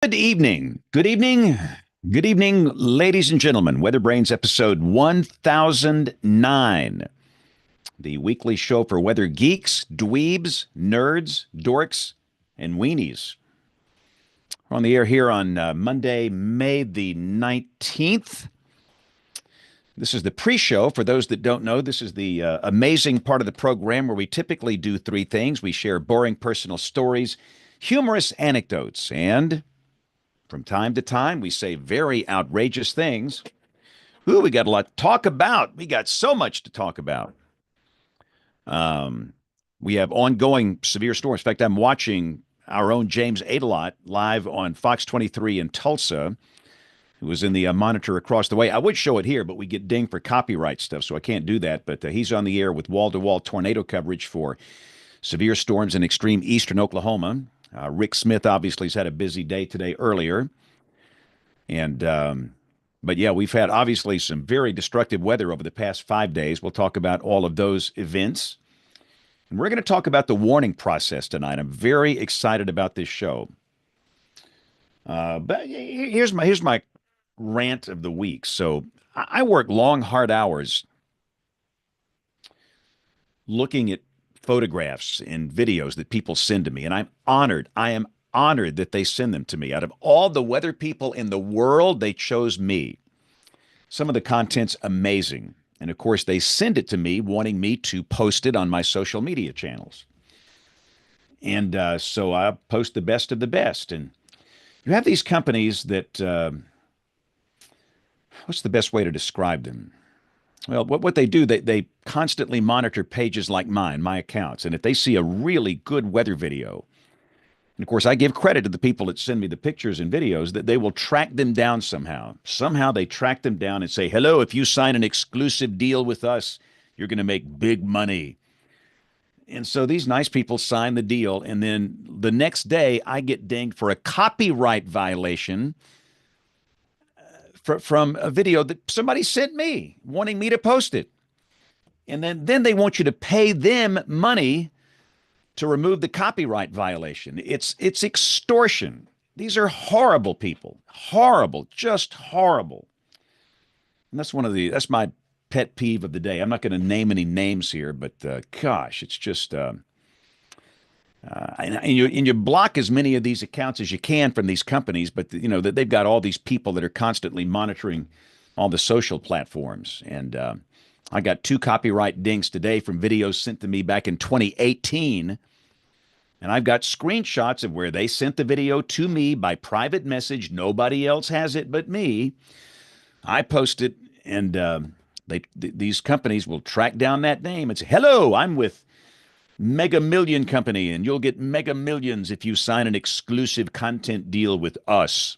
Good evening. Good evening. Good evening, ladies and gentlemen. WeatherBrains episode 1009, the weekly show for weather geeks, dweebs, nerds, dorks, and weenies. We're on the air here on Monday, May the 19th. This is the pre show. For those that don't know, this is the amazing part of the program where we typically do three things: we share boring personal stories, humorous anecdotes, and from time to time, we say very outrageous things. Ooh, we got a lot to talk about. We got so much to talk about. Um, we have ongoing severe storms. In fact, I'm watching our own James Adelot live on Fox 23 in Tulsa, who was in the monitor across the way. I would show it here, but we get dinged for copyright stuff, so I can't do that. But he's on the air with wall-to-wall tornado coverage for severe storms in extreme eastern Oklahoma. Rick Smith obviously has had a busy day today earlier. And but yeah, we've had obviously some very destructive weather over the past 5 days. We'll talk about all of those events. And we're going to talk about the warning process tonight. I'm very excited about this show. But here's my rant of the week. So I work long, hard hours looking at photographs and videos that people send to me, and I'm honored. I am honored that they send them to me. Out of all the weather people in the world, they chose me. Some of the content's amazing. And of course, they send it to me wanting me to post it on my social media channels. And so I post the best of the best. And you have these companies that, what's the best way to describe them? Well, what they do, they constantly monitor pages like mine, my accounts. And if they see a really good weather video, and of course, I give credit to the people that send me the pictures and videos that they will track them down somehow. Somehow they track them down and say, hello, if you sign an exclusive deal with us, you're going to make big money. And so these nice people sign the deal. And then the next day, I get dinged for a copyright violation from a video that somebody sent me wanting me to post it. And then they want you to pay them money to remove the copyright violation. It's extortion. These are horrible people. Horrible, just horrible. And that's my pet peeve of the day. I'm not going to name any names here, but gosh, it's just and you block as many of these accounts as you can from these companies, but you know that they've got all these people that are constantly monitoring all the social platforms. And I got 2 copyright dings today from videos sent to me back in 2018. And I've got screenshots of where they sent the video to me by private message. Nobody else has it but me. I post it, and these companies will track down that name and say, hello, I'm with Mega Million Company, and you'll get mega millions if you sign an exclusive content deal with us.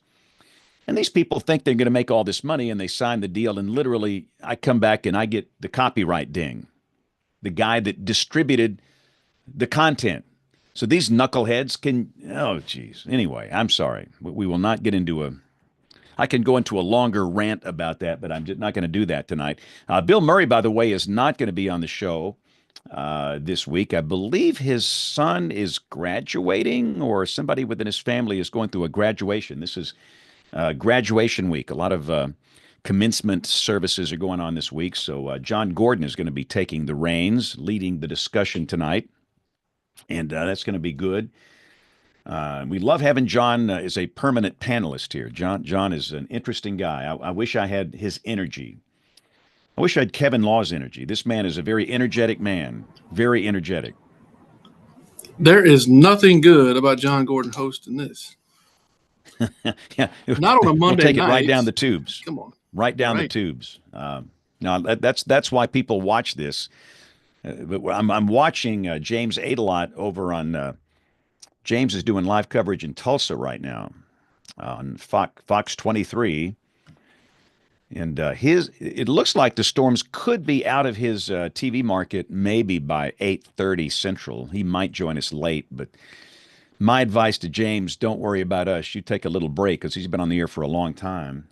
And these people think they're going to make all this money, and they sign the deal, and literally I come back and I get the copyright ding. The guy that distributed the content. So these knuckleheads can, oh, geez. Anyway, I'm sorry. We will not get into I can go into a longer rant about that, but I'm just not going to do that tonight. Bill Murray, by the way, is not going to be on the show this week. I believe his son is graduating, or somebody within his family is going through a graduation. This is graduation week. A lot of commencement services are going on this week. So John Gordon is going to be taking the reins, leading the discussion tonight. And that's going to be good. We love having John as a permanent panelist here. John is an interesting guy. I wish I had his energy. I wish I had Kevin Law's energy. This man is a very energetic man, very energetic. There is nothing good about John Gordon hosting this. Yeah, not on a Monday we'll take night. It right down the tubes. Come on, right down the tubes. Now that's why people watch this. But I'm watching James Adelot over on. James is doing live coverage in Tulsa right now on Fox 23. And it looks like the storms could be out of his TV market maybe by 8:30 Central. He might join us late, but my advice to James, don't worry about us. You take a little break because he's been on the air for a long time.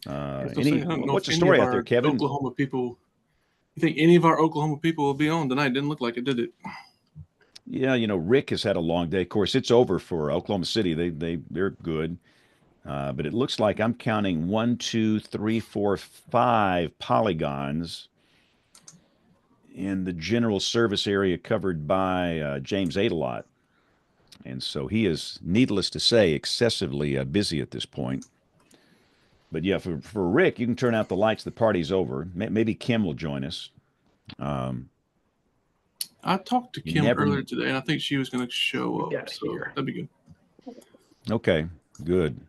What's the story out there, Kevin? Oklahoma people. You think any of our Oklahoma people will be on tonight? Didn't look like it, did it? Yeah, Rick has had a long day. Of course, it's over for Oklahoma City. They're good. But it looks like I'm counting one, two, three, four, five polygons in the general service area covered by James Adelot. And so he is, needless to say, excessively busy at this point. But yeah, for Rick, you can turn out the lights. The party's over. Maybe Kim will join us. Um, I talked to you Kim never. earlier today, and I think she was going to show up. Got So here. that'd be good. Okay, good.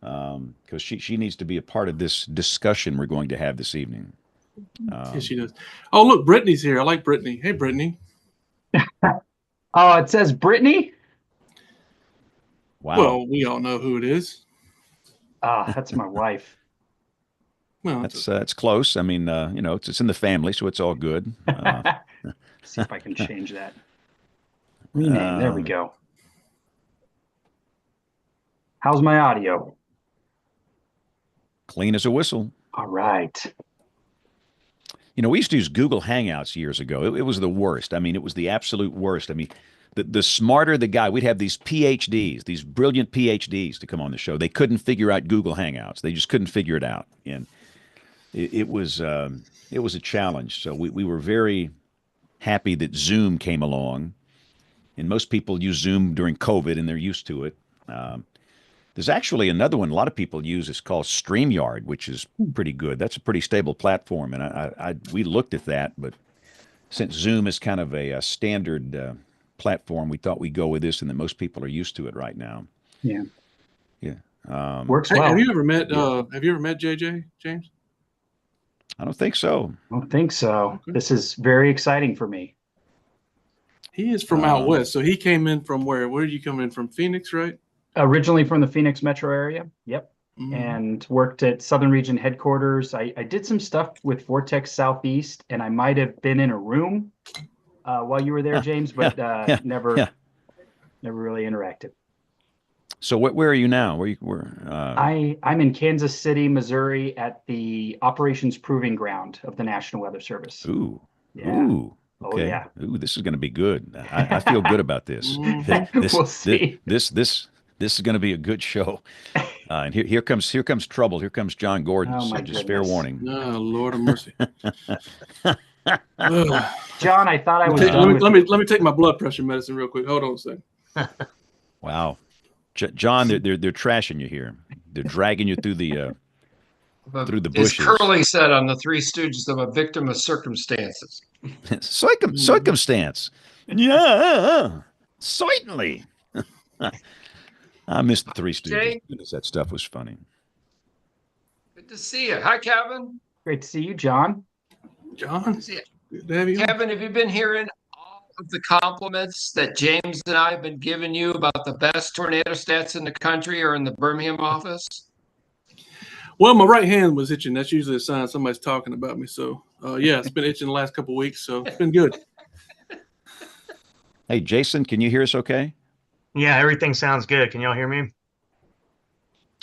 Because she needs to be a part of this discussion we're going to have this evening. Yes, she does. Oh, look, Brittany's here. I like Brittany. Hey, Brittany. Oh, it says Brittany? Wow. Well, we all know who it is. That's my wife. Well, That's close. I mean, it's in the family, so it's all good. See if I can change that. Rename. There we go. How's my audio? Clean as a whistle. All right. We used to use Google Hangouts years ago. It was the worst. I mean, it was the absolute worst. I mean, the smarter the guy, we'd have these PhDs, these brilliant PhDs to come on the show. They couldn't figure out Google Hangouts. They just couldn't figure it out. And it was a challenge. So we were very happy that Zoom came along. And most people use Zoom during COVID, and they're used to it. There's actually another one a lot of people use. It's called StreamYard, which is pretty good. That's a pretty stable platform, and we looked at that, but since Zoom is kind of a standard platform, we thought we'd go with this, and that most people are used to it right now. Yeah. Yeah. Works hey, well. have you ever met JJ, James? I don't think so. I don't think so. Okay. This is very exciting for me. He is from out west, so he came in from where? Where did you come in from? Phoenix, right? Originally from the Phoenix metro area. Yep. Mm-hmm. And worked at Southern Region headquarters. I did some stuff with Vortex Southeast, and I might have been in a room while you were there, James, but never really interacted. So where are you now? I'm in Kansas City, Missouri, at the Operations Proving Ground of the National Weather Service. Ooh. Yeah. Ooh. Okay. Oh, yeah. Ooh, this is going to be good. I feel good about this. We'll see. This is going to be a good show. And here comes trouble. Here comes John Gordon. Oh, so my just goodness. fair warning. Oh, Lord of mercy. John, I thought I was done let me take my blood pressure medicine real quick. Hold on a second. Wow. John, they're trashing you here. They're dragging you through the bushes. As Curly said on the Three Stooges, I'm a victim of circumstances. Circumstance. Yeah, certainly. I missed the Three Stooges. Jay? Goodness, that stuff was funny. Good to see you. Hi, Kevin. Great to see you, John. John, Good to see you. good to have you. Kevin, have you been hearing all of the compliments that James and I have been giving you about the best tornado stats in the country or in the Birmingham office? Well, my right hand was itching. That's usually a sign somebody's talking about me. So, yeah, it's been itching the last couple of weeks. So it's been good. Hey, Jason, can you hear us okay? Yeah, everything sounds good. Can y'all hear me?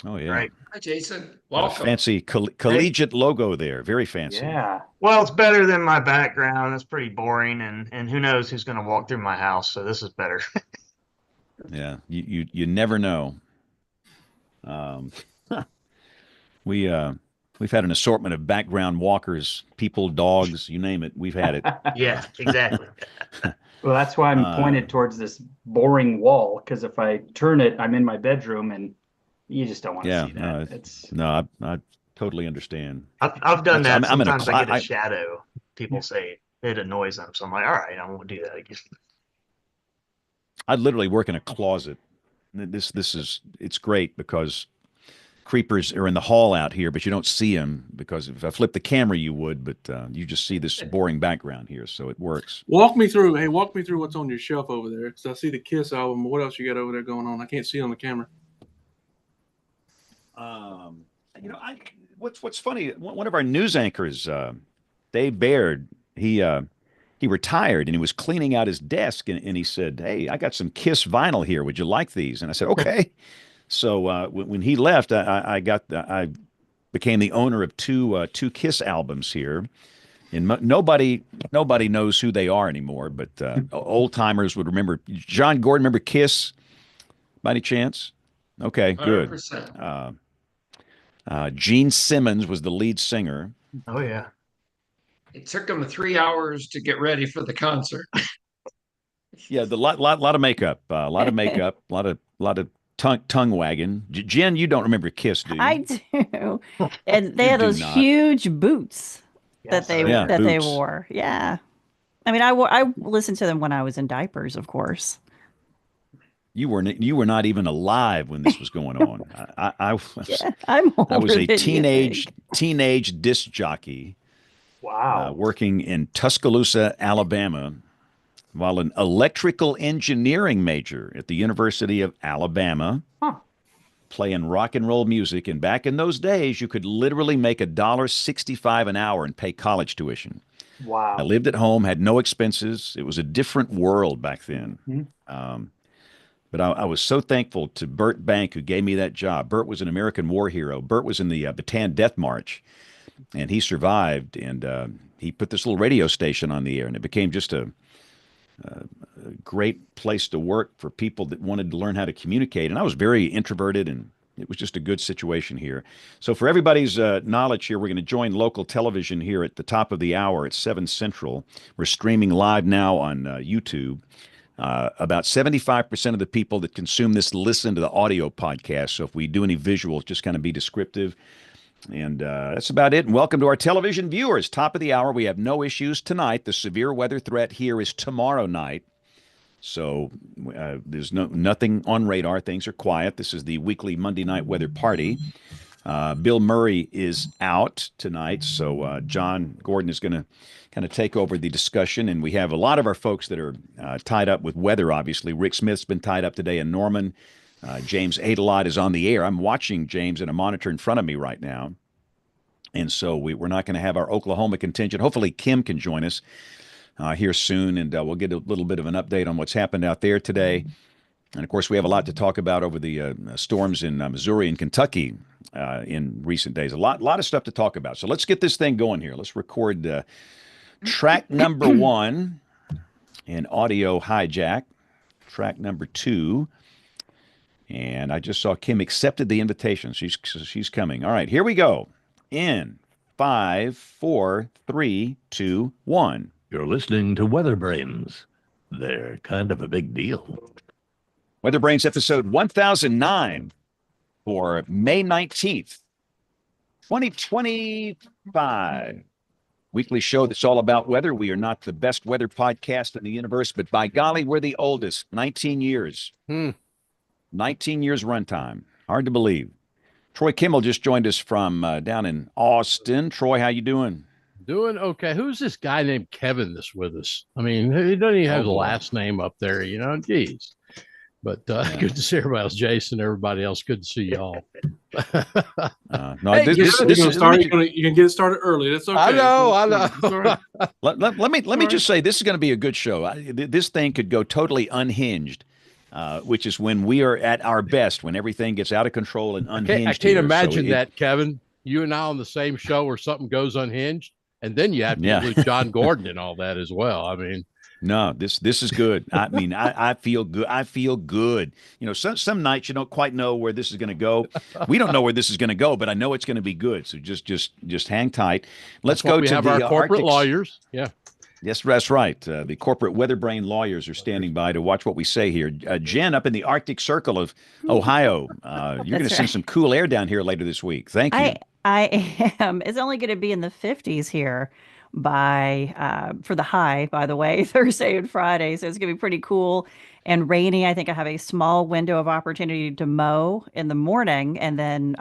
Oh, yeah. Right. Hi, Jason. Got a Welcome. fancy collegiate logo there. Very fancy. Yeah. Well, it's better than my background. It's pretty boring, and who knows who's going to walk through my house. So this is better. Yeah. You never know. We've had an assortment of background walkers, people, dogs, you name it. We've had it. Yeah, exactly. Well, that's why I'm pointed towards this boring wall, because if I turn it, I'm in my bedroom, and you just don't want to see that. No, I totally understand. I've done that. I'm in a Sometimes I get a shadow. People say it annoys them, so I'm like, all right, I won't do that again. I literally work in a closet. It's great because creepers are in the hall out here, but you don't see them because if I flip the camera, you would, but you just see this boring background here, so it works. Walk me through what's on your shelf over there. Because I see the Kiss album. What else you got over there going on? I can't see on the camera. What's funny? One of our news anchors, Dave Baird, he retired and he was cleaning out his desk and he said, "Hey, I got some Kiss vinyl here. Would you like these?" And I said, "Okay." So when he left, I became the owner of two Kiss albums here, And nobody knows who they are anymore, but old timers would remember. John Gordon, remember Kiss by any chance? Okay, good. 100%. Gene Simmons was the lead singer. Oh yeah. It took them 3 hours to get ready for the concert. Yeah, the lot of makeup, a lot of makeup, a lot of tongue wagging. Jen, you don't remember Kiss, do you? I do. And they You had do those not. huge boots Yes. that they boots. wore. Yeah. I mean, I listened to them when I was in diapers, of course. You were not even alive when this was going on. Yeah, I'm older I was a than you think. teenage disc jockey Wow. working in Tuscaloosa, Alabama, while an electrical engineering major at the University of Alabama, Huh. playing rock and roll music. And back in those days, you could literally make $1.65 an hour and pay college tuition. Wow. I lived at home, had no expenses. It was a different world back then. But I was so thankful to Burt Bank, who gave me that job. Burt was an American war hero. Burt was in the Bataan Death March, and he survived. And he put this little radio station on the air, and it became just a great place to work for people that wanted to learn how to communicate. And I was very introverted, and it was just a good situation here. So for everybody's knowledge here, we're going to join local television here at the top of the hour at 7 Central. We're streaming live now on YouTube. About 75% of the people that consume this listen to the audio podcast. So if we do any visuals, just kind of be descriptive. And that's about it. And welcome to our television viewers. Top of the hour. We have no issues tonight. The severe weather threat here is tomorrow night. So there's nothing on radar. Things are quiet. This is the weekly Monday night weather party. Bill Murray is out tonight, so John Gordon is going to kind of take over the discussion. And we have a lot of our folks that are tied up with weather, obviously. Rick Smith's been tied up today in Norman. James Adelot is on the air. I'm watching James in a monitor in front of me right now. And so we're not going to have our Oklahoma contingent. Hopefully Kim can join us here soon, and we'll get a little bit of an update on what's happened out there today. And, of course, we have a lot to talk about over the storms in Missouri and Kentucky in recent days. A lot of stuff to talk about. So let's get this thing going here. Let's record track number 1 in audio hijack, track number 2. And I just saw Kim accepted the invitation. She's coming. All right, here we go. In 5, 4, 3, 2, 1. You're listening to WeatherBrains. They're kind of a big deal. WeatherBrains episode 1009 for May 19th, 2025. Weekly show that's all about weather. We are not the best weather podcast in the universe, but by golly, we're the oldest. 19 years. 19 years runtime. Hard to believe. Troy Kimmel just joined us from down in Austin. Troy, how you doing? Doing okay. Who's this guy named Kevin that's with us? I mean, he doesn't even have the last name up there, you know? Jeez. But good to see everybody else. Jason, everybody else, good to see y'all. You can get it started early. That's okay. I know. Let me just say, this is going to be a good show. This thing could go totally unhinged, which is when we are at our best, when everything gets out of control and unhinged. I can't imagine that, Kevin. You and I on the same show where something goes unhinged, and then you have to include John Gordon and all that as well. I mean, no, this is good. I mean, I feel good. I feel good. You know, some nights you don't quite know where this is going to go. We don't know where this is going to go, but I know it's going to be good. So just hang tight. Let's go to our corporate lawyers. Yeah. Yes, that's right. The corporate WeatherBrain lawyers are standing by to watch what we say here. Jen, up in the Arctic Circle of Ohio, you're going to send some cool air down here later this week. Thank you. I am. It's only going to be in the 50s here for the high, by the way, Thursday and Friday. So it's going to be pretty cool and rainy. I think I have a small window of opportunity to mow in the morning, and then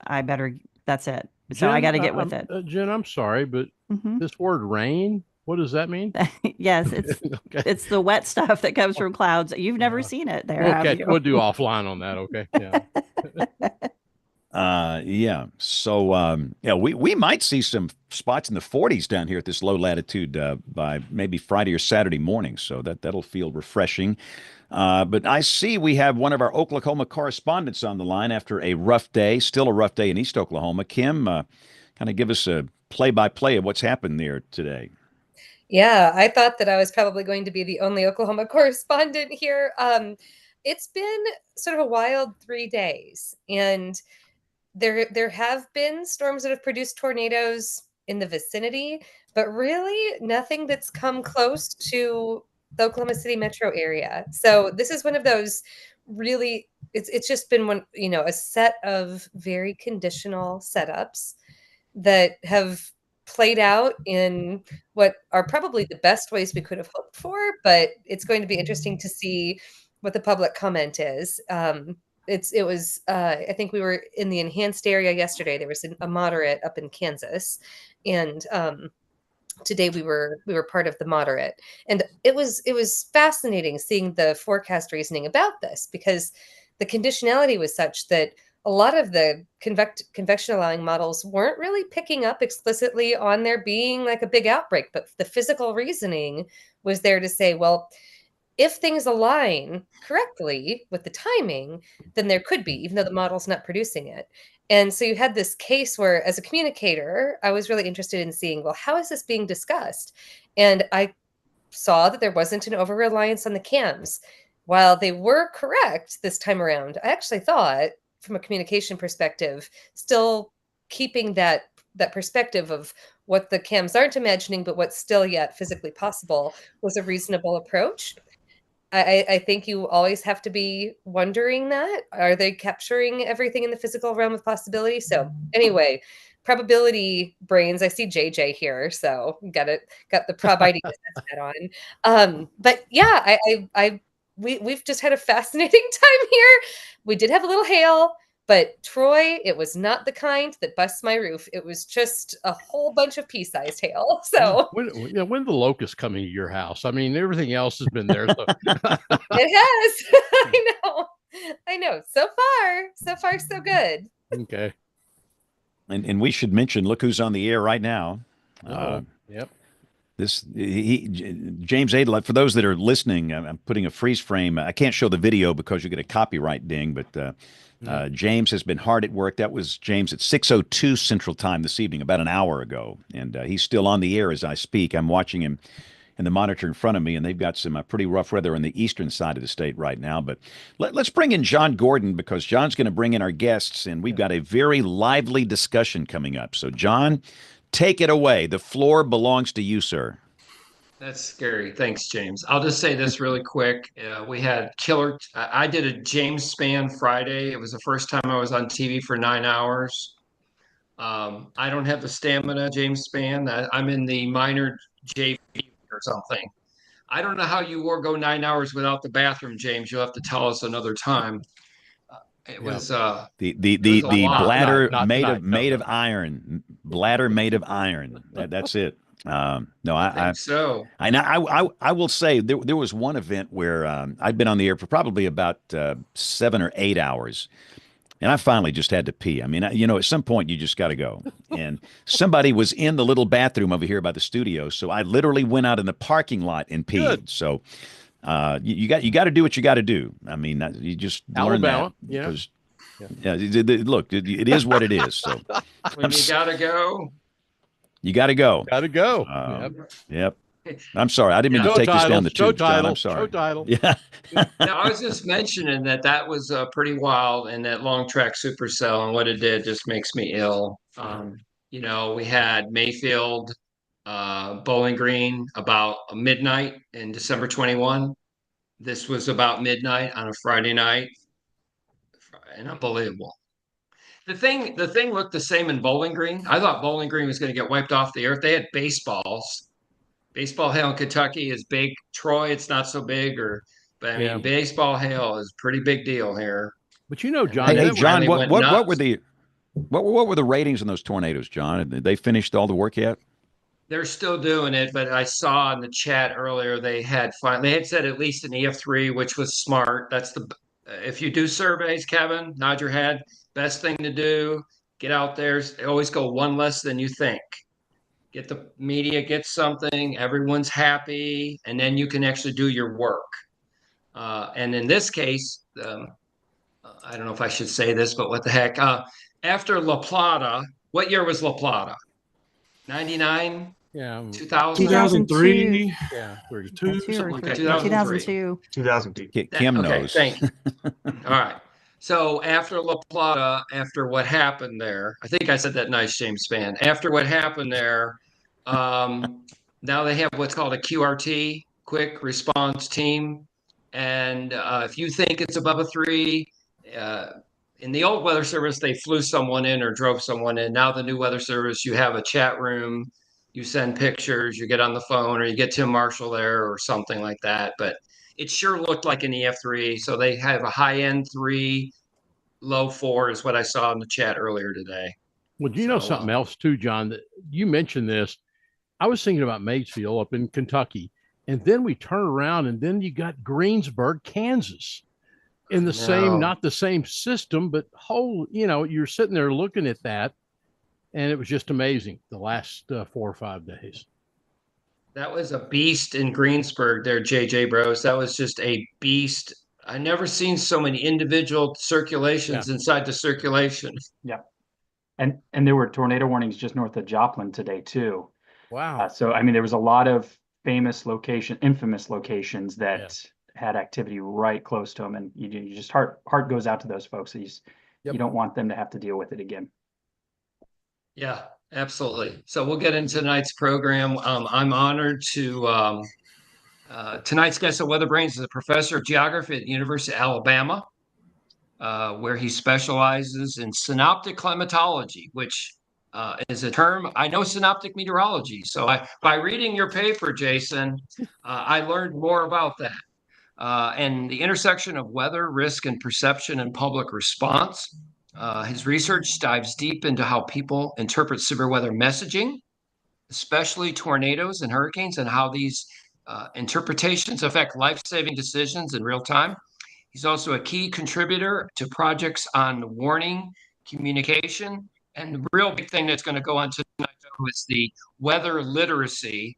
that's it. So Jen, I got to get with it. Jen, I'm sorry, but this word rain, what does that mean? Yes, it's the wet stuff that comes from clouds. You've never seen it there. Okay, we'll do offline on that. Okay. Yeah. So, we might see some spots in the 40s down here at this low latitude by maybe Friday or Saturday morning. So that'll feel refreshing. But I see we have one of our Oklahoma correspondents on the line after a rough day, still a rough day in East Oklahoma. Kim, kind kind of give us a play-by-play of what's happened there today. Yeah, I thought that I was probably going to be the only Oklahoma correspondent here. It's been sort of a wild 3 days, and there have been storms that have produced tornadoes in the vicinity, but really nothing that's come close to the Oklahoma City metro area. So this is one of those really, it's just been one, a set of very conditional setups that have played out in what are probably the best ways we could have hoped for, but it's going to be interesting to see what the public comment is. It was I think we were in the enhanced area yesterday. There was a moderate up in Kansas, and today we were part of the moderate, and it was fascinating seeing the forecast reasoning about this, because the conditionality was such that a lot of the convection allowing models weren't really picking up explicitly on there being like a big outbreak, but the physical reasoning was there to say, well, if things align correctly with the timing, then there could be, even though the model's not producing it. And so you had this case where, as a communicator, I was really interested in seeing, well, how is this being discussed? And I saw that there wasn't an over-reliance on the cams. While they were correct this time around, I actually thought, from a communication perspective, still keeping that perspective of what the cams aren't imagining, but what's still yet physically possible, was a reasonable approach. I think you always have to be wondering that. Are they capturing everything in the physical realm of possibility? So anyway, probability brains. I see JJ here, so got the prob ID hat on. But yeah, we've just had a fascinating time here. We did have a little hail, but Troy, it was not the kind that busts my roof. It was just a whole bunch of pea-sized hail. So when the locust coming to your house? I mean, everything else has been there. So. It has. I know. So far, so good. Okay. And we should mention, look who's on the air right now. Yep. James Adelite, for those that are listening, I'm putting a freeze frame. I can't show the video because you get a copyright ding, but James has been hard at work. That was James at 6:02 Central Time this evening, about an hour ago. And he's still on the air as I speak. I'm watching him in the monitor in front of me, and they've got some pretty rough weather on the eastern side of the state right now. But let's bring in John Gordon, because John's going to bring in our guests, and we've got a very lively discussion coming up. So, John, take it away. The floor belongs to you, sir. That's scary. Thanks, James. I'll just say this really quick. We had killer. I did a James span Friday. It was the first time I was on TV for 9 hours. I don't have the stamina, James span. I'm in the minor JV or something. I don't know how you go 9 hours without the bathroom, James. You'll have to tell us another time. It was the lot. bladder made of iron. Bladder made of iron. That's it. No, I will say there was one event where I'd been on the air for probably about 7 or 8 hours, and I finally just had to pee. I mean, at some point you just got to go. And somebody was in the little bathroom over here by the studio, so I literally went out in the parking lot and peed. Good. So you got to do what you got to do. I mean, you just learn that. Yeah. Look, it is what it is. So when you gotta go. You got to go. Got to go. Yep. I'm sorry. I didn't mean to take this down the tubes, John. I'm sorry. Show title. Yeah. No, I was just mentioning that was pretty wild, and that long track supercell and what it did just makes me ill. We had Mayfield, Bowling Green about midnight in December 21. This was about midnight on a Friday night, and unbelievable. The thing looked the same in Bowling Green. I thought Bowling Green was going to get wiped off the earth. They had baseballs. Baseball hail in Kentucky is big. Troy, it's not so big, but I mean, baseball hail is a pretty big deal here. But John. Hey, John, what were the ratings in those tornadoes, John? Did they finished all the work yet? They're still doing it, but I saw in the chat earlier they had said at least an EF3, which was smart. That's if you do surveys, Kevin, nod your head. Best thing to do, get out there. Always go one less than you think. Get the media, get something. Everyone's happy, and then you can actually do your work. And in this case, I don't know if I should say this, but what the heck? After La Plata, What year was La Plata? 99? Yeah. 2000? 2003. Yeah. We're Two, something like Okay, that. 2003. 2002. Kim Okay, knows. thank you. All right. So after La Plata, after what happened there, I think I said that nice, James Spann. After what happened there, now they have what's called a QRT, Quick Response Team. And if you think it's above a 3, uh, in the old Weather Service, they flew someone in or drove someone in. Now the new Weather Service, you have a chat room, you send pictures, you get on the phone, or you get Tim Marshall there or something like that. But it sure looked like an EF3. So they have a high end 3, low 4 is what I saw in the chat earlier today. Well, do you know So, something else too, John? That you mentioned this. I was thinking about Maysfield up in Kentucky, and then we turn around, and then you got Greensburg, Kansas, in the same, not the same system, but whole. You know, you're sitting there looking at that, and it was just amazing. The last 4 or 5 days. That was a beast in Greensburg there, JJ Bros. That was just a beast. I never seen so many individual circulations inside the circulation. Yeah. And there were tornado warnings just north of Joplin today too. Wow. So, I mean, there was a lot of infamous locations that had activity right close to them. And you just heart goes out to those folks. You don't want them to have to deal with it again. Yeah, absolutely. So we'll get into tonight's program. I'm honored to tonight's guest of WeatherBrains is a professor of geography at the University of Alabama, where he specializes in synoptic climatology, which is a term I know synoptic meteorology. So by reading your paper, Jason, I learned more about that. And the intersection of weather, risk, and perception and public response. His research dives deep into how people interpret severe weather messaging, especially tornadoes and hurricanes, and how these interpretations affect life-saving decisions in real time. He's also a key contributor to projects on warning, communication, and the real big thing that's going to go on tonight is the weather literacy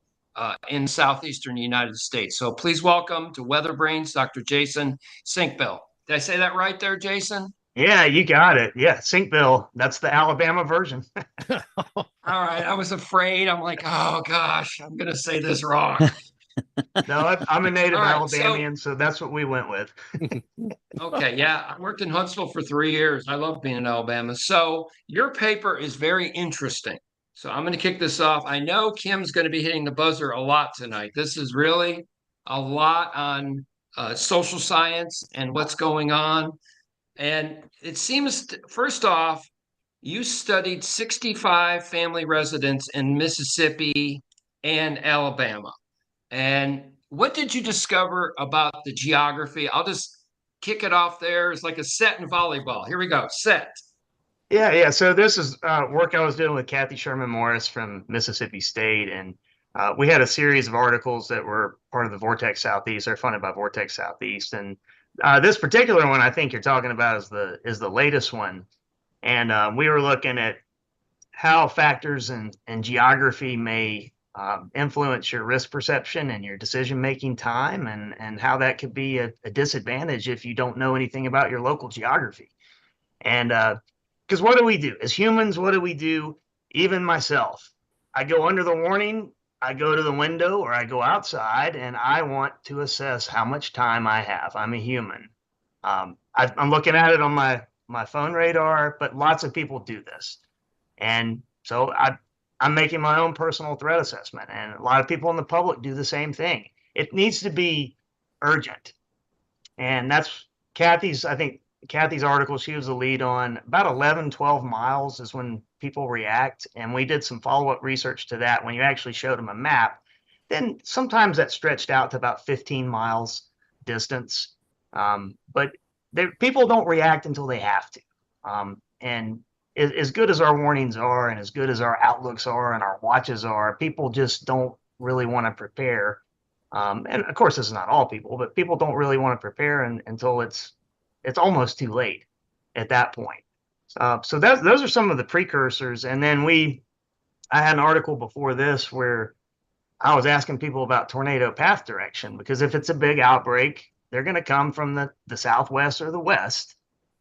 in southeastern United States. So please welcome to WeatherBrains, Dr. Jason Sinkbill. Did I say that right there, Jason? Yeah, you got it. Yeah, Sinkbill. That's the Alabama version. All right. I was afraid. I'm like, oh gosh, I'm going to say this wrong. No, I'm a native All right, Alabamian, so that's what we went with. Okay, yeah, I worked in Huntsville for 3 years. I love being in Alabama. So your paper is very interesting. So I'm going to kick this off. I know Kim's going to be hitting the buzzer a lot tonight. This is really a lot on social science and what's going on. And it seems, first off, you studied 65 family residents in Mississippi and Alabama. And what did you discover about the geography? I'll just kick it off there. It's like a set in volleyball. Here we go. Set. Yeah. So this is work I was doing with Kathy Sherman Morris from Mississippi State, and we had a series of articles that were part of the Vortex Southeast. They're funded by Vortex Southeast, and this particular one I think you're talking about is the latest one. And we were looking at how factors and geography may influence your risk perception and your decision-making time, and how that could be a disadvantage if you don't know anything about your local geography. And because what do we do as humans? What do we do? Even myself, I go under the warning, I go to the window, or I go outside, and I want to assess how much time I have. I'm a human. I'm looking at it on my phone radar, but lots of people do this. And so I'm making my own personal threat assessment, and a lot of people in the public do the same thing. It needs to be urgent. And that's I think Kathy's article, she was the lead on about 11, 12 miles is when people react. And we did some follow-up research to that. When you actually showed them a map, then sometimes that stretched out to about 15 miles distance. But people don't react until they have to. And as good as our warnings are, and as good as our outlooks are, and our watches are, people just don't really want to prepare. And of course, this is not all people, but people don't really want to prepare until it's almost too late at that point. So those are some of the precursors. And then I had an article before this where I was asking people about tornado path direction, because if it's a big outbreak, they're going to come from the southwest or the west.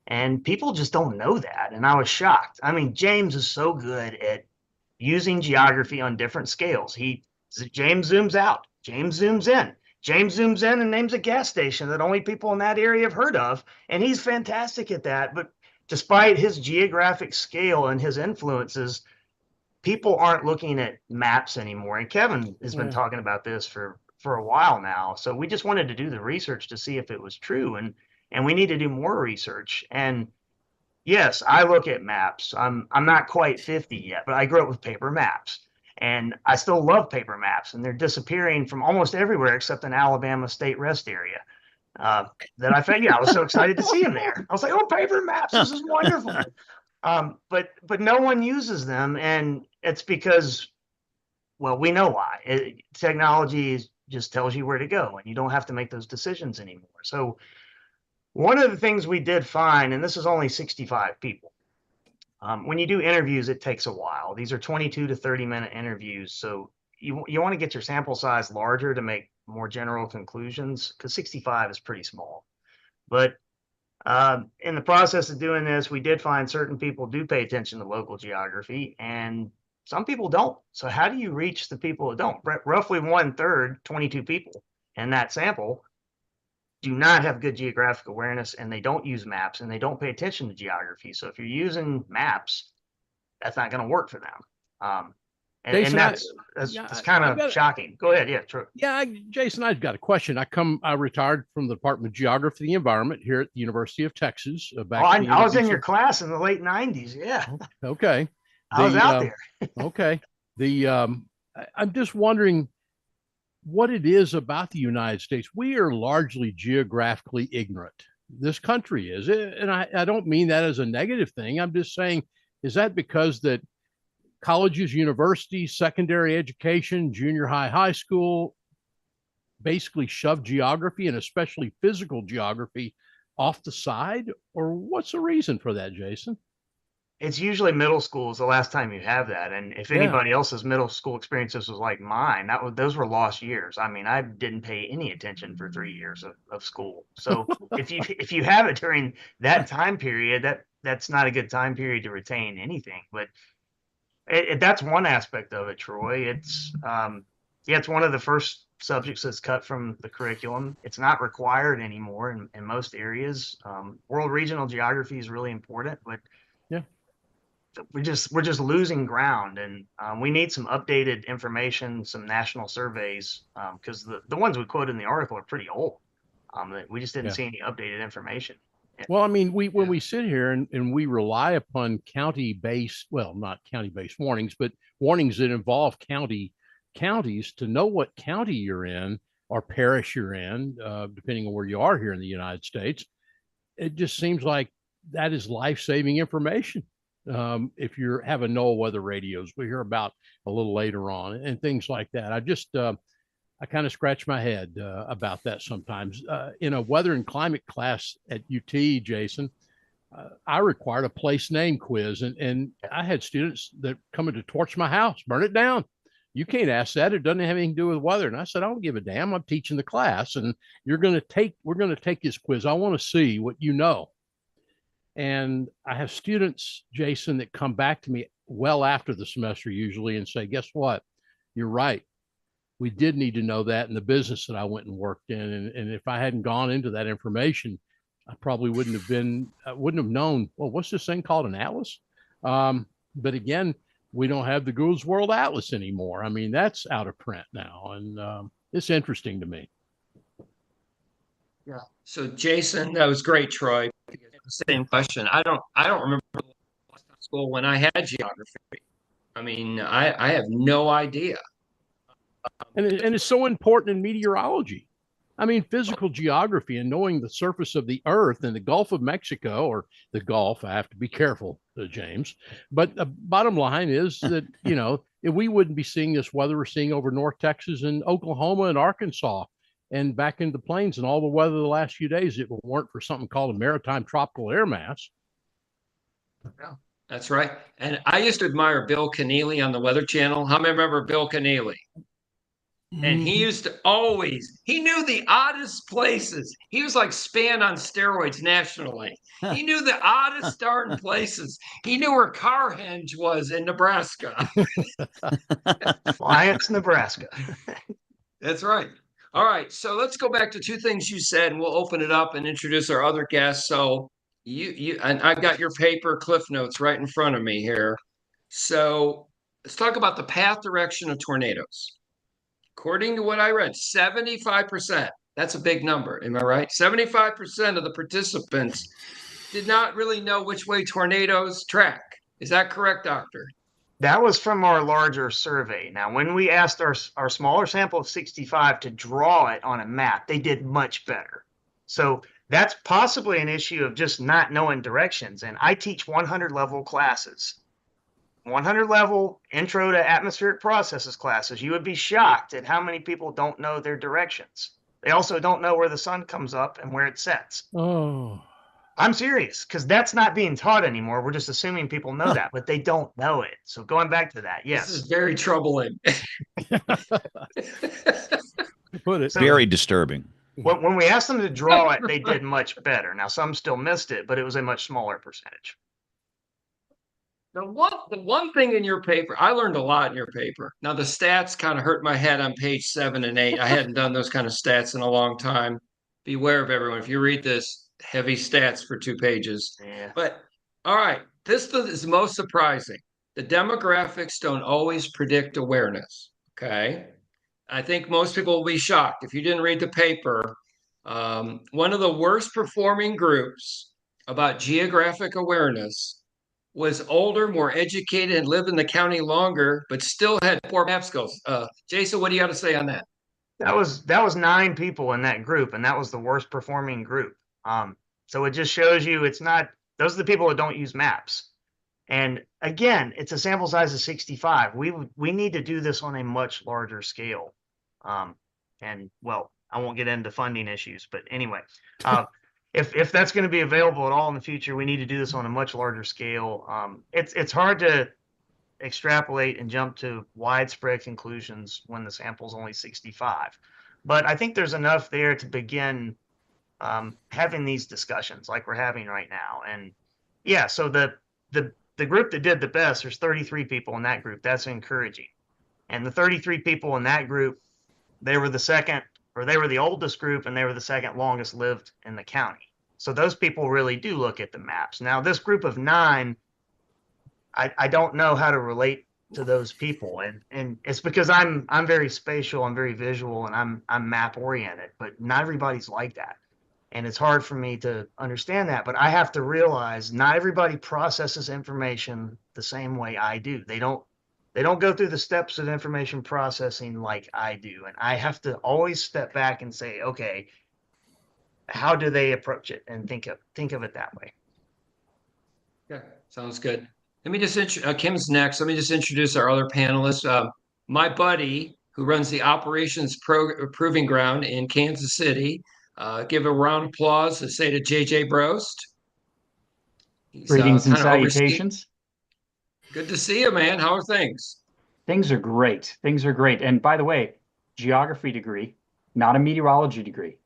And people just don't know that. And I was shocked. I mean, James is so good at using geography on different scales. James zooms out, James zooms in, James zooms in and names a gas station that only people in that area have heard of. And he's fantastic at that. But despite his geographic scale and his influences, people aren't looking at maps anymore. And Kevin has been talking about this for a while now. So we just wanted to do the research to see if it was true. And we need to do more research. And yes, I look at maps. I'm not quite 50 yet, but I grew up with paper maps. And I still love paper maps, and they're disappearing from almost everywhere except in Alabama State Rest Area. That I found, I was so excited to see them there. I was like, oh, paper maps, this is wonderful. But no one uses them, and it's because, well, we know why. Technology just tells you where to go, and you don't have to make those decisions anymore. So one of the things we did find, and this is only 65 people, when you do interviews, it takes a while. These are 22 to 30-minute interviews. So you want to get your sample size larger to make more general conclusions, because 65 is pretty small. But in the process of doing this, we did find certain people do pay attention to local geography, and some people don't. So how do you reach the people that don't? Roughly 1/3, 22 people in that sample, do not have good geographic awareness, and they don't use maps, and they don't pay attention to geography. So if you're using maps, that's not going to work for them. Jason, that's kind of shocking. Go ahead. Yeah, true. Yeah, Jason, I've got a question. I retired from the Department of Geography and the Environment here at the University of Texas. I was in your class in the late 90s. Yeah. Okay. I was out there. Okay. I'm just wondering what it is about the United States. We are largely geographically ignorant. This country is, and I don't mean that as a negative thing. I'm just saying, is that because that colleges, universities, secondary education, junior high, high school basically shove geography, and especially physical geography, off the side? Or what's the reason for that, Jason? It's usually middle school is the last time you have that. And if anybody else's middle school experiences was like mine, those were lost years. I mean, I didn't pay any attention for 3 years of school. So if you have it during that time period, that's not a good time period to retain anything. But that's one aspect of it, Troy. It's one of the first subjects that's cut from the curriculum. It's not required anymore in most areas. World regional geography is really important, but we're just losing ground, and we need some updated information, some national surveys, because the ones we quoted in the article are pretty old. We just didn't see any updated information. Well, I mean, when we sit here and we rely upon county-based, well, not county-based warnings, but warnings that involve counties to know what county you're in or parish you're in, depending on where you are here in the United States, it just seems like that is life-saving information. If you have a NOAA weather radios, we hear about a little later on, and things like that. I kind of scratch my head about that sometimes. In a weather and climate class at UT, Jason, I required a place name quiz, and I had students that come in to torch my house, burn it down. You can't ask that. It doesn't have anything to do with weather. And I said, I don't give a damn. I'm teaching the class, and we're going to take this quiz. I want to see what you know. And I have students, Jason, that come back to me well after the semester usually and say, guess what? You're right. We did need to know that in the business that I went and worked in. And if I hadn't gone into that information, I probably wouldn't have known, well, what's this thing called, an atlas? But again, we don't have the Google's World Atlas anymore. I mean, that's out of print now. And it's interesting to me. Yeah. So Jason, that was great, Troy. Same question. I don't remember school when I had geography. I mean, I have no idea. And it's so important in meteorology. I mean, physical geography and knowing the surface of the earth and the Gulf of Mexico, or the Gulf, I have to be careful, James. But the bottom line is that, if we wouldn't be seeing this weather we're seeing over North Texas and Oklahoma and Arkansas and back into the plains and all the weather the last few days, it weren't for something called a maritime tropical air mass. Yeah, that's right. And I used to admire Bill Keneally on the Weather Channel. How many remember Bill Keneally? And he used to he knew the oddest places. He was like Span on steroids nationally. He knew the oddest darn places. He knew where Carhenge was in Nebraska. Alliance, Nebraska. That's right. All right. So let's go back to two things you said, and we'll open it up and introduce our other guests. So and I've got your paper cliff notes right in front of me here. So let's talk about the path direction of tornadoes. According to what I read, 75%. That's a big number. Am I right? 75% of the participants did not really know which way tornadoes track. Is that correct, Doctor? That was from our larger survey. Now, when we asked our smaller sample of 65 to draw it on a map, they did much better. So that's possibly an issue of just not knowing directions. And I teach 100 level classes. 100 level intro to atmospheric processes classes. You would be shocked at how many people don't know their directions. They also don't know where the sun comes up and where it sets. Oh, I'm serious, because that's not being taught anymore. We're just assuming people know that, but they don't know it. So going back to that, yes. This is very troubling. put it. So Very disturbing. when we asked them to draw it, they did much better. Now, some still missed it, but it was a much smaller percentage. The one thing in your paper, I learned a lot in your paper. Now, the stats kind of hurt my head on page 7 and 8. I hadn't done those kind of stats in a long time. Beware of everyone. If you read this, heavy stats for 2 pages. Yeah. But all right, this is most surprising. The demographics don't always predict awareness. Okay. I think most people will be shocked if you didn't read the paper. One of the worst performing groups about geographic awareness was older, more educated, and lived in the county longer, but still had poor map skills. Jason, what do you got to say on that? That was 9 people in that group, and that was the worst performing group. So it just shows you it's not, those are the people that don't use maps. And again, it's a sample size of 65. We need to do this on a much larger scale. And well, I won't get into funding issues, but anyway, if that's going to be available at all in the future, we need to do this on a much larger scale. It's hard to extrapolate and jump to widespread conclusions when the sample's only 65. But I think there's enough there to begin having these discussions like we're having right now. And yeah, so the group that did the best, there's 33 people in that group. That's encouraging. And the 33 people in that group, they were the oldest group, and they were the second longest lived in the county. So those people really do look at the maps. Now, this group of 9, I don't know how to relate to those people, and it's because I'm very spatial, I'm very visual, and I'm map oriented, but not everybody's like that. And it's hard for me to understand that, but I have to realize not everybody processes information the same way I do. They don't go through the steps of information processing like I do. And I have to always step back and say, okay, how do they approach it, and think of it that way. Yeah, sounds good. Let me just Kim's next. Let me just introduce our other panelists. My buddy who runs the operations proving ground in Kansas City. Give a round of applause to say to JJ Brost. Greetings and salutations. Good to see you, man. How are things? Things are great. Things are great. And by the way, geography degree, not a meteorology degree.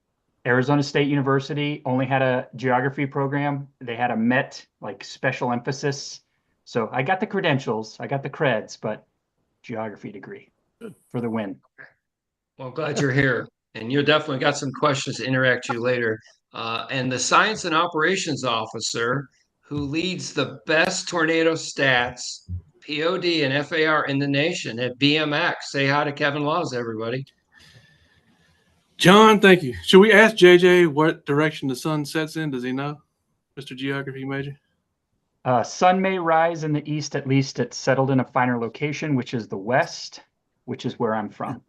Arizona State University only had a geography program. They had a MET, like special emphasis. So I got the credentials, I got the creds, but geography degree for the win. Well, glad you're here. And you definitely got some questions to interact you later. And the Science and Operations Officer who leads the best tornado stats, POD and FAR in the nation at BMX. Say hi to Kevin Laws, everybody. John, thank you. Should we ask JJ what direction the sun sets in? Does he know, Mr. Geography Major? Sun may rise in the east, at least it's settled in a finer location, which is the west, which is where I'm from.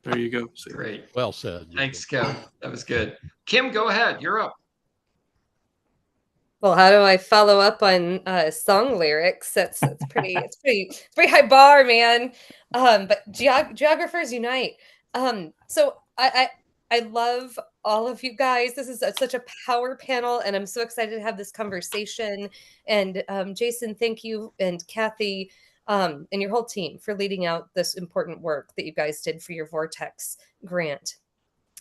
There you go. See. Great. Well said. Thanks, Kevin. That was good. Kim, go ahead. You're up. Well, how do I follow up on song lyrics? It's pretty high bar, man. But geographers unite. So I love all of you guys. This is such a power panel, and I'm so excited to have this conversation. And Jason, thank you, and Kathy. and your whole team for leading out this important work that you guys did for your Vortex grant.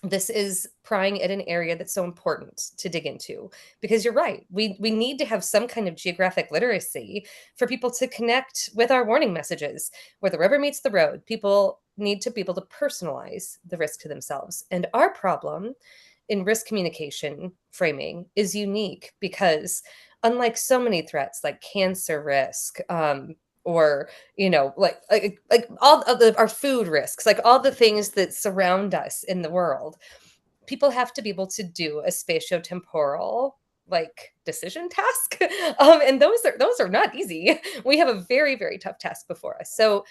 This is prying at an area that's so important to dig into, because you're right. We need to have some kind of geographic literacy for people to connect with our warning messages. Where the rubber meets the road, people need to be able to personalize the risk to themselves. And our problem in risk communication framing is unique because, unlike so many threats like cancer risk, or like all of our food risks, like all the things that surround us in the world, people have to be able to do a spatiotemporal like decision task. And those are not easy. We have a very, very tough task before us. So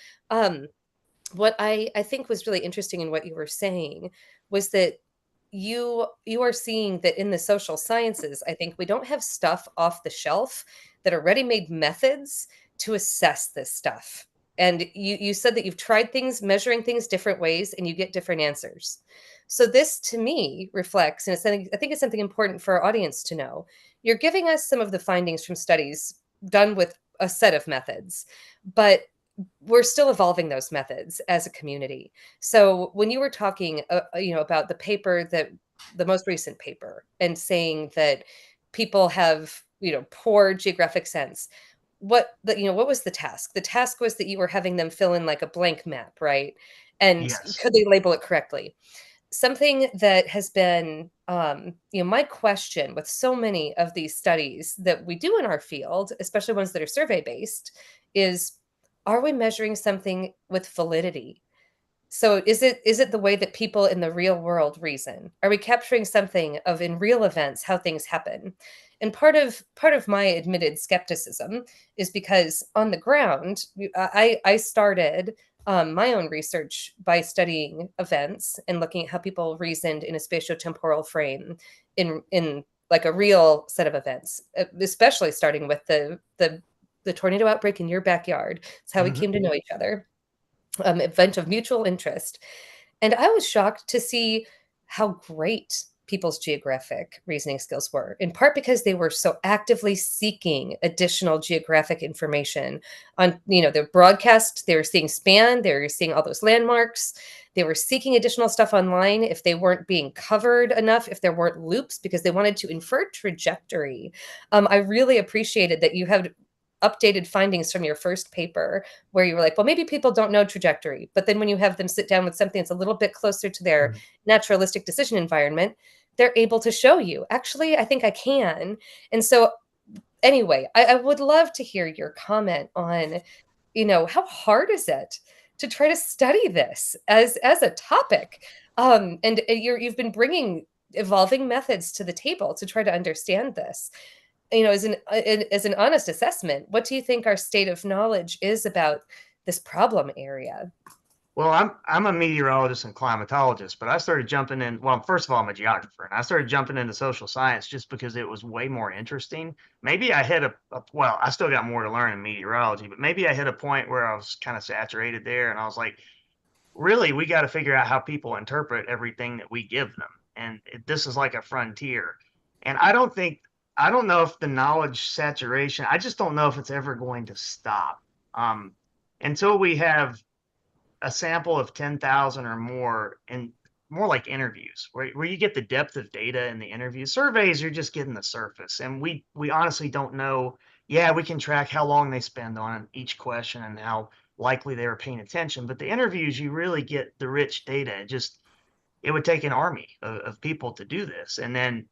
what I think was really interesting in what you were saying was that you are seeing that in the social sciences, I think we don't have stuff off the shelf that are ready-made methods to assess this stuff. And you said that you've tried things, measuring things different ways, and you get different answers. So this to me reflects, and it's something, I think it's something important for our audience to know. You're giving us some of the findings from studies done with a set of methods, but we're still evolving those methods as a community. So when you were talking, about the paper, that the most recent paper, and saying that people have, poor geographic sense, what was the task? The task was that you were having them fill in like a blank map, right? And Yes. could they label it correctly? Something that has been, my question with so many of these studies that we do in our field, especially ones that are survey based, is, are we measuring something with validity? So is it the way that people in the real world reason? Are we capturing something of in real events, how things happen? And part of my admitted skepticism is because on the ground, I started my own research by studying events and looking at how people reasoned in a spatiotemporal frame in like a real set of events, especially starting with the tornado outbreak in your backyard. It's how we came to know each other. Event of mutual interest. And I was shocked to see how great people's geographic reasoning skills were, in part because they were so actively seeking additional geographic information on, their broadcast. They were seeing span, they were seeing all those landmarks. They were seeking additional stuff online if they weren't being covered enough, if there weren't loops, because they wanted to infer trajectory. I really appreciated that you had updated findings from your first paper where you were like, well, maybe people don't know trajectory, but then when you have them sit down with something that's a little bit closer to their naturalistic decision environment, they're able to show you, actually, I think I can. And so anyway, I would love to hear your comment on, how hard is it to try to study this as a topic? And you've been bringing evolving methods to the table to try to understand this. As an honest assessment, what do you think our state of knowledge is about this problem area? Well, I'm a meteorologist and climatologist, but I started jumping in. Well, first of all, I'm a geographer, and I started jumping into social science just because it was way more interesting. Maybe I hit well, I still got more to learn in meteorology, but maybe I hit a point where I was kind of saturated there, and I was like, really, we got to figure out how people interpret everything that we give them, and this is like a frontier. And I don't know if the knowledge saturation, I just don't know if it's ever going to stop until we have a sample of 10,000 or more, and more like interviews where you get the depth of data in the interviews. Surveys, you're just getting the surface. And we honestly don't know. Yeah, we can track how long they spend on each question and how likely they were paying attention. But the interviews, you really get the rich data. It would take an army of people to do this. And then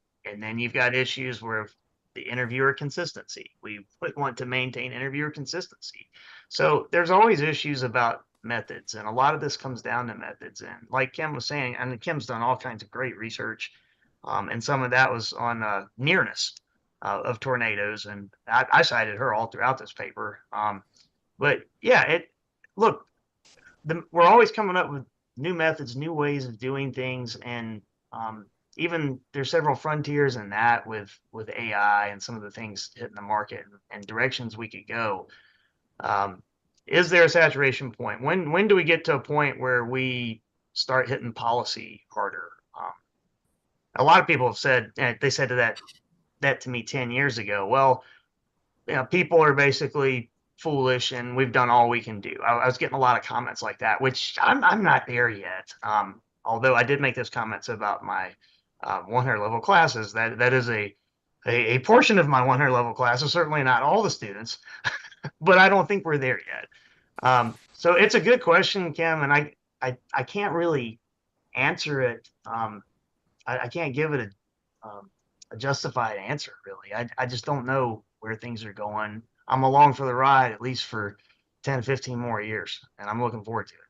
you've got issues where the interviewer consistency, we would want to maintain interviewer consistency. So there's always issues about methods, and a lot of this comes down to methods. And like Kim was saying, and Kim's done all kinds of great research, and some of that was on nearness of tornadoes, and I cited her all throughout this paper. But yeah, we're always coming up with new methods, new ways of doing things, and even there's several frontiers in that with AI and some of the things hitting the market and directions we could go. Is there a saturation point? When do we get to a point where we start hitting policy harder? A lot of people have said, they said that to me 10 years ago. Well, people are basically foolish and we've done all we can do. I was getting a lot of comments like that, which I'm not there yet. Although I did make those comments about my 100 level classes. That is a portion of my 100 level classes, certainly not all the students, but I don't think we're there yet. So it's a good question, Kim, and I can't really answer it. I can't give it a justified answer, really. I just don't know where things are going. I'm along for the ride, at least for 10, 15 more years, and I'm looking forward to it.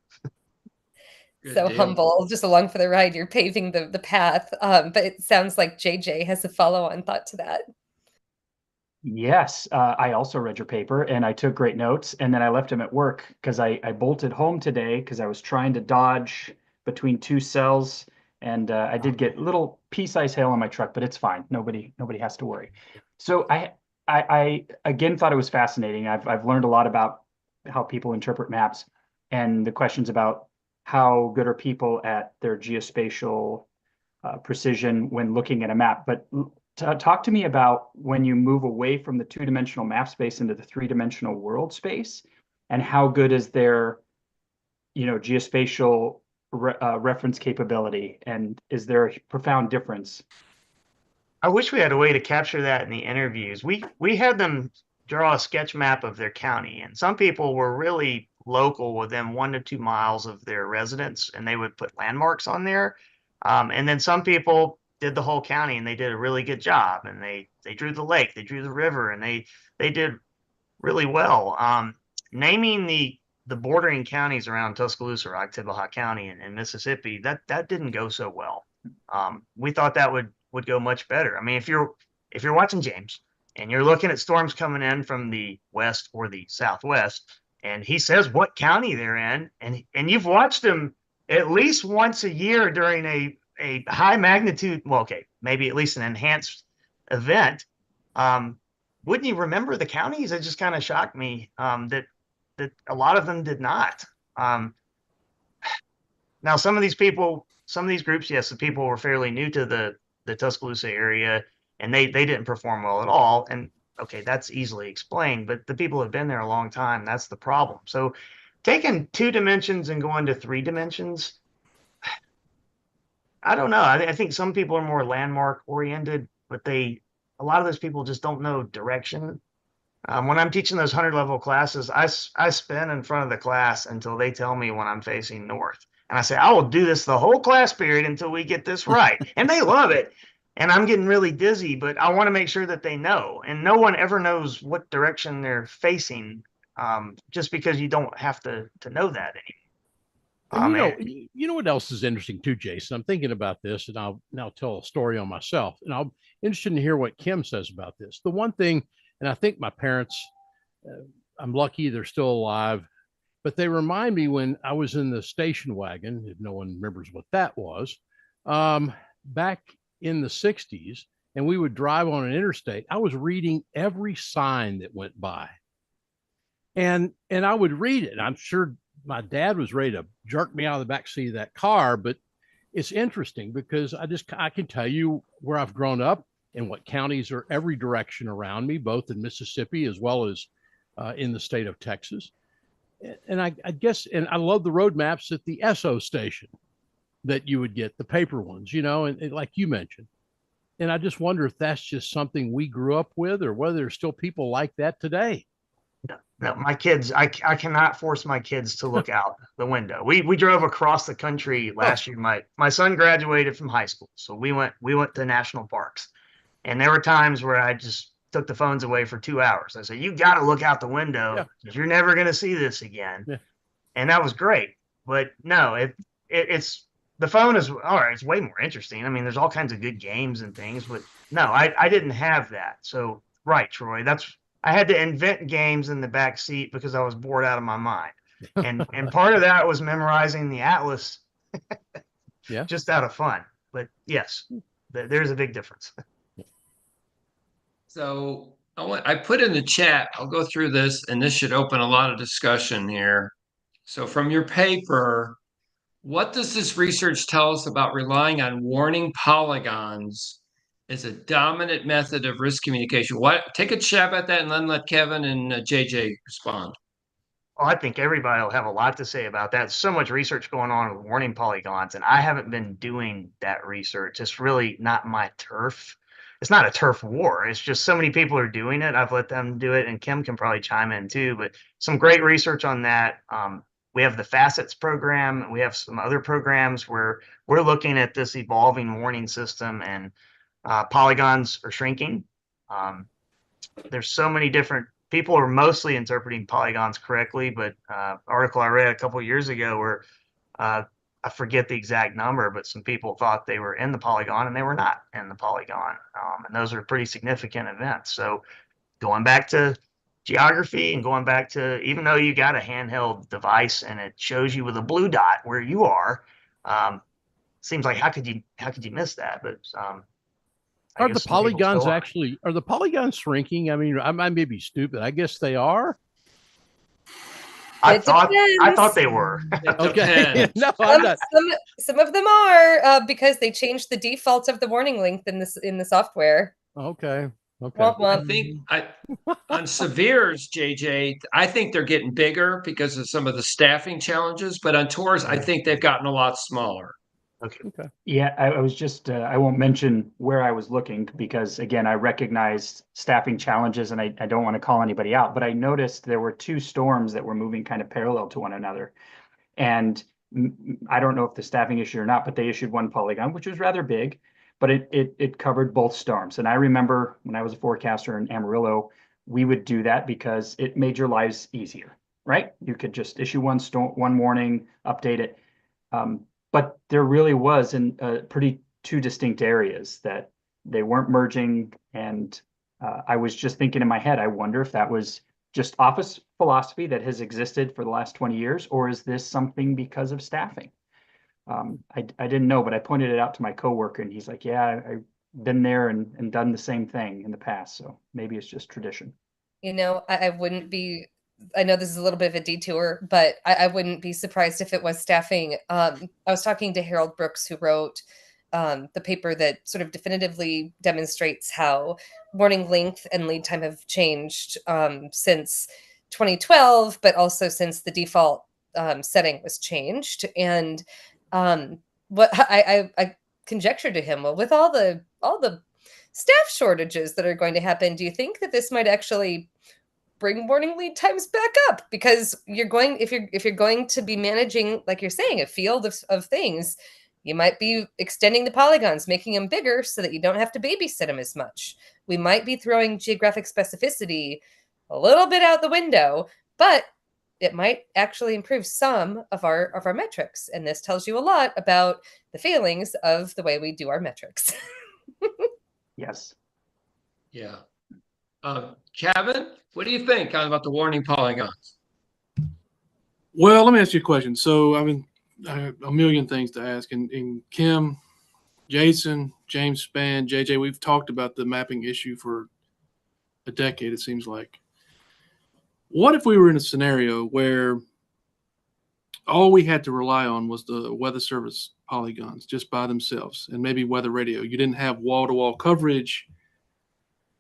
So humble, just along for the ride. You're paving the path. But it sounds like JJ has a follow-on thought to that. Yes, I also read your paper and I took great notes. And then I left him at work because I bolted home today because I was trying to dodge between two cells. And I did get little pea-sized hail on my truck, but it's fine. Nobody has to worry. So I again thought it was fascinating. I've learned a lot about how people interpret maps and the questions about how good are people at their geospatial precision when looking at a map. But talk to me about when you move away from the two-dimensional map space into the three-dimensional world space, and how good is their, geospatial reference capability, and is there a profound difference? I wish we had a way to capture that in the interviews. We had them draw a sketch map of their county, and some people were really local, within 1 to 2 miles of their residence, and they would put landmarks on there. And then some people did the whole county, and they did a really good job. And they drew the lake, they drew the river, and they did really well. Naming the bordering counties around Tuscaloosa, or Oktibbeha County in Mississippi, that didn't go so well. We thought that would go much better. I mean, if you're watching James and you're looking at storms coming in from the west or the southwest, and he says what county they're in, and you've watched them at least once a year during a high magnitude, well, okay, maybe at least an enhanced event, wouldn't you remember the counties? It just kind of shocked me that a lot of them did not. Now, some of these groups, yes, the people were fairly new to the Tuscaloosa area, and they didn't perform well at all. And okay, that's easily explained, but the people have been there a long time. That's the problem. So taking 2 dimensions and going to 3 dimensions, I don't know. I think some people are more landmark oriented, but a lot of those people just don't know direction. When I'm teaching those 100 level classes, I spin in front of the class until they tell me when I'm facing north. And I say, I will do this the whole class period until we get this right. And they love it. And I'm getting really dizzy, but I want to make sure that they know. And no one ever knows what direction they're facing, just because you don't have to know that anymore. And you know what else is interesting too, Jason? I'm thinking about this, and I'll now tell a story on myself. And I'm interested to hear what Kim says about this. The one thing, and I think my parents, I'm lucky they're still alive, but they remind me when I was in the station wagon, if no one remembers what that was, back in the 60s, and we would drive on an interstate, I was reading every sign that went by. And I would read it. And I'm sure my dad was ready to jerk me out of the back seat of that car, but it's interesting because I can tell you where I've grown up and what counties are every direction around me, both in Mississippi as well as in the state of Texas. And I guess, and I love the road maps at the SO station that you would get, the paper ones, and like you mentioned. And I just wonder if that's just something we grew up with, or whether there's still people like that today. No, my kids, I cannot force my kids to look out the window. We drove across the country last year. My son graduated from high school, so we went to national parks, and there were times where I just took the phones away for 2 hours. I said, you got to look out the window because you're never going to see this again. Yeah. And that was great. But no, it's the phone is all right. It's way more interesting. I mean, there's all kinds of good games and things, but no, I didn't have that. So right, Troy, I had to invent games in the back seat because I was bored out of my mind. And part of that was memorizing the atlas just out of fun. But yes, there's a big difference. So I put in the chat, I'll go through this, and this should open a lot of discussion here. So from your paper, what does this research tell us about relying on warning polygons is a dominant method of risk communication. What? Take a stab at that, and then let Kevin and JJ respond. Well, I think everybody will have a lot to say about that. So much research going on with warning polygons, and I haven't been doing that research. It's really not my turf. It's not a turf war. It's just so many people are doing it. I've let them do it, and Kim can probably chime in too. But some great research on that. We have the Facets program, and we have some other programs where we're looking at this evolving warning system, and polygons are shrinking. There's so many different people are mostly interpreting polygons correctly, but article I read a couple of years ago where I forget the exact number, but some people thought they were in the polygon and they were not in the polygon. And those are pretty significant events. So going back to geography and going back to, even though you got a handheld device and it shows you with a blue dot where you are, seems like how could you miss that? But are the polygons shrinking? I mean, I may be stupid. I guess they are. I thought they were. Okay. No, some of them are because they changed the default of the warning length in the software. Okay. I think on severes, JJ, I think they're getting bigger because of some of the staffing challenges. But on tours, I think they've gotten a lot smaller. Okay. Yeah, I was just, I won't mention where I was looking because, again, I recognized staffing challenges and I don't want to call anybody out, but I noticed there were two storms that were moving kind of parallel to one another. And I don't know if the staffing issue or not, but they issued one polygon, which was rather big, but it covered both storms. And I remember when I was a forecaster in Amarillo, we would do that because it made your lives easier, right? You could just issue one warning, update it. But there really was in pretty two distinct areas that they weren't merging. And I was just thinking in my head, I wonder if that was just office philosophy that has existed for the last 20 years, or is this something because of staffing? I didn't know, but I pointed it out to my coworker and he's like, yeah, I've been there and done the same thing in the past. So maybe it's just tradition. You know, I wouldn't be, I know this is a little bit of a detour, but I wouldn't be surprised if it was staffing. I was talking to Harold Brooks, who wrote the paper that sort of definitively demonstrates how warning length and lead time have changed since 2012, but also since the default setting was changed. And what I conjectured to him, well, with all the staff shortages that are going to happen, do you think that this might actually bring warning lead times back up? Because you're going, if you're going to be managing, like you're saying, a field of things, you might be extending the polygons, making them bigger so that you don't have to babysit them as much. We might be throwing geographic specificity a little bit out the window, but it might actually improve some of our metrics. And this tells you a lot about the failings of the way we do our metrics. Yes. Yeah. Kevin, what do you think about the warning polygons? Well, let me ask you a question. So, I mean, I have a million things to ask. And Kim, Jason, James Spann, JJ, we've talked about the mapping issue for a decade, it seems like. What if we were in a scenario where all we had to rely on was the Weather Service polygons just by themselves and maybe weather radio? You didn't have wall-to-wall coverage.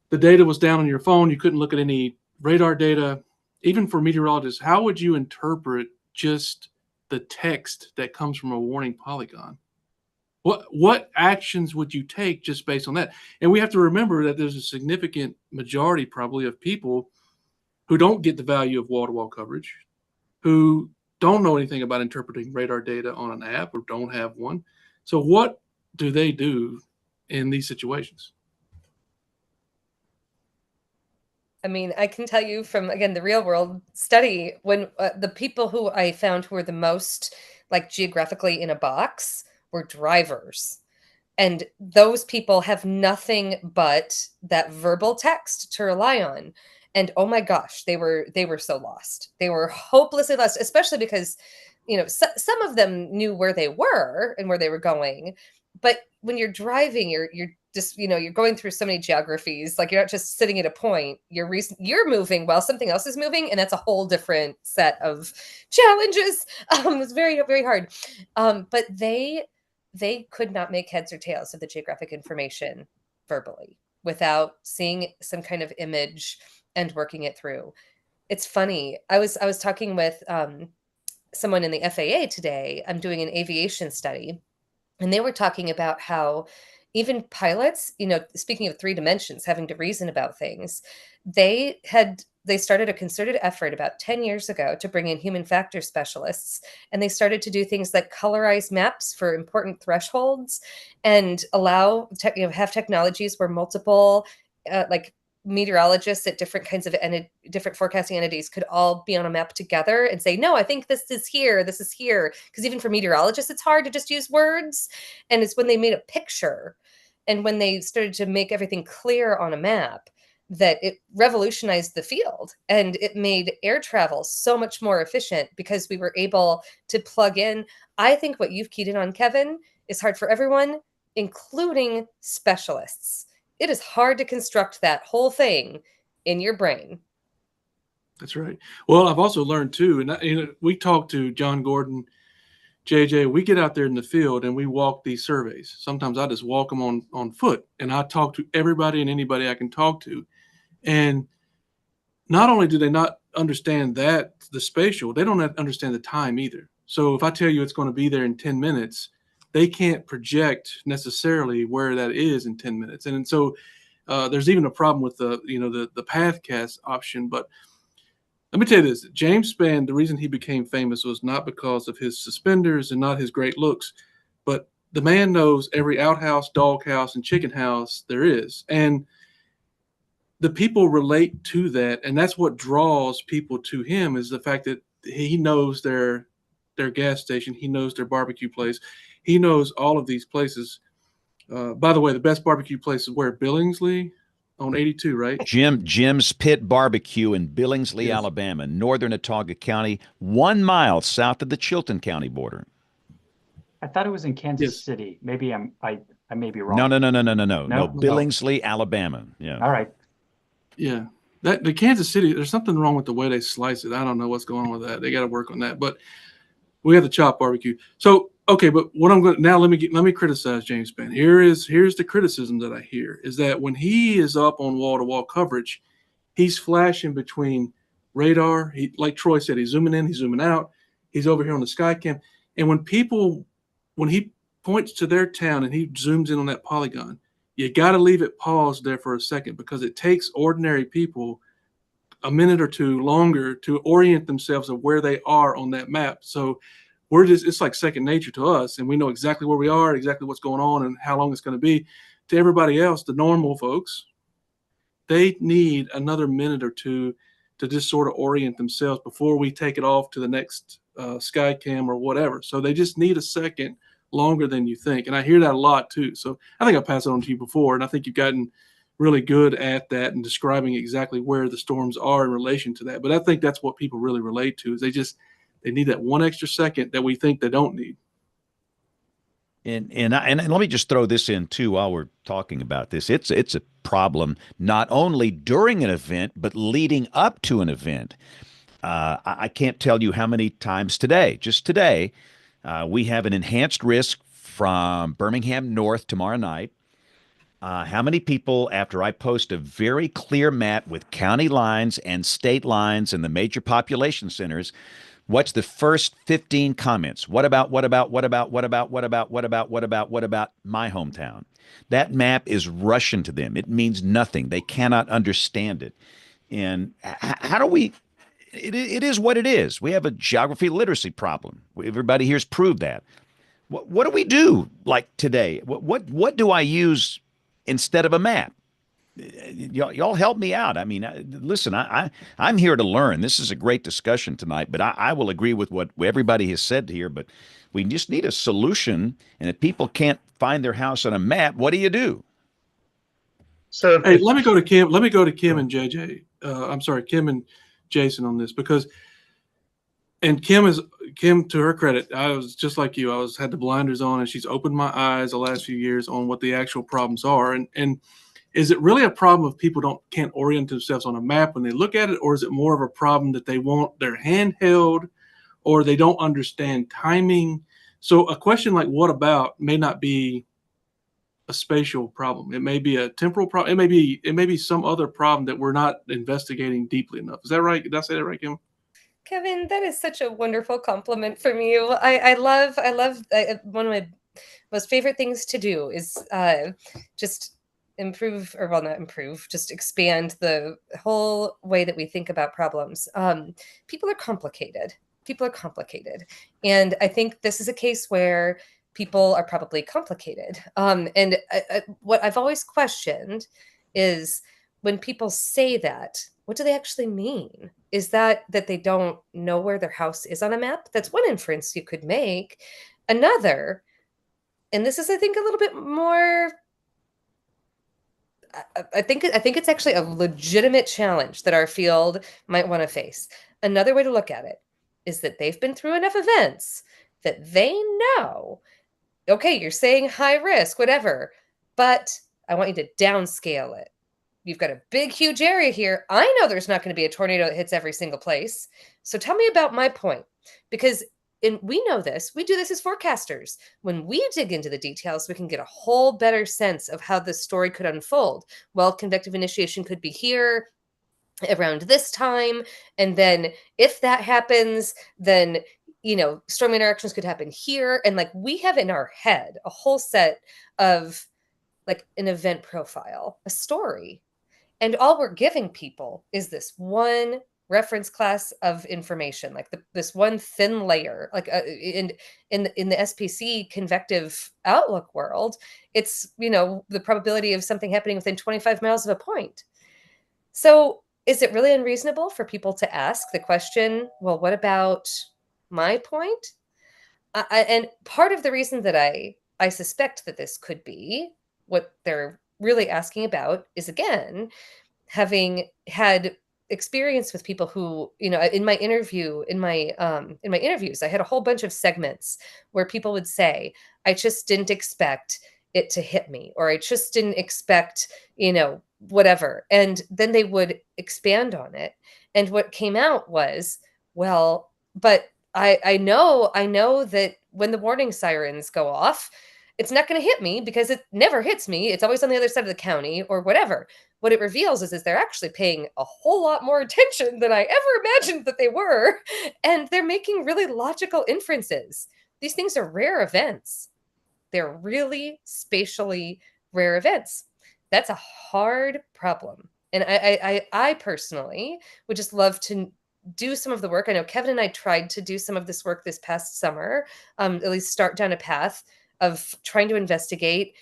The data was down on your phone. You couldn't look at any radar data. Even for meteorologists, how would you interpret just the text that comes from a warning polygon? What actions would you take just based on that? And we have to remember that there's a significant majority probably of people who don't get the value of wall-to-wall coverage, who don't know anything about interpreting radar data on an app or don't have one. So what do they do in these situations? I mean, I can tell you from, again, the real world study, when the people who I found who were the most like geographically in a box were drivers. And those people have nothing but that verbal text to rely on. And oh my gosh, they were so lost. They were hopelessly lost, especially because, you know, some of them knew where they were and where they were going. But when you're driving, you're just, you know, you're going through so many geographies. Like, you're not just sitting at a point. You're moving while something else is moving, and that's a whole different set of challenges. It's very, very hard. But they could not make heads or tails of the geographic information. verbally without seeing some kind of image and working it through. It's funny. I was talking with someone in the FAA today. I'm doing an aviation study, and they were talking about how even pilots, speaking of 3 dimensions, having to reason about things, they started a concerted effort about 10 years ago to bring in human factor specialists. And they started to do things like colorize maps for important thresholds and allow, have technologies where multiple, like meteorologists at different kinds of different forecasting entities could all be on a map together and say, no, I think this is here. Because even for meteorologists, it's hard to just use words. And it's when they made a picture and when they started to make everything clear on a map that it revolutionized the field, and it made air travel so much more efficient because we were able to plug in. I think what you've keyed in on, Kevin, is hard for everyone, including specialists. It is hard to construct that whole thing in your brain. That's right. Well, I've also learned too, and we talked to John Gordon, JJ. We get out there in the field and we walk these surveys. Sometimes I just walk them on foot, and I talk to everybody and anybody I can talk to. And not only do they not understand the spatial, they don't understand the time either. So if I tell you it's going to be there in 10 minutes, they can't project necessarily where that is in 10 minutes. And so there's even a problem with the pathcast option. But let me tell you this, James Spann, the reason he became famous was not because of his suspenders and not his great looks, but the man knows every outhouse, doghouse, and chicken house there is. And the people relate to that. And that's what draws people to him, is the fact that he knows their gas station. He knows their barbecue place. He knows all of these places. By the way, the best barbecue place is where? Billingsley on 82, right? Jim's Pit Barbecue in Billingsley, Yes. Alabama, northern Autauga County, 1 mile south of the Chilton County border. I thought it was in Kansas Yes. City. Maybe I may be wrong. No, No? Billingsley, Alabama. Yeah. All right. Yeah. The Kansas City, there's something wrong with the way they slice it. I don't know what's going on with that. They got to work on that. But we have the chop barbecue. So, okay, but what I'm going to now, let me criticize James Spann. Here's the criticism that I hear, is that when he is up on wall-to-wall coverage, he's flashing between radar. He, like Troy said, he's zooming in, he's zooming out. He's over here on the Skycam. And when he points to their town and he zooms in on that polygon, you got to leave it paused there for a second, because it takes ordinary people a minute or two longer to orient themselves of where they are on that map. So it's like second nature to us, and we know exactly where we are, exactly what's going on, and how long it's going to be. To everybody else, the normal folks, they need another minute or two to just sort of orient themselves before we take it off to the next Skycam or whatever. So they just need a second longer than you think. And I hear that a lot too. So I think I passed it on to you before, and I think you've gotten really good at that and describing exactly where the storms are in relation to that. But I think that's what people really relate to, is they need that one extra second that we think they don't need. And let me just throw this in too while we're talking about this. It's a problem not only during an event, but leading up to an event. I can't tell you how many times just today, we have an enhanced risk from Birmingham North tomorrow night. How many people, after I post a very clear map with county lines and state lines and the major population centers, what's the first 15 comments? What about my hometown? That map is Russian to them. It means nothing. They cannot understand it. And how do we, it is what it is. We have a geography literacy problem. Everybody here's proved that. What do we do like today? What do I use instead of a map? Y'all help me out. I mean, listen, I'm here to learn. This is a great discussion tonight, but I will agree with what everybody has said here, but we just need a solution. And if people can't find their house on a map, what do you do? So hey, let me go to Kim and JJ. I'm sorry, Kim and Jason on this, because, and Kim, to her credit, I was just like you. I had the blinders on, and she's opened my eyes the last few years on what the actual problems are. And is it really a problem if people can't orient themselves on a map when they look at it, or is it more of a problem that they want their hand held, or they don't understand timing? So a question like "what about" may not be a spatial problem. It may be a temporal problem. It may be some other problem that we're not investigating deeply enough. Is that right? Did I say that right, Kim? Kevin, that is such a wonderful compliment from you. One of my most favorite things to do is just improve, or well, not improve, just expand the whole way that we think about problems. People are complicated. People are complicated. And I think this is a case where people are probably complicated. And what I've always questioned is when people say that, what do they actually mean? Is that they don't know where their house is on a map? That's one inference you could make. Another, and this is, I think, a little bit more, I think it's actually a legitimate challenge that our field might want to face. Another way to look at it is that they've been through enough events that they know, okay, you're saying high risk, whatever, but I want you to downscale it. You've got a big, huge area here. I know there's not going to be a tornado that hits every single place. So tell me about my point. Because we know this. We do this as forecasters. When we dig into the details, we can get a whole better sense of how the story could unfold. Well, convective initiation could be here around this time. And then if that happens, then, storm interactions could happen here. And like we have in our head a whole set of like an event profile, a story. And all we're giving people is this one reference class of information, like this one thin layer. Like in the SPC convective outlook world, it's the probability of something happening within 25 miles of a point. So is it really unreasonable for people to ask the question, well, what about my point? And part of the reason that I suspect that this could be what they're really asking about is, again, having had experience with people who, in my interviews, I had a whole bunch of segments where people would say, I just didn't expect it to hit me, or I just didn't expect, whatever. And then they would expand on it. And what came out was, well, but I know that when the warning sirens go off, it's not going to hit me because it never hits me. It's always on the other side of the county or whatever. What it reveals is they're actually paying a whole lot more attention than I ever imagined that they were. And they're making really logical inferences. These things are rare events. They're really spatially rare events. That's a hard problem. And I personally would just love to do some of the work. I know Kevin and I tried to do some of this work this past summer, at least start down a path of trying to investigate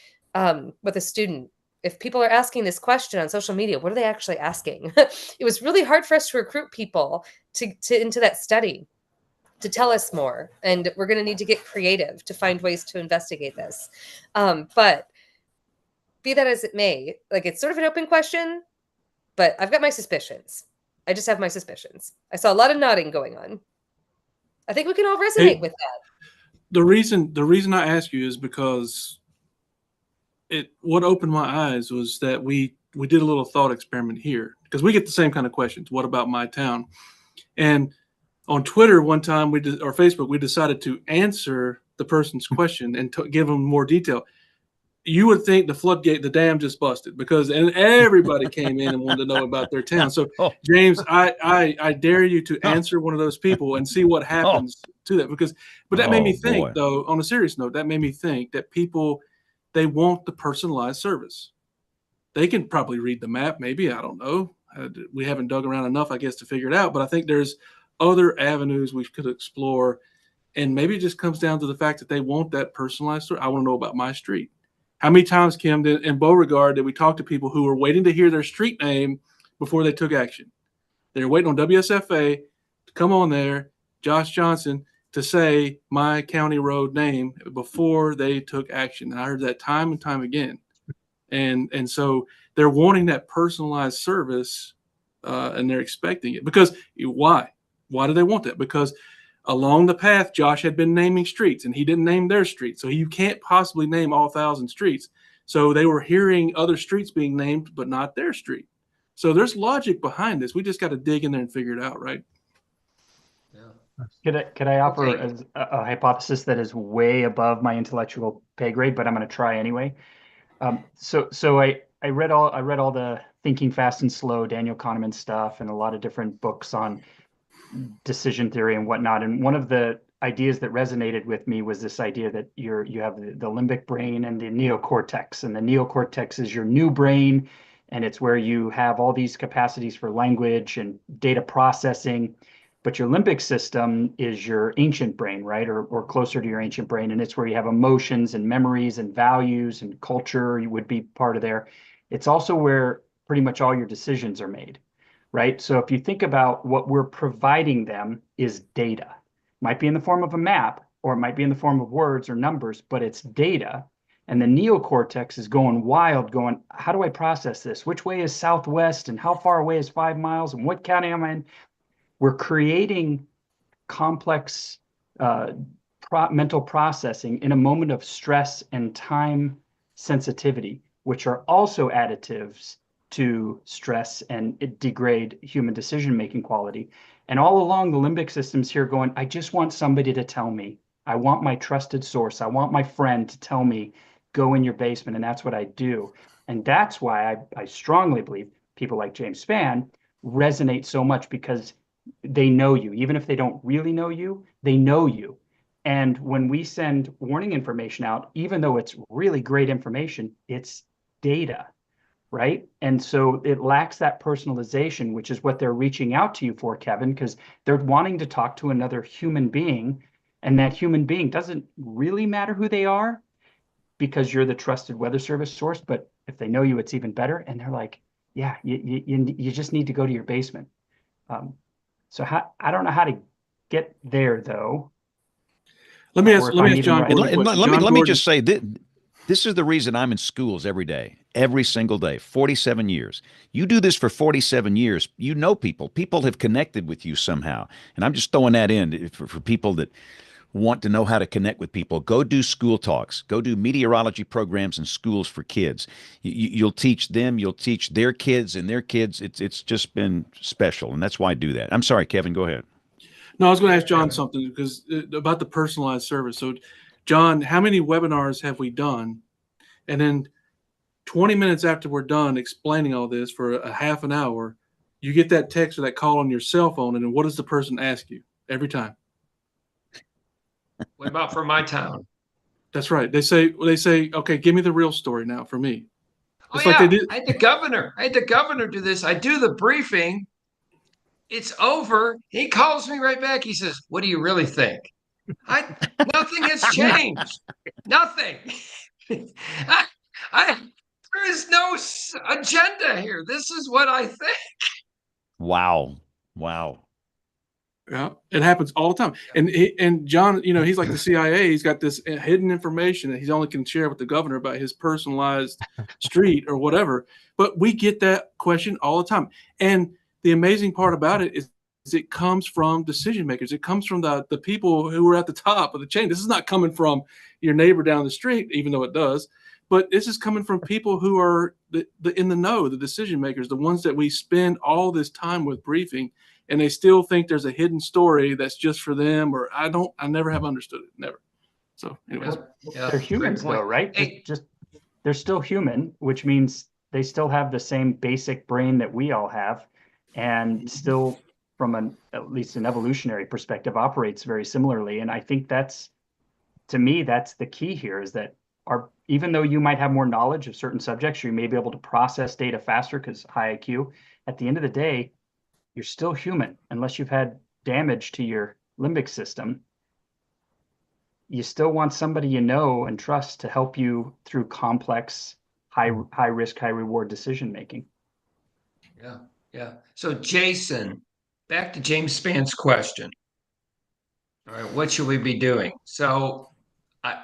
with a student. If people are asking this question on social media, what are they actually asking? It was really hard for us to recruit people into that study to tell us more. And we're going to need to get creative to find ways to investigate this. But be that as it may, like it's sort of an open question, but I've got my suspicions. I just have my suspicions. I saw a lot of nodding going on. I think we can all resonate with that. The reason I ask you is because what opened my eyes was that we did a little thought experiment here, because we get the same kind of questions. What about my town? And on Twitter one time or Facebook, we decided to answer the person's question and give them more detail. You would think the dam just busted, because everybody came in and wanted to know about their town. So James, I dare you to answer one of those people and see what happens to that. But that made me think, though, on a serious note, that made me think that people, they want the personalized service. They can probably read the map, maybe, I don't know. We haven't dug around enough, I guess, to figure it out. But I think there's other avenues we could explore. And maybe it just comes down to the fact that they want that personalized story. I want to know about my street. How many times, Kim, in Beauregard, did we talk to people who were waiting to hear their street name before they took action? They were waiting on WSFA to come on there, Josh Johnson, to say my county road name before they took action. And I heard that time and time again. And so they're wanting that personalized service, and they're expecting it. Because why? Why do they want that? Because along the path, Josh had been naming streets, and he didn't name their street. So you can't possibly name all 1,000 streets. So they were hearing other streets being named, but not their street. So there's logic behind this. We just got to dig in there and figure it out, right? Yeah. Could I offer a hypothesis that is way above my intellectual pay grade, but I'm going to try anyway? So I read all the Thinking Fast and Slow, Daniel Kahneman stuff, and a lot of different books on decision theory and whatnot. And one of the ideas that resonated with me was this idea that you have the limbic brain and the neocortex, and the neocortex is your new brain, and it's where you have all these capacities for language and data processing. But your limbic system is your ancient brain, right? Or closer to your ancient brain. And it's where you have emotions and memories and values and culture, you would be part of there. It's also where pretty much all your decisions are made, right? So if you think about what we're providing them is data. It might be in the form of a map, or it might be in the form of words or numbers, but it's data. And the neocortex is going wild, going, how do I process this? Which way is southwest? And how far away is 5 miles? And what county am I in? We're creating complex mental processing in a moment of stress and time sensitivity, which are also additives to stress and it degrade human decision-making quality. And all along the limbic system's here going, I just want somebody to tell me. I want my trusted source. I want my friend to tell me, go in your basement. And that's what I do. And that's why I strongly believe people like James Spann resonate so much, because they know you. Even if they don't really know you, they know you. And when we send warning information out, even though it's really great information, it's data, right? And so it lacks that personalization, which is what they're reaching out to you for, Kevin, because they're wanting to talk to another human being. And that human being doesn't really matter who they are, because you're the trusted weather service source. But if they know you, it's even better. And they're like, yeah, you just need to go to your basement. So I don't know how to get there, though. Let me ask John Gordon. Let me just say this is the reason I'm in schools every day, every single day, 47 years. You do this for 47 years. You know people. People have connected with you somehow. And I'm just throwing that in for people that want to know how to connect with people. Go do school talks. Go do meteorology programs in schools for kids. You'll teach them. You'll teach their kids and their kids. It's just been special, and that's why I do that. I'm sorry, Kevin. Go ahead. No, I was going to ask John something because about the personalized service. So, John, how many webinars have we done? And then 20 minutes after we're done explaining all this for a half an hour, you get that text or that call on your cell phone, and then what does the person ask you every time? What about for my town? That's right. They say, okay, give me the real story now for me. It's like they did. I had the governor do this. I do the briefing. It's over. He calls me right back. He says, "What do you really think?" Nothing has changed. Nothing. There is no agenda here. This is what I think. Wow. Yeah, it happens all the time. And John, he's like the CIA. He's got this hidden information that he's only can share with the governor about his personalized street or whatever. But we get that question all the time. And the amazing part about it is it comes from decision makers. It comes from the people who are at the top of the chain. This is not coming from your neighbor down the street, even though it does. But this is coming from people who are in the know, the decision makers, the ones that we spend all this time with briefing. And they still think there's a hidden story that's just for them, or I never have understood it. Never. So anyways. They're humans though, right? Just they're still human, which means they still have the same basic brain that we all have, and still from at least an evolutionary perspective operates very similarly. And I think to me, that's the key here, is that even though you might have more knowledge of certain subjects, or you may be able to process data faster because high IQ, at the end of the day, you're still human. Unless you've had damage to your limbic system, you still want somebody you know and trust to help you through complex, high risk, high reward decision making. Yeah. So Jason, back to James Spann's question. All right, what should we be doing? So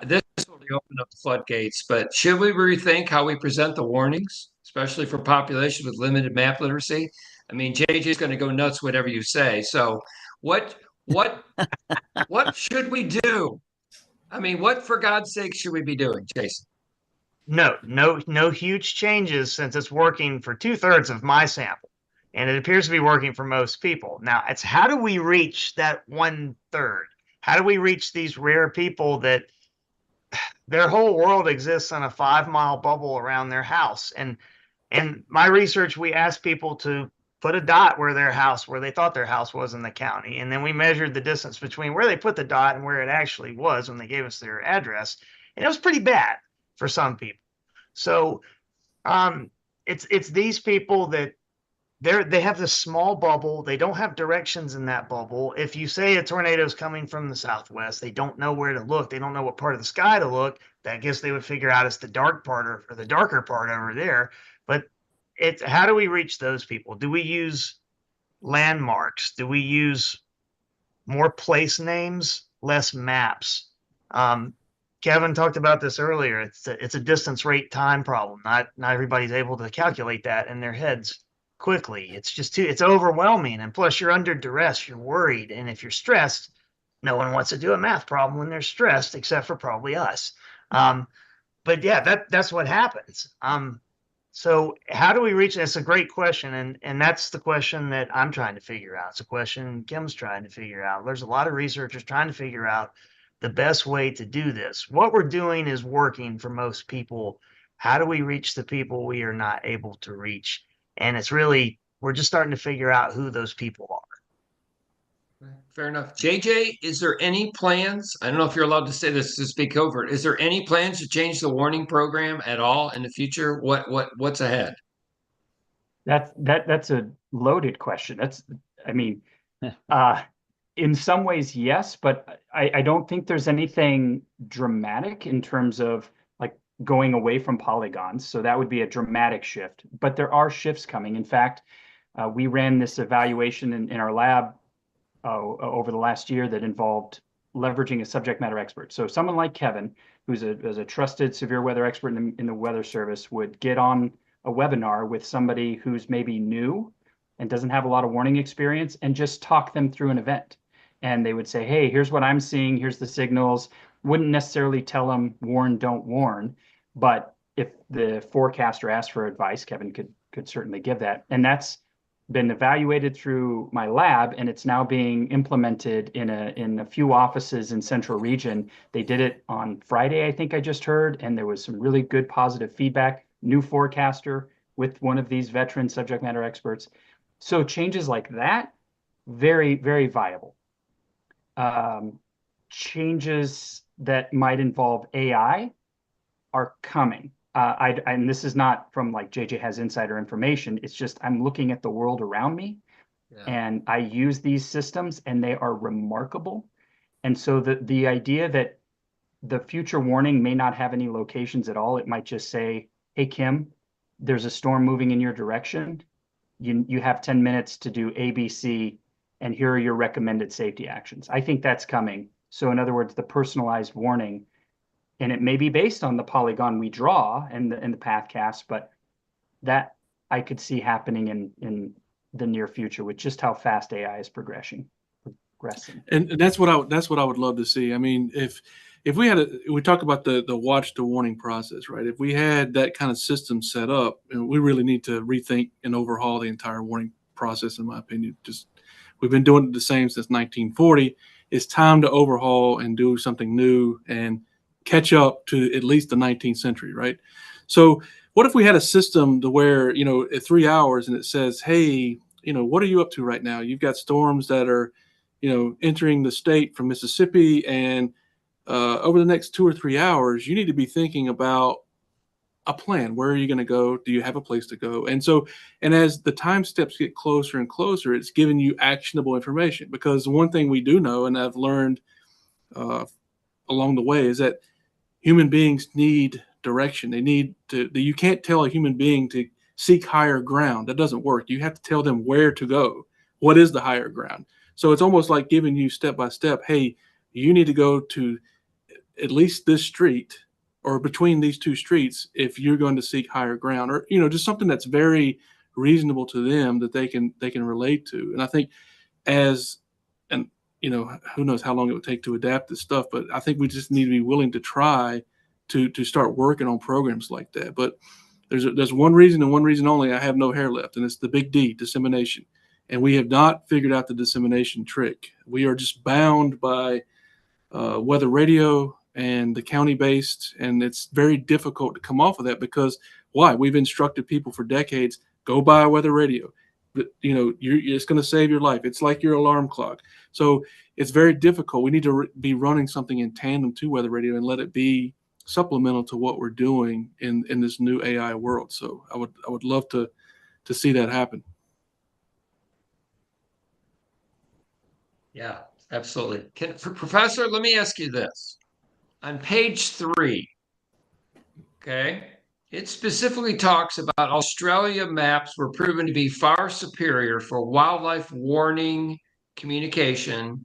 this will open up the floodgates, but should we rethink how we present the warnings, especially for populations with limited map literacy? I mean, JJ's going to go nuts whatever you say. So what should we do? I mean, what for God's sake should we be doing, Jason? No huge changes, since it's working for 2/3 of my sample, and it appears to be working for most people. Now, it's how do we reach that 1/3? How do we reach these rare people that their whole world exists in a 5-mile bubble around their house. And in my research, we asked people to put a dot where they thought their house was in the county. And then we measured the distance between where they put the dot and where it actually was when they gave us their address. And it was pretty bad for some people. So it's these people that they have this small bubble. They don't have directions in that bubble. If you say a tornado is coming from the southwest, they don't know where to look. They don't know what part of the sky to look. I guess they would figure out it's the dark part or the darker part over there. But it's how do we reach those people? Do we use landmarks? Do we use more place names, less maps? Kevin talked about this earlier. It's a distance, rate, time problem. Not everybody's able to calculate that in their heads quickly. It's just it's overwhelming. And plus you're under duress, you're worried. And if you're stressed, no one wants to do a math problem when they're stressed, except for probably us. But yeah, that's what happens. So how do we reach? That's a great question. And that's the question that I'm trying to figure out. It's a question Kim's trying to figure out. There's a lot of researchers trying to figure out the best way to do this. What we're doing is working for most people. How do we reach the people we are not able to reach? And it's really, we're just starting to figure out who those people are. Fair enough. JJ, is there any plans? I don't know if you're allowed to say this to speak over it. Is there any plans to change the warning program at all in the future? What's ahead? That's a loaded question. In some ways, yes, but I don't think there's anything dramatic in terms of like going away from polygons. So that would be a dramatic shift, but there are shifts coming. In fact, we ran this evaluation in our lab over the last year that involved leveraging a subject matter expert. So someone like Kevin, who's a trusted severe weather expert in the Weather Service, would get on a webinar with somebody who's maybe new and doesn't have a lot of warning experience and just talk them through an event. And they would say, hey, here's what I'm seeing, here's the signals. Wouldn't necessarily tell them warn, don't warn. But if the forecaster asked for advice, Kevin could certainly give that. And that's been evaluated through my lab, and it's now being implemented in a few offices in Central Region. They did it on Friday, I think I just heard, and there was some really good positive feedback. New forecaster with one of these veteran subject matter experts. So changes like that, very, very viable. Changes that might involve AI are coming. And this is not from like JJ has insider information. It's just I'm looking at the world around me, and I use these systems, and they are remarkable. And so the idea that the future warning may not have any locations at all. It might just say, hey, Kim, there's a storm moving in your direction. You have 10 minutes to do ABC, and here are your recommended safety actions. I think that's coming. So in other words, the personalized warning, and it may be based on the polygon we draw and the pathcast, but that I could see happening in the near future with just how fast AI is progressing. And that's what I would love to see. I mean, if we talk about the watch to warning process, right? If we had that kind of system set up, and we really need to rethink and overhaul the entire warning process, in my opinion. Just we've been doing it the same since 1940. It's time to overhaul and do something new and catch up to at least the 19th century, right? So what if we had a system to where, at 3 hours and it says, hey, what are you up to right now? You've got storms that are, entering the state from Mississippi, and over the next 2 or 3 hours, you need to be thinking about a plan. Where are you going to go? Do you have a place to go? And as the time steps get closer and closer, it's giving you actionable information. Because one thing we do know, and I've learned along the way, is that human beings need direction. They need to, you can't tell a human being to seek higher ground. That doesn't work. You have to tell them where to go. What is the higher ground? So it's almost like giving you step by step, hey, you need to go to at least this street or between these two streets if you're going to seek higher ground, or, just something that's very reasonable to them that they can relate to. And I think who knows how long it would take to adapt this stuff, but I think we just need to be willing to try to start working on programs like that. But there's one reason and one reason only I have no hair left, and it's the big D, dissemination. And we have not figured out the dissemination trick. We are just bound by weather radio and the county based, and it's very difficult to come off of that because why? We've instructed people for decades, go buy a weather radio. You know, it's going to save your life. It's like your alarm clock. So it's very difficult. We need to be running something in tandem to weather radio and let it be supplemental to what we're doing in this new AI world. So I would love to see that happen. Yeah, absolutely. Professor, let me ask you this. On page 3, okay, it specifically talks about Australia maps were proven to be far superior for wildlife warning communication,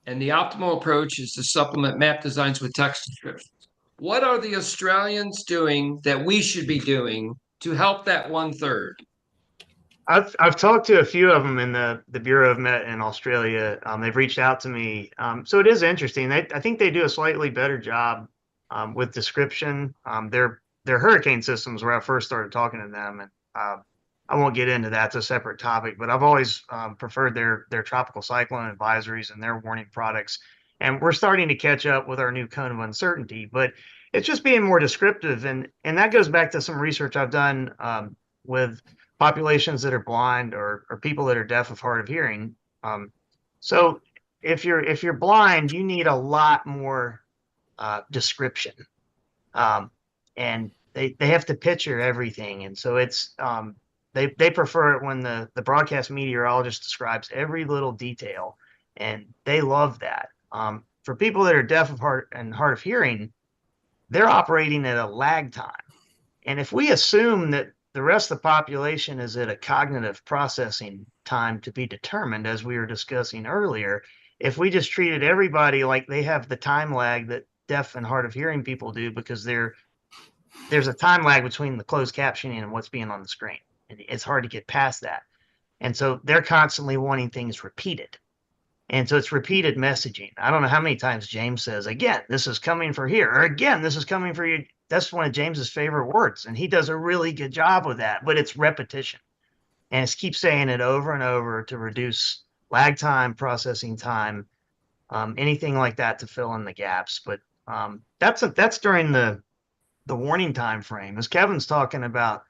and the optimal approach is to supplement map designs with text descriptions. What are the Australians doing that we should be doing to help that 1/3? I've talked to a few of them in the Bureau of Met in Australia. They've reached out to me, so it is interesting. I think they do a slightly better job with description. Their hurricane systems where I first started talking to them, and I won't get into that. It's a separate topic, but I've always preferred their tropical cyclone advisories and their warning products. And we're starting to catch up with our new cone of uncertainty, but it's just being more descriptive, and that goes back to some research I've done with populations that are blind or people that are deaf of hard of hearing. So if you're blind, you need a lot more description, and they have to picture everything, and so it's they prefer it when the broadcast meteorologist describes every little detail, and they love that. For people that are deaf of hard of hearing, they're operating at a lag time, and if we assume that the rest of the population is at a cognitive processing time to be determined, as we were discussing earlier, if we just treated everybody like they have the time lag that deaf and hard of hearing people do, because there's a time lag between the closed captioning and what's being on the screen. And it's hard to get past that. And so they're constantly wanting things repeated. And so it's repeated messaging. I don't know how many times James says, again, this is coming for here, or again, this is coming for you. That's one of James's favorite words, and he does a really good job with that, but it's repetition. And it's keep saying it over and over to reduce lag time, processing time, anything like that to fill in the gaps. But that's during the warning time frame. As Kevin's talking about,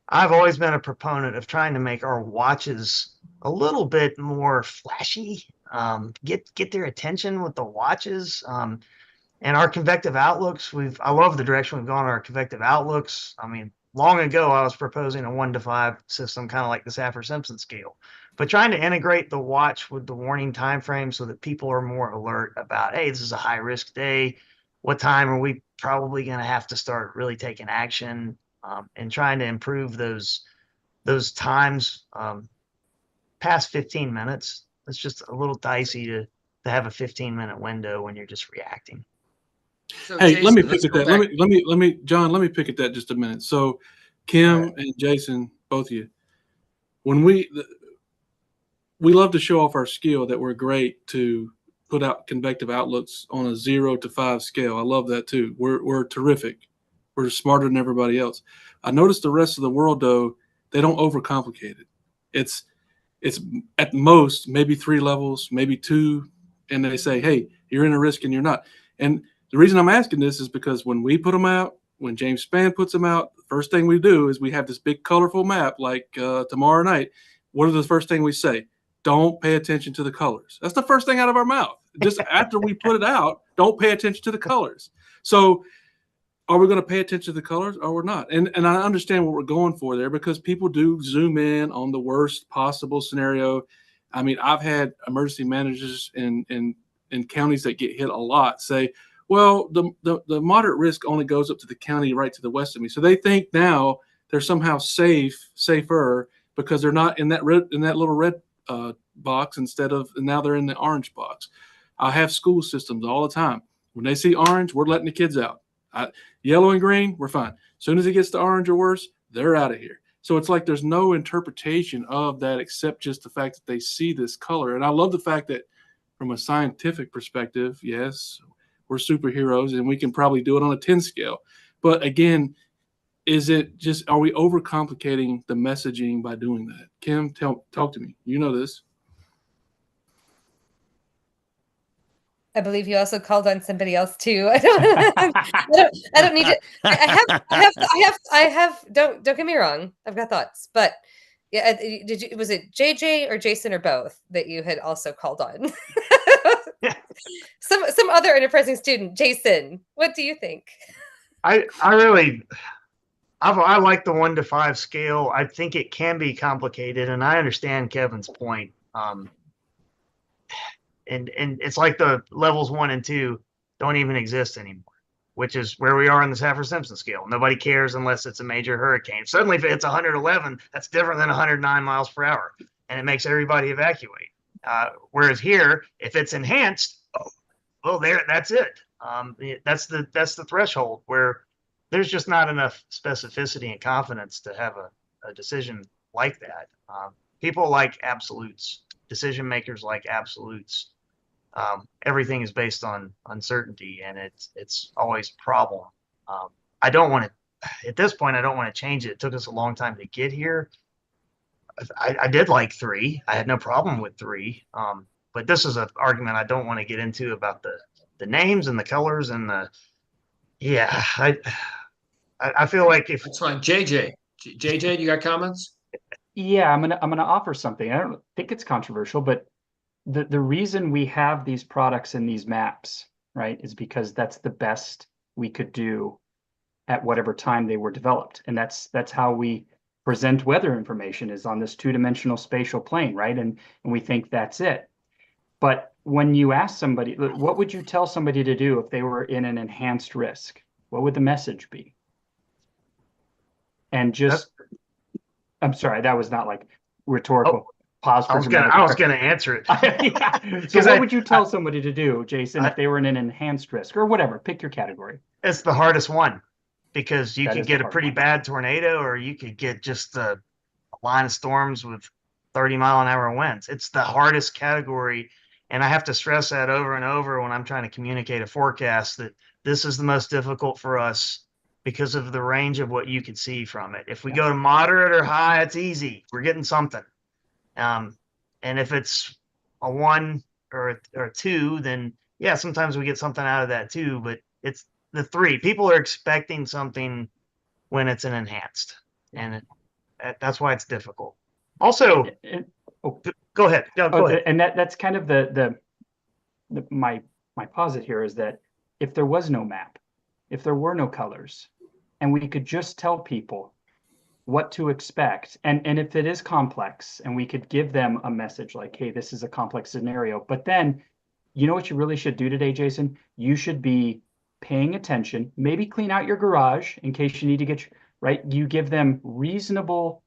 I've always been a proponent of trying to make our watches a little bit more flashy, get their attention with the watches. And our convective outlooks, I love the direction we've gone on our convective outlooks. I mean, long ago, I was proposing a 1 to 5 system, kind of like the Saffir-Simpson scale, but trying to integrate the watch with the warning time frame so that people are more alert about, hey, this is a high risk day. What time are we probably going to have to start really taking action, and trying to improve those times past 15 minutes. It's just a little dicey to have a 15-minute window when you're just reacting. So Hey, Jason, let me let's pick at go that. back. Let me, John, let me pick at that just a minute. So, Kim Right. and Jason, both of you, when we love to show off our skill that we're great to put out convective outlooks on a 0 to 5 scale. I love that too. We're terrific. We're smarter than everybody else. I noticed the rest of the world, though, they don't overcomplicate it. It's at most maybe 3 levels, maybe 2, and they say, hey, you're in a risk and you're not. And the reason I'm asking this is because when we put them out, when James Spann puts them out, the first thing we do is we have this big colorful map like tomorrow night. What are the first thing we say? Don't pay attention to the colors. That's the first thing out of our mouth. Just after we put it out, don't pay attention to the colors. So are we going to pay attention to the colors or we're not? And I understand what we're going for there because people do zoom in on the worst possible scenario. I mean, I've had emergency managers in counties that get hit a lot say, well, the moderate risk only goes up to the county right to the west of me. So they think now they're somehow safer because they're not in that little red box and now they're in the orange box. I have school systems all the time. When they see orange, we're letting the kids out. Yellow and green, we're fine. As soon as it gets to orange or worse, they're out of here. So it's like there's no interpretation of that except just the fact that they see this color. And I love the fact that from a scientific perspective, yes, we're superheroes and we can probably do it on a 10 scale. But again, are we overcomplicating the messaging by doing that? Kim, talk to me. You know this. I believe you also called on somebody else too. I don't need to. I have. Don't get me wrong. I've got thoughts, but yeah, did you? Was it JJ or Jason or both that you had also called on? Some other enterprising student. Jason, what do you think? I like the 1 to 5 scale. I think it can be complicated, and I understand Kevin's point. And it's like the levels 1 and 2 don't even exist anymore, which is where we are in the Saffir-Simpson scale. Nobody cares unless it's a major hurricane. Suddenly, if it's 111, that's different than 109 miles per hour, and it makes everybody evacuate. Whereas here, if it's enhanced, well, that's it. That's the threshold where there's just not enough specificity and confidence to have a decision like that. People like absolutes. Decision makers like absolutes. Everything is based on uncertainty, and it's always a problem. I don't want to, at this point, I don't want to change it. It took us a long time to get here. I did like 3. I had no problem with 3. But this is an argument I don't want to get into about the names and the colors and I feel like if it's fine. JJ, do you got comments? Yeah, I'm gonna offer something. I don't think it's controversial, but the reason we have these products and these maps, right, is because that's the best we could do at whatever time they were developed. And that's how we present weather information, is on this 2-dimensional spatial plane, right? And we think that's it. But when you ask somebody, what would you tell somebody to do if they were in an enhanced risk? What would the message be? And just, I'm sorry, that was not like rhetorical. Pause for I was gonna answer it. Yeah. So what would you tell somebody to do, Jason, if they were in an enhanced risk or whatever? Pick your category. It's the hardest one, because you could get a pretty bad tornado, or you could get just a line of storms with 30-mile-an-hour winds. It's the hardest category, and I have to stress that over and over when I'm trying to communicate a forecast, that this is the most difficult for us because of the range of what you can see from it. If we go to moderate or high, it's easy. We're getting something. And if it's a 1 or a 2, then yeah, sometimes we get something out of that too. But it's the 3. People are expecting something when it's an enhanced, and that's why it's difficult. Also, go ahead. No, go ahead. And that's kind of my posit here is that if there was no map, if there were no colors, and we could just tell people what to expect, and if it is complex, and we could give them a message like, hey, this is a complex scenario, but then you know what you really should do today, Jason? You should be paying attention, maybe clean out your garage in case you need to get, right? You give them reasonable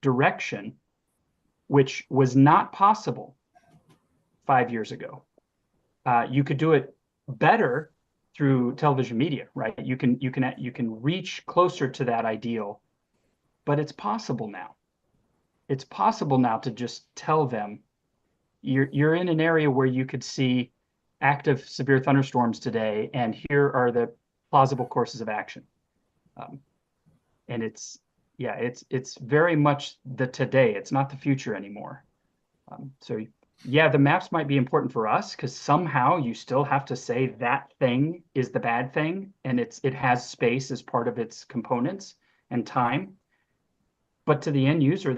direction, which was not possible 5 years ago. You could do it better through television media, right? You can reach closer to that ideal, but it's possible now. It's possible now to just tell them you're in an area where you could see active severe thunderstorms today, and here are the plausible courses of action. And it's very much the today. It's not the future anymore. So yeah, the maps might be important for us because somehow you still have to say that thing is the bad thing, and it has space as part of its components and time. But to the end user,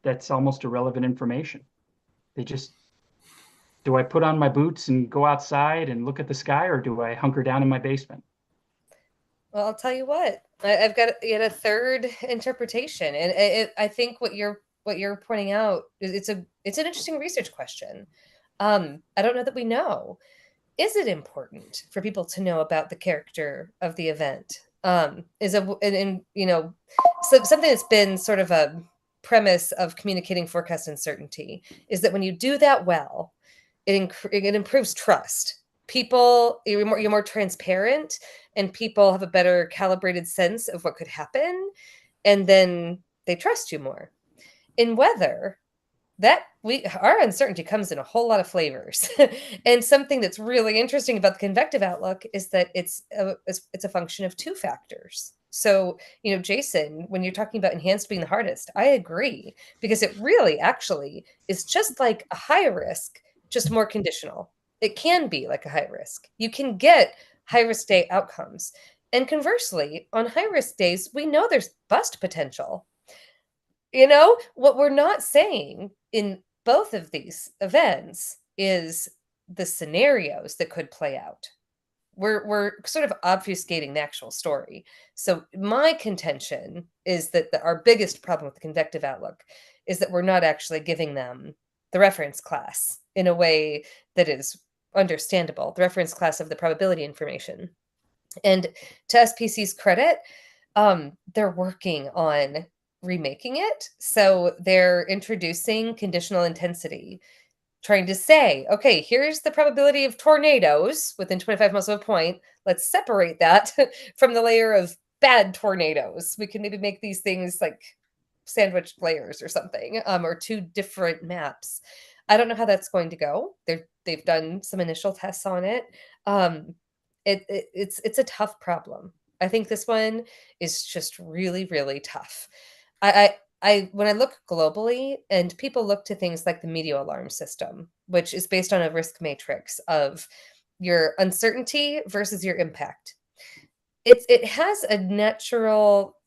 that's almost irrelevant information. They just, do I put on my boots and go outside and look at the sky, or do I hunker down in my basement? Well, I'll tell you what, I've got yet a third interpretation, and I think what you're pointing out is it's an interesting research question. I don't know that we know. Is it important for people to know about the character of the event? Something that's been sort of a premise of communicating forecast uncertainty is that when you do that well, it improves trust. People, you're more transparent, and people have a better calibrated sense of what could happen, and then they trust you more. In weather, our uncertainty comes in a whole lot of flavors. And something that's really interesting about the convective outlook is that it's a function of 2 factors. So, Jason, when you're talking about enhanced being the hardest, I agree, because it really actually is just like a high risk, just more conditional. it can be like a high risk. You can get high risk day outcomes. And conversely, on high risk days, we know there's bust potential. You know, what we're not saying in both of these events is the scenarios that could play out. We're sort of obfuscating the actual story. So my contention is that our biggest problem with the convective outlook is that we're not actually giving them the reference class in a way that is understandable, the reference class of the probability information. And to SPC's credit, they're working on remaking it. So they're introducing conditional intensity, trying to say, okay, here's the probability of tornadoes within 25 miles of a point. Let's separate that from the layer of bad tornadoes. We can maybe make these things like sandwiched layers or something, or two different maps. I don't know how that's going to go. They've done some initial tests on it. It's a tough problem. I think this one is just really, really tough. When I look globally, and people look to things like the meteor alarm system, which is based on a risk matrix of your uncertainty versus your impact. It has a natural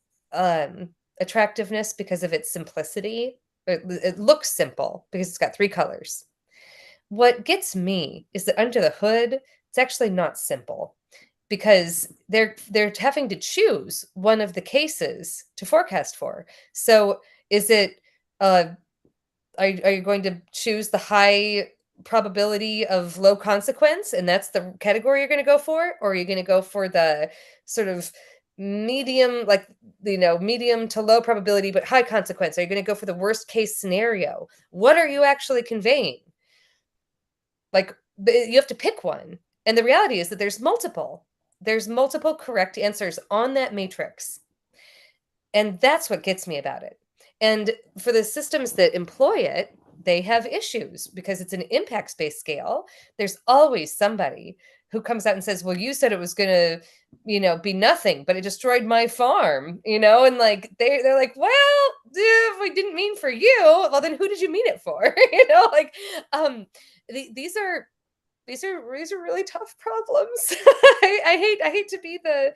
attractiveness because of its simplicity. It looks simple because it's got 3 colors. What gets me is that under the hood, it's actually not simple, because they're having to choose one of the cases to forecast for. So is it are you going to choose the high probability of low consequence, and that's the category you're going to go for, or are you going to go for the sort of medium, like, medium to low probability but high consequence? Are you going to go for the worst case scenario? What are you actually conveying? Like, you have to pick one. And the reality is that there's multiple correct answers on that matrix. And that's what gets me about it. And for the systems that employ it, they have issues because it's an impact-based scale. There's always somebody who comes out and says, well, you said it was going to, be nothing, but it destroyed my farm, and like, they're like, well, if we didn't mean for you, well, then who did you mean it for? These are really tough problems. I hate to be the,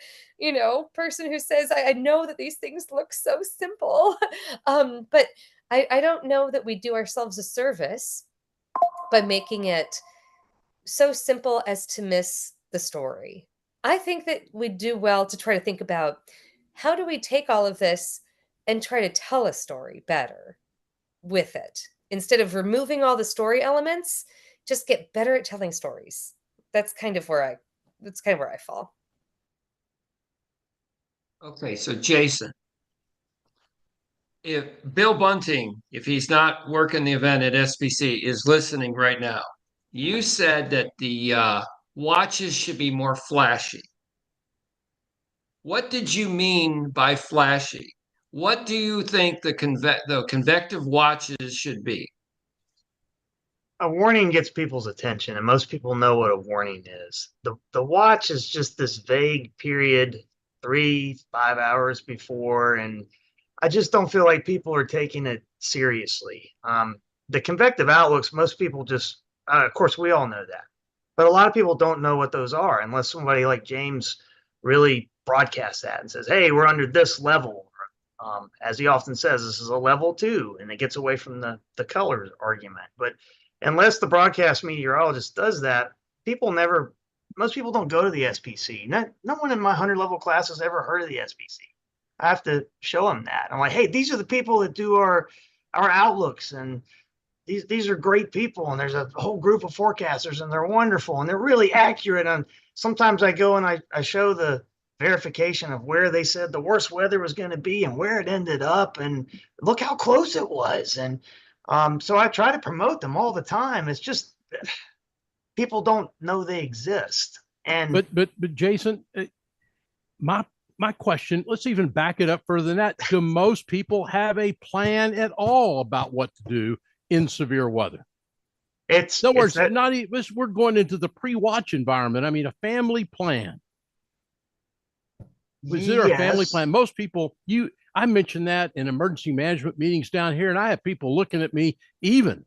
person who says, I know that these things look so simple. But I don't know that we do ourselves a service by making it so simple as to miss the story. I think that we do well to try to think about, how do we take all of this and try to tell a story better with it? Instead of removing all the story elements, just get better at telling stories. That's kind of where I fall. Okay, so Jason, if Bill Bunting, if he's not working the event at SBC, is listening right now, you said that the watches should be more flashy. What did you mean by flashy? What do you think the convective watches should be? A warning gets people's attention, and most people know what a warning is. The watch is just this vague period, 3-5 hours before, and I just don't feel like people are taking it seriously. The convective outlooks, most people just, of course, we all know that, but a lot of people don't know what those are unless somebody like James really broadcasts that and says, hey, we're under this level. As he often says, this is a level 2, and it gets away from the colors argument. But unless the broadcast meteorologist does that, most people don't go to the SPC. No one in my 100 level class has ever heard of the SPC. I have to show them that. I'm like, hey, these are the people that do our outlooks, and these are great people, and there's a whole group of forecasters, and they're wonderful, and they're really accurate. And sometimes I go and I show the verification of where they said the worst weather was going to be and where it ended up, and look how close it was. And so I try to promote them all the time. It's just people don't know they exist. And but Jason, my question, let's even back it up further than that. Do most people have a plan at all about what to do in severe weather? In other words, not even, we're going into the pre-watch environment. I mean, a family plan. Was there a family plan? Most people, I mentioned that in emergency management meetings down here, and I have people looking at me even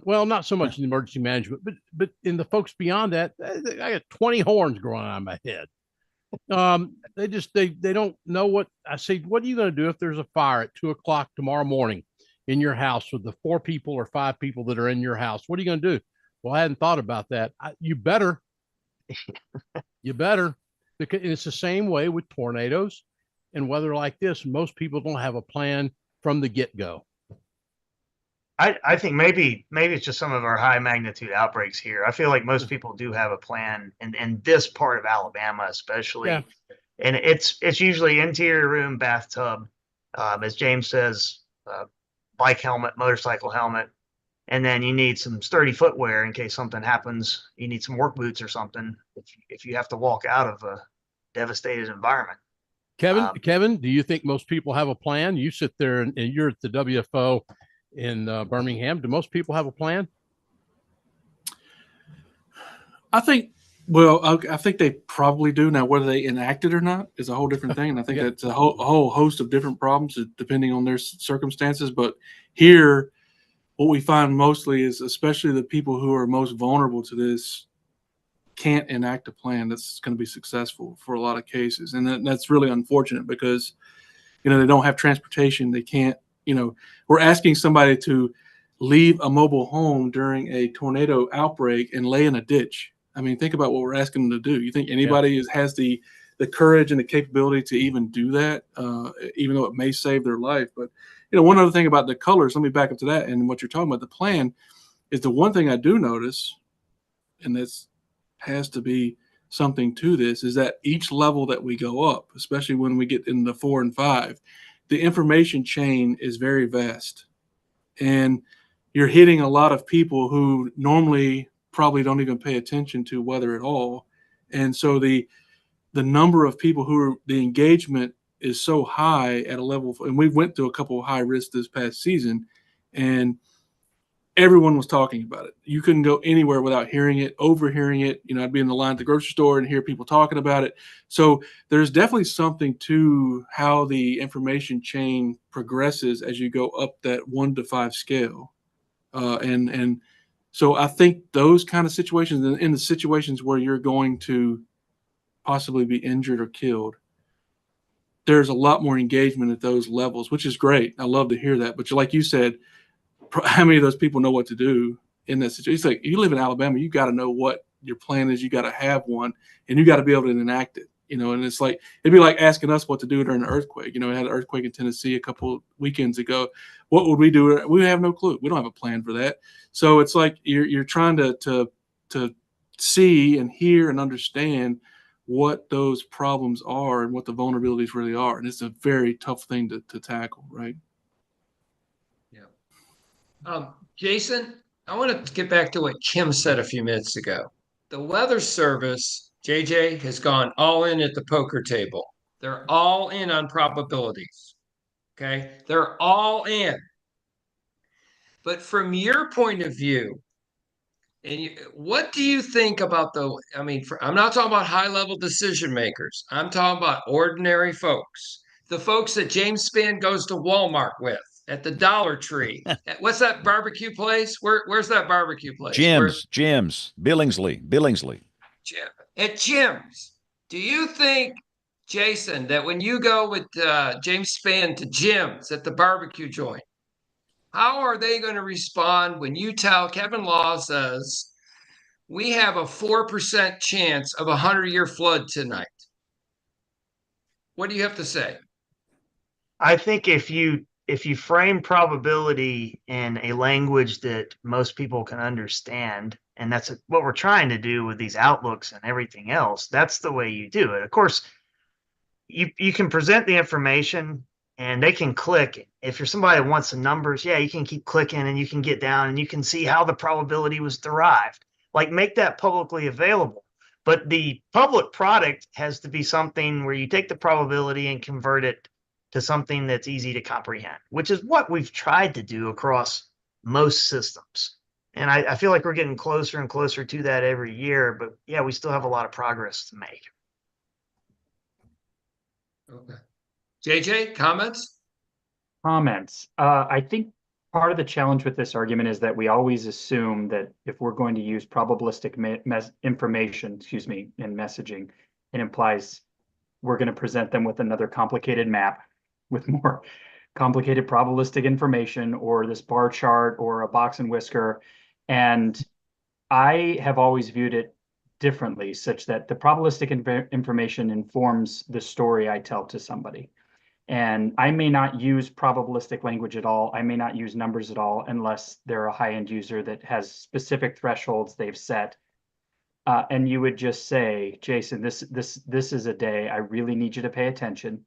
well, not so much in emergency management, but in the folks beyond that, I got 20 horns growing on my head. They don't know what I say. What are you going to do if there's a fire at 2 o'clock tomorrow morning in your house with the 4 people or 5 people that are in your house? What are you going to do? Well, I hadn't thought about that. You better, because it's the same way with tornadoes and weather like this. Most people don't have a plan from the get-go. I think maybe it's just some of our high magnitude outbreaks here. I feel like most people do have a plan in this part of Alabama, especially. Yeah. And it's usually interior room, bathtub, as James says, bike helmet, motorcycle helmet, and then you need some sturdy footwear in case something happens. You need some work boots or something if you have to walk out of a devastated environment. Kevin, do you think most people have a plan? You sit there and you're at the WFO in Birmingham. Do most people have a plan? I think they probably do. Now, whether they enact it or not is a whole different thing. And I think that's a whole host of different problems depending on their circumstances. But here, what we find mostly is, especially the people who are most vulnerable to this, can't enact a plan that's going to be successful for a lot of cases. And that's really unfortunate because, they don't have transportation. They can't, we're asking somebody to leave a mobile home during a tornado outbreak and lay in a ditch. I mean, think about what we're asking them to do. You think anybody has the courage and the capability to even do that, even though it may save their life? But, one other thing about the colors, let me back up to that. And what you're talking about, the plan, is the one thing I do notice, and this has to be something to this, is that each level that we go up, especially when we get into 4 and 5, the information chain is very vast. And you're hitting a lot of people who normally probably don't even pay attention to weather at all. And so the number of people the engagement is so high at a level, and we went through a couple of high risks this past season, and everyone was talking about it. You couldn't go anywhere without hearing it, overhearing it. I'd be in the line at the grocery store and hear people talking about it. So there's definitely something to how the information chain progresses as you go up that 1 to 5 scale. And so I think those kind of situations, in the situations where you're going to possibly be injured or killed, there's a lot more engagement at those levels, which is great. I love to hear that. But like you said, how many of those people know what to do in that situation? It's like, you live in Alabama, you got to know what your plan is. You got to have one, and you got to be able to enact it. And it's like, it'd be like asking us what to do during an earthquake. We had an earthquake in Tennessee a couple weekends ago. What would we do? We have no clue. We don't have a plan for that. So it's like you're trying to see and hear and understand what those problems are and what the vulnerabilities really are. And it's a very tough thing to tackle, right? Jason, I want to get back to what Kim said a few minutes ago. The Weather Service, JJ, has gone all in at the poker table. They're all in on probabilities. Okay. They're all in. But from your point of view, what do you think about I'm not talking about high level decision makers. I'm talking about ordinary folks, the folks that James Spann goes to Walmart with, at the Dollar Tree. What's that barbecue place? Where's that barbecue place? Jim's, Billingsley. At Jim's. Do you think, Jason, that when you go with James Spann to Jim's at the barbecue joint, how are they going to respond when you tell Kevin Law says, we have a 4% chance of a 100-year flood tonight? What do you have to say? I think if you frame probability in a language that most people can understand, and that's what we're trying to do with these outlooks and everything else, that's the way you do it. Of course, you can present the information and they can click. If you're somebody that wants some numbers, you can keep clicking and you can get down and you can see how the probability was derived. Like, make that publicly available. But the public product has to be something where you take the probability and convert it to something that's easy to comprehend, which is what we've tried to do across most systems. And I feel like we're getting closer and closer to that every year, but we still have a lot of progress to make. Okay. JJ, comments? I think part of the challenge with this argument is that we always assume that if we're going to use probabilistic information, in messaging, it implies we're going to present them with another complicated map with more complicated probabilistic information, or this bar chart, or a box and whisker. And I have always viewed it differently, such that the probabilistic information informs the story I tell to somebody. And I may not use probabilistic language at all. I may not use numbers at all unless they're a high-end user that has specific thresholds they've set. And you would just say, Jason, this is a day I really need you to pay attention.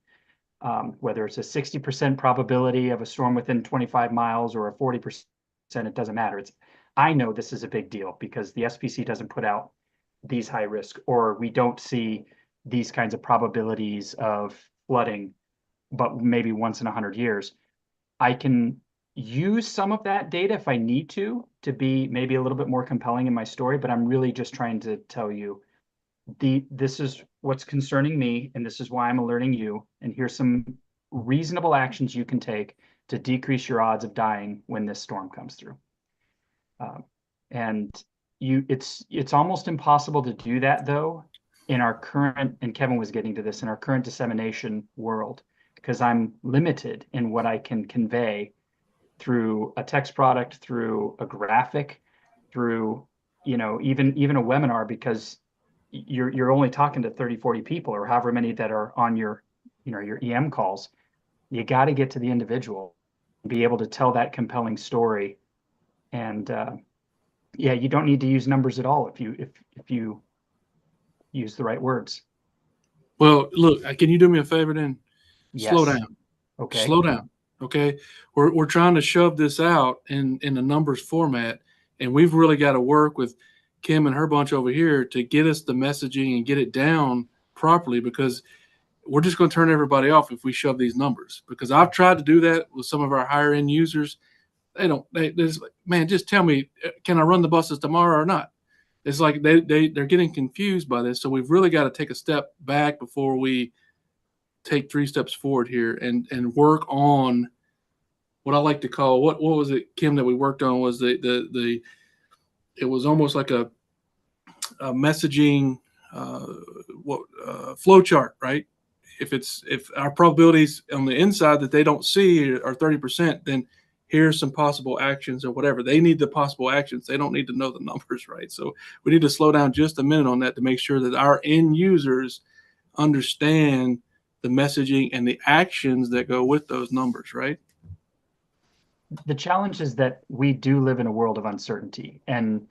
Whether it's a 60% probability of a storm within 25 miles or a 40%, it doesn't matter. I know this is a big deal because the SPC doesn't put out these high risk, or we don't see these kinds of probabilities of flooding, but maybe once in 100 years. I can use some of that data if I need to be maybe a little bit more compelling in my story, but I'm really just trying to tell you this is what's concerning me, and this is why I'm alerting you, and here's some reasonable actions you can take to decrease your odds of dying when this storm comes through. And it's almost impossible to do that, though, in our current, and Kevin was getting to this, in our current dissemination world, because I'm limited in what I can convey through a text product, through a graphic, through, even a webinar, because you're only talking to 30, 40 people, or however many that are on your EM calls. You got to get to the individual, be able to tell that compelling story. And yeah, you don't need to use numbers at all if you use the right words. Well, look, can you do me a favor then? Yes. Slow down. Okay. Slow down. Okay. We're trying to shove this out in a numbers format, and we've really got to work with Kim and her bunch over here to get us the messaging and get it down properly, because we're just going to turn everybody off if we shove these numbers. Because I've tried to do that with some of our higher end users. They just, man, just tell me, can I run the buses tomorrow or not? It's like they're getting confused by this. So we've really got to take a step back before we take 3 steps forward here and work on what I like to call, what was it, Kim, that we worked on was it was almost like a messaging flow chart, right? If our probabilities on the inside that they don't see are 30%, then here's some possible actions or whatever. They need the possible actions. They don't need to know the numbers, right? So we need to slow down just a minute on that to make sure that our end users understand the messaging and the actions that go with those numbers, right? The challenge is that we do live in a world of uncertainty, and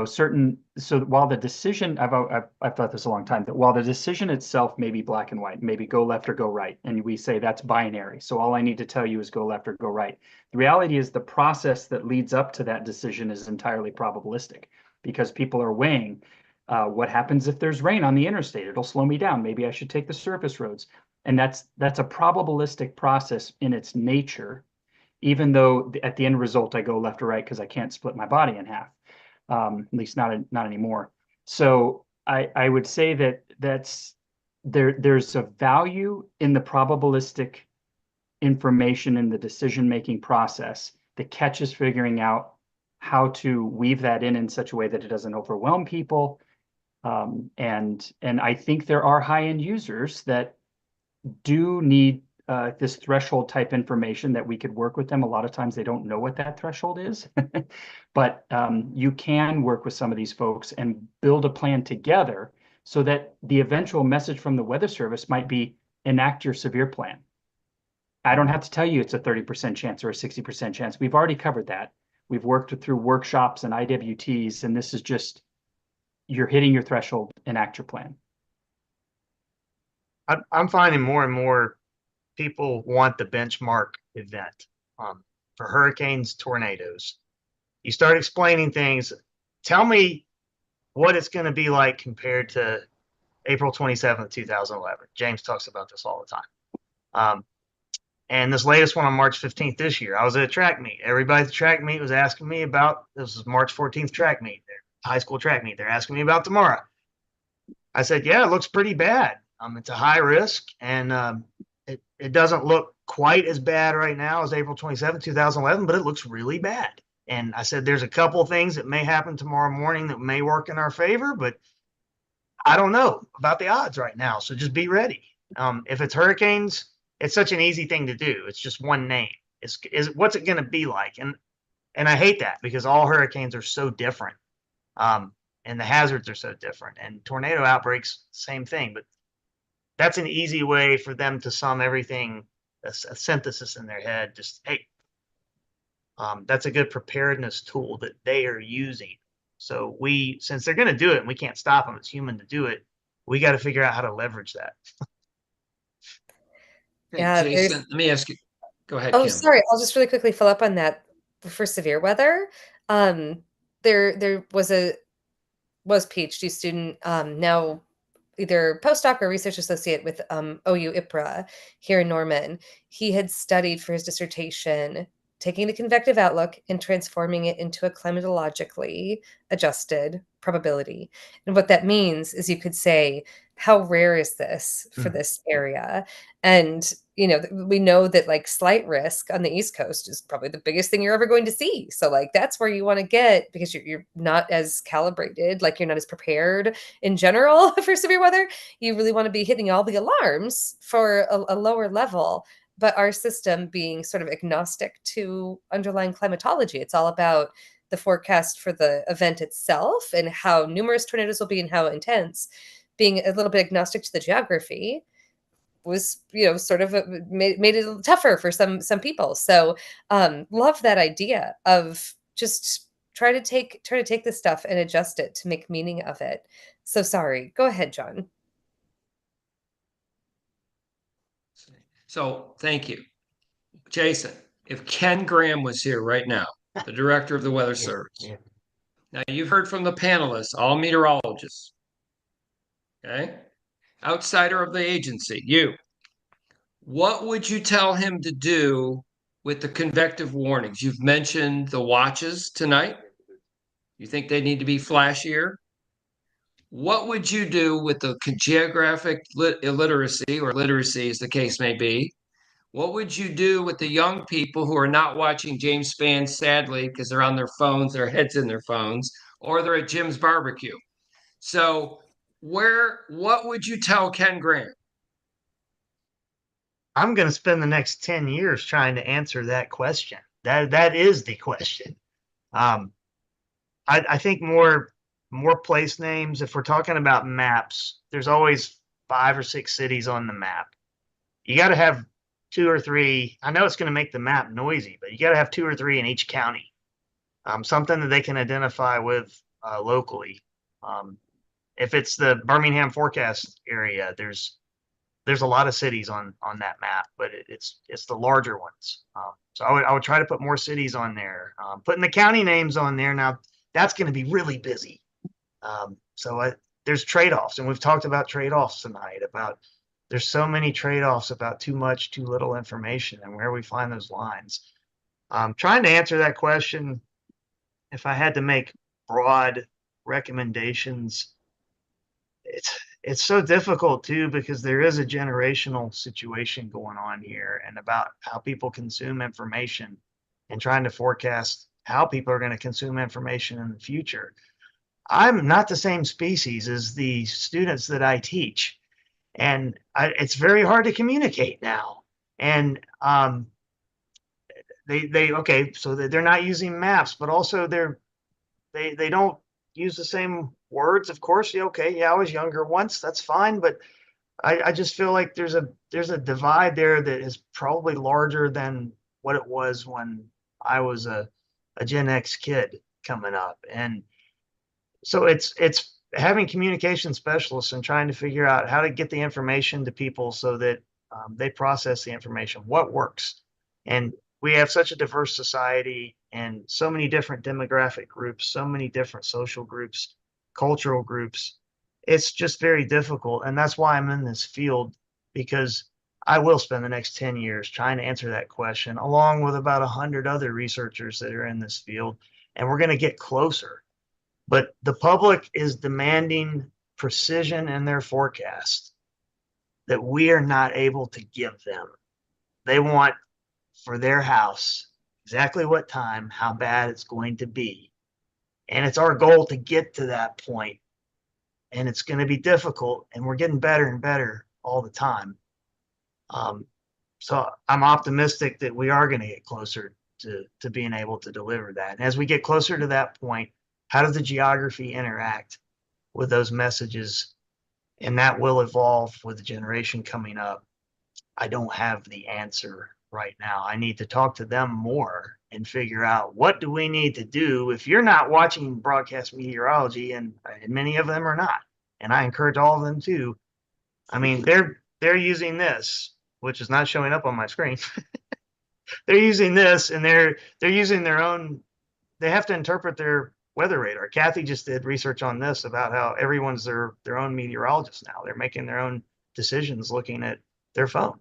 so while the decision, I've thought this a long time, that while the decision itself may be black and white, maybe go left or go right, and we say that's binary, so all I need to tell you is go left or go right. The reality is the process that leads up to that decision is entirely probabilistic, because people are weighing what happens if there's rain on the interstate. It'll slow me down. Maybe I should take the surface roads. And that's a probabilistic process in its nature, even though at the end result I go left or right because I can't split my body in half. At least not anymore. So I would say that there's a value in the probabilistic information in the decision-making process. The catch is figuring out how to weave that in such a way that it doesn't overwhelm people. And I think there are high-end users that do need this threshold type information that we could work with them. A lot of times they don't know what that threshold is, but you can work with some of these folks and build a plan together so that the eventual message from the Weather Service might be enact your severe plan. I don't have to tell you it's a 30% chance or a 60% chance. We've already covered that. We've worked through workshops and IWTs, and this is just, you're hitting your threshold, enact your plan. I'm finding more and more people want the benchmark event for hurricanes, tornadoes. You start explaining things. Tell me what it's going to be like compared to April 27th, 2011. James talks about this all the time. And this latest one on March 15th this year, I was at a track meet. Everybody at the track meet was asking me about, this was March 14th track meet, their high school track meet. They're asking me about tomorrow. I said, yeah, it looks pretty bad. It's a high risk, and it doesn't look quite as bad right now as April 27, 2011, but it looks really bad. And I said, there's a couple things that may happen tomorrow morning that may work in our favor, but I don't know about the odds right now. So just be ready. If it's hurricanes, it's such an easy thing to do. It's just one name. What's it going to be like? And I hate that because all hurricanes are so different. And the hazards are so different. And tornado outbreaks, same thing. But that's an easy way for them to sum everything, a synthesis in their head. Just, hey, that's a good preparedness tool that they are using. So since they're going to do it and we can't stop them, it's human to do it. We got to figure out how to leverage that. Yeah, Jason, let me ask you. Go ahead, Oh, Kim. sorry. I'll just really quickly follow up on that. For severe weather, there was PhD student, now either postdoc or research associate with OU IPRA here in Norman. He had studied for his dissertation taking the convective outlook and transforming it into a climatologically adjusted probability. And what that means is you could say, how rare is this for this area? And, you know, we know that like slight risk on the East Coast is probably the biggest thing you're ever going to see. So like, that's where you want to get, because you're not as calibrated, like you're not as prepared in general for severe weather. You really want to be hitting all the alarms for a lower level. But our system being sort of agnostic to underlying climatology, it's all about the forecast for the event itself and how numerous tornadoes will be and how intense. Being a little bit agnostic to the geography was, you know, sort of made it a little tougher for some people. So love that idea of just try to take this stuff and adjust it to make meaning of it. So sorry, go ahead, John. So thank you. Jason, if Ken Graham was here right now, the director of the Weather Service. Yeah. Now you've heard from the panelists, all meteorologists. Okay? Outsider of the agency, you. What would you tell him to do with the convective warnings? You've mentioned the watches tonight. You think they need to be flashier? What would you do with the geographic illiteracy, or literacy as the case may be? What would you do with the young people who are not watching James Spann, sadly, because they're on their phones, their heads in their phones, or they're at Jim's barbecue? So what would you tell Ken Graham? I'm going to spend the next 10 years trying to answer that question. That is the question. I think more place names. If we're talking about maps, there's always 5 or 6 cities on the map. You got to have 2 or 3. I know it's going to make the map noisy, but you got to have 2 or 3 in each county. Something that they can identify with locally. If it's the Birmingham forecast area, there's a lot of cities on that map, but it's the larger ones. So I would try to put more cities on there. Putting the county names on there now, that's going to be really busy. There's trade-offs, and we've talked about trade-offs tonight. There's so many trade-offs about too much, too little information, and where we find those lines. Trying to answer that question, if I had to make broad recommendations, it's so difficult too, because there is a generational situation going on here, and about how people consume information and trying to forecast how people are going to consume information in the future. I'm not the same species as the students that I teach, and it's very hard to communicate now. And so they're not using maps, but also they don't use the same words. Of course, yeah, I was younger once. That's fine, but I just feel like there's a divide there that is probably larger than what it was when I was a Gen X kid coming up. And so it's having communication specialists and trying to figure out how to get the information to people so that they process the information, what works. And we have such a diverse society and so many different demographic groups, so many different social groups, cultural groups. It's just very difficult. And that's why I'm in this field, because I will spend the next 10 years trying to answer that question, along with about 100 other researchers that are in this field. And we're going to get closer. But the public is demanding precision in their forecast that we are not able to give them. They want for their house exactly what time, how bad it's going to be. And it's our goal to get to that point. And it's going to be difficult, and we're getting better and better all the time. So I'm optimistic that we are going to get closer to being able to deliver that. And as we get closer to that point, how does the geography interact with those messages? And that will evolve with the generation coming up. I don't have the answer right now. I need to talk to them more and figure out what do we need to do if you're not watching broadcast meteorology, and many of them are not. And I encourage all of them to. I mean, they're using this, which is not showing up on my screen. They're using this, and they're using their own. They have to interpret their weather radar. Kathy just did research on this about how everyone's their own meteorologist now. They're making their own decisions looking at their phone,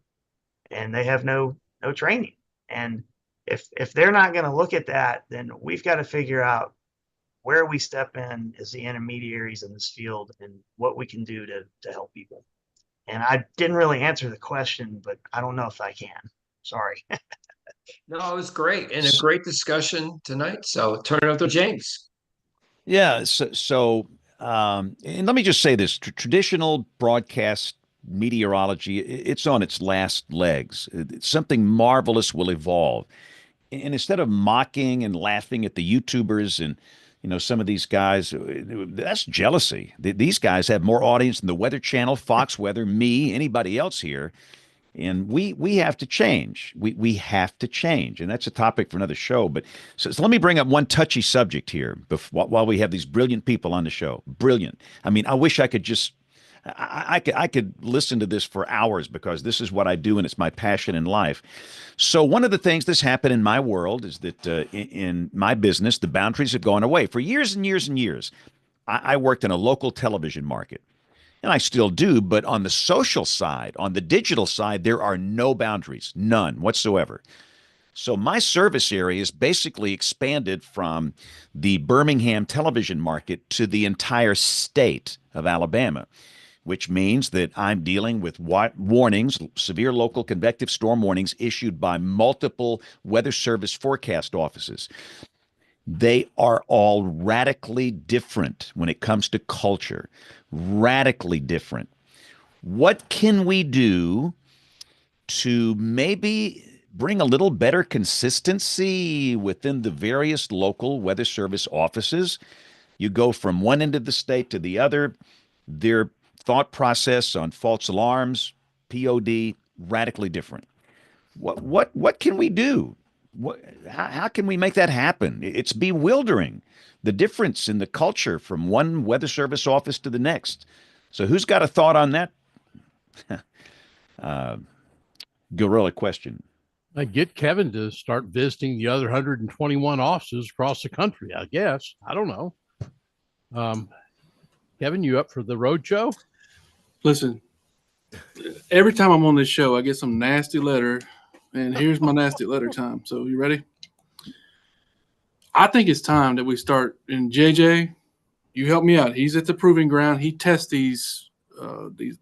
and they have no training. And if they're not going to look at that, then we've got to figure out where we step in as the intermediaries in this field and what we can do to help people. And I didn't really answer the question, but I don't know if I can. Sorry. No, it was great, and a great discussion tonight. So turn it over to James. Yeah. And let me just say this: traditional broadcast meteorology, it's on its last legs. Something marvelous will evolve. And instead of mocking and laughing at the YouTubers and some of these guys, that's jealousy. These guys have more audience than the Weather Channel, Fox Weather, me, anybody else here. And we have to change. We have to change. And that's a topic for another show. But so let me bring up one touchy subject here while we have these brilliant people on the show. Brilliant. I mean, I wish I could just I could listen to this for hours because this is what I do and it's my passion in life. So one of the things that's happened in my world is that in my business, the boundaries have gone away. For years and years and years, I worked in a local television market. And I still do, but on the social side, on the digital side, there are no boundaries, none whatsoever. So my service area is basically expanded from the Birmingham television market to the entire state of Alabama, which means that I'm dealing with warnings, severe local convective storm warnings issued by multiple Weather Service forecast offices. They are all radically different when it comes to culture, radically different. What can we do to maybe bring a little better consistency within the various local Weather Service offices? You go from one end of the state to the other. Their thought process on false alarms, POD, radically different. What can we do? How can we make that happen? It's bewildering, the difference in the culture from one Weather Service office to the next. So who's got a thought on that? Guerrilla question. I get Kevin to start visiting the other 121 offices across the country, I guess. I don't know. Kevin, you up for the road show? Listen, every time I'm on this show, I get some nasty letter. And here's my nasty letter time. So you ready? I think it's time that we start. And JJ, you help me out. He's at the proving ground. He tests the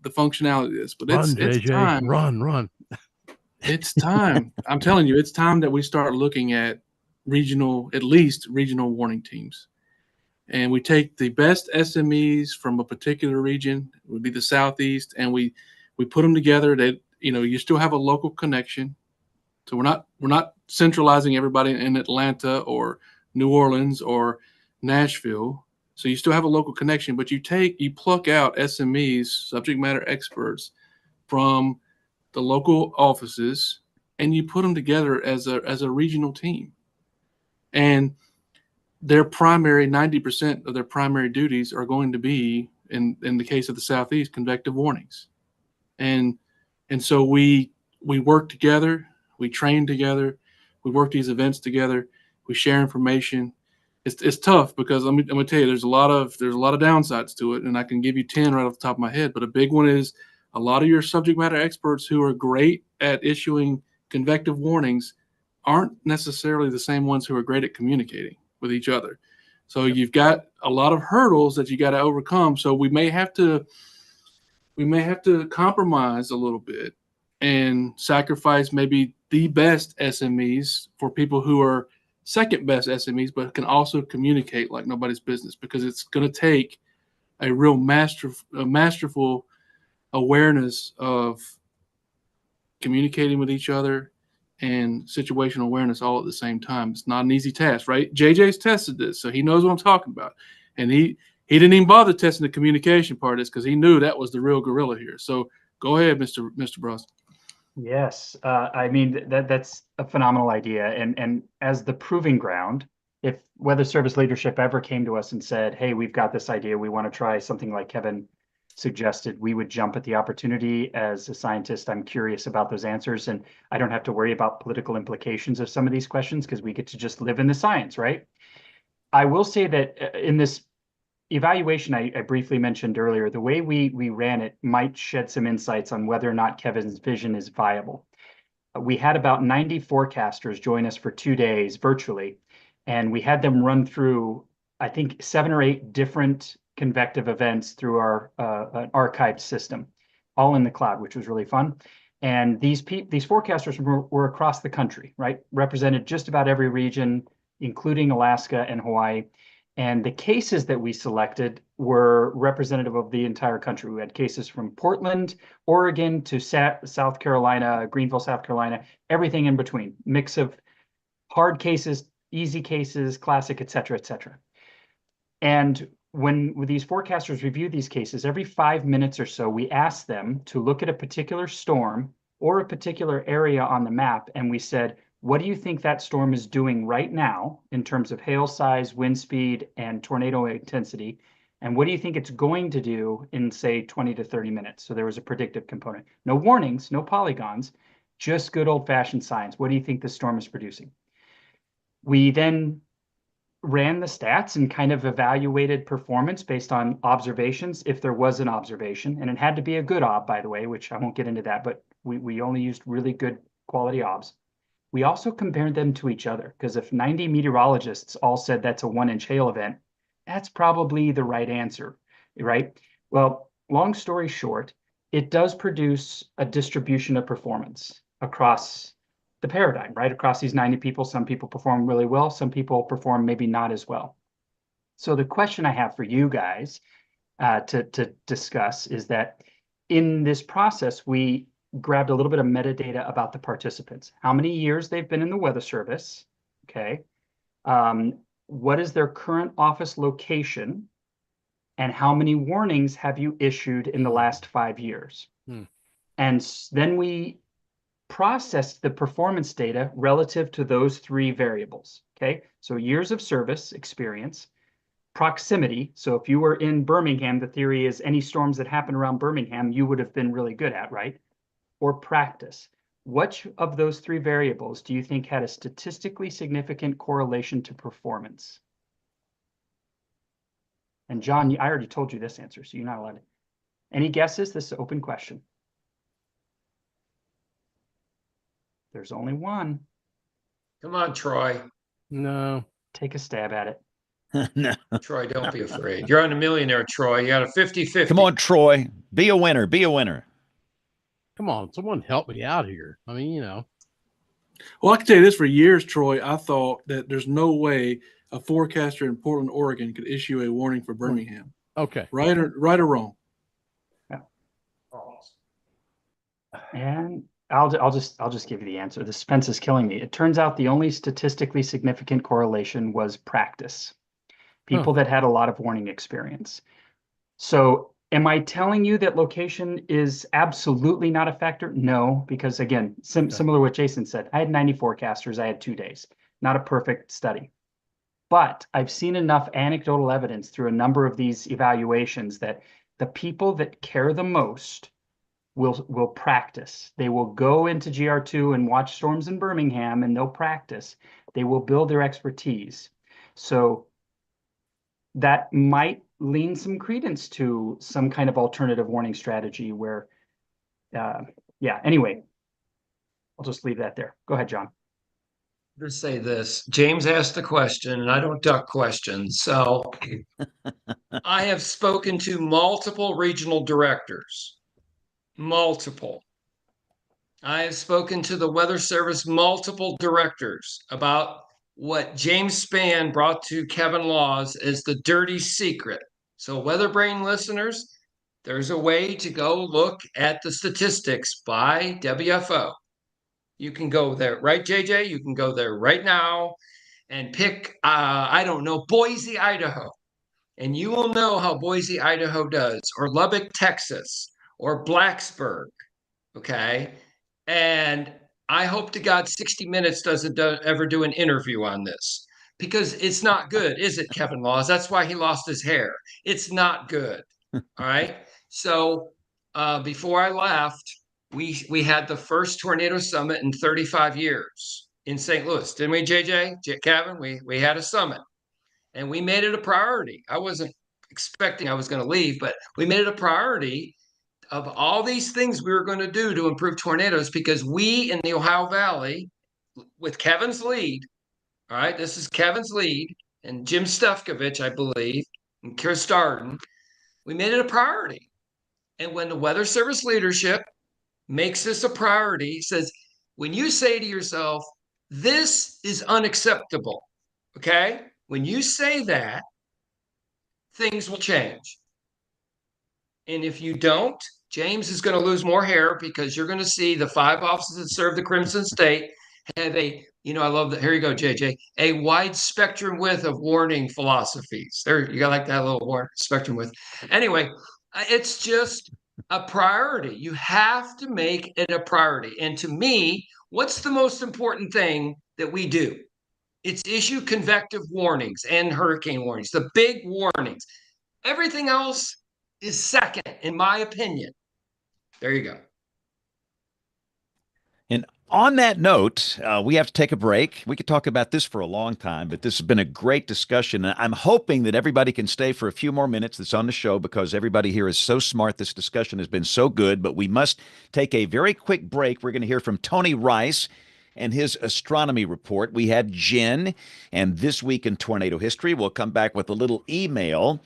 functionality of this. But it's time. Run. It's time. I'm telling you, it's time that we start looking at at least regional warning teams. And we take the best SMEs from a particular region, it would be the Southeast, and we put them together. That you still have a local connection. So we're not centralizing everybody in Atlanta or New Orleans or Nashville. So you still have a local connection, but you pluck out SMEs, subject matter experts, from the local offices, and you put them together as a regional team. And their 90% of their primary duties are going to be, in the case of the Southeast, convective warnings. And so we work together. We train together. We work these events together. We share information. It's tough because I'm gonna tell you there's a lot of downsides to it, and I can give you 10 right off the top of my head. But a big one is a lot of your subject matter experts who are great at issuing convective warnings aren't necessarily the same ones who are great at communicating with each other. So you've got a lot of hurdles that you got to overcome. So we may have to compromise a little bit and sacrifice maybe the best SMEs for people who are second best SMEs, but can also communicate like nobody's business, because it's going to take a real masterful awareness of communicating with each other and situational awareness all at the same time. It's not an easy task, right? JJ's tested this, so he knows what I'm talking about. And he didn't even bother testing the communication part of this because he knew that was the real gorilla here. So go ahead, Mr. Bruss. Yes, I mean that's a phenomenal idea, and as the proving ground, if Weather Service leadership ever came to us and said, "Hey, we've got this idea, we want to try something like Kevin suggested," we would jump at the opportunity. As a scientist, I'm curious about those answers, and I don't have to worry about political implications of some of these questions because we get to just live in the science, right? I will say that in this evaluation I briefly mentioned earlier, the way we ran it might shed some insights on whether or not Kevin's vision is viable. We had about 90 forecasters join us for 2 days virtually, and we had them run through, I think, 7 or 8 different convective events through our archived system, all in the cloud, which was really fun. And these forecasters were across the country, right? Represented just about every region, including Alaska and Hawaii. And the cases that we selected were representative of the entire country. We had cases from Portland, Oregon to South Carolina, Greenville, South Carolina, everything in between. Mix of hard cases, easy cases, classic, et cetera, et cetera. And when these forecasters review these cases, every 5 minutes or so, we asked them to look at a particular storm or a particular area on the map, and we said, what do you think that storm is doing right now in terms of hail size, wind speed, and tornado intensity? And what do you think it's going to do in, say, 20 to 30 minutes? So there was a predictive component. No warnings, no polygons, just good old-fashioned science. What do you think the storm is producing? We then ran the stats and kind of evaluated performance based on observations, if there was an observation. And it had to be a good ob, by the way, which I won't get into that, but we only used really good quality obs. We also compared them to each other, because if 90 meteorologists all said that's a 1-inch hail event, that's probably the right answer, right? Well, long story short, it does produce a distribution of performance across the paradigm, right? Across these 90 people, some people perform really well, some people perform maybe not as well. So the question I have for you guys to discuss is that in this process, we grabbed a little bit of metadata about the participants, how many years they've been in the Weather Service, okay? What is their current office location, and how many warnings have you issued in the last 5 years? And then we processed the performance data relative to those 3 variables, okay? So years of service experience, proximity. So if you were in Birmingham, the theory is any storms that happen around Birmingham, you would have been really good at, right? Or practice. Which of those 3 variables do you think had a statistically significant correlation to performance? And John, I already told you this answer, so you're not allowed to. Any guesses? This is an open question. There's only one. Come on, Troy. No. Take a stab at it. No. Troy, don't be afraid. You're on a millionaire, Troy. You got a 50-50. Come on, Troy. Be a winner. Be a winner. Come on, someone help me out here. I mean, you know. Well, I can tell you this, for years, Troy, I thought that there's no way a forecaster in Portland, Oregon could issue a warning for Birmingham. Okay. Right or wrong? Yeah. And I'll just give you the answer. The suspense is killing me. It turns out the only statistically significant correlation was practice. People that had a lot of warning experience. So am I telling you that location is absolutely not a factor? No, because again, similar to what Jason said, I had 90 forecasters, I had 2 days, not a perfect study. But I've seen enough anecdotal evidence through a number of these evaluations that the people that care the most will practice. They will go into GR2 and watch storms in Birmingham, and they'll practice. They will build their expertise. So that might lean some credence to some kind of alternative warning strategy where, yeah, anyway, I'll just leave that there. Go ahead, John. Just say this. James asked the question, and I don't duck questions. So I have spoken to multiple regional directors, multiple. I have spoken to the Weather Service multiple directors about what James Spann brought to Kevin Laws as the dirty secret. So, WeatherBrain listeners, there's a way to go look at the statistics by WFO. You can go there, right, JJ? You can go there right now and pick, I don't know, Boise, Idaho, and you will know how Boise, Idaho does, or Lubbock, Texas, or Blacksburg. Okay. And I hope to God 60 Minutes doesn't ever do an interview on this because it's not good, is it, Kevin Laws? That's why he lost his hair. It's not good. All right. So before I left, we had the first tornado summit in 35 years in St. Louis, didn't we, JJ? Kevin, we had a summit and we made it a priority. I wasn't expecting I was going to leave, but we made it a priority of all these things we were going to do to improve tornadoes because we in the Ohio Valley, with Kevin's lead, all right, this is Kevin's lead, and Jim Stefkovich, I believe, and Chris Darden, we made it a priority. And when the Weather Service leadership makes this a priority, says, when you say to yourself, this is unacceptable, okay? When you say that, things will change. And if you don't, James is going to lose more hair because you're going to see the 5 offices that serve the Crimson State have a, I love that. Here you go, JJ, a wide spectrum width of warning philosophies. There, you got like that little spectrum width. Anyway, it's just a priority. You have to make it a priority. And to me, what's the most important thing that we do? It's issue convective warnings and hurricane warnings, the big warnings. Everything else is second, in my opinion. There you go. And on that note, we have to take a break. We could talk about this for a long time, but this has been a great discussion. And I'm hoping that everybody can stay for a few more minutes that's on the show because everybody here is so smart. This discussion has been so good, but we must take a very quick break. We're going to hear from Tony Rice and his astronomy report. We have Jen, and This Week in Tornado History. We'll come back with a little email.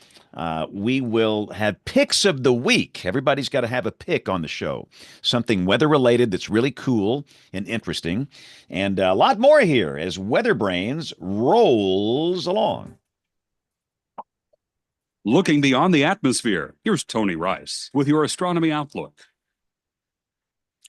We will have picks of the week. Everybody's got to have a pick on the show, something weather-related that's really cool and interesting, and a lot more here as WeatherBrains rolls along. Looking beyond the atmosphere, here's Tony Rice with your Astronomy Outlook.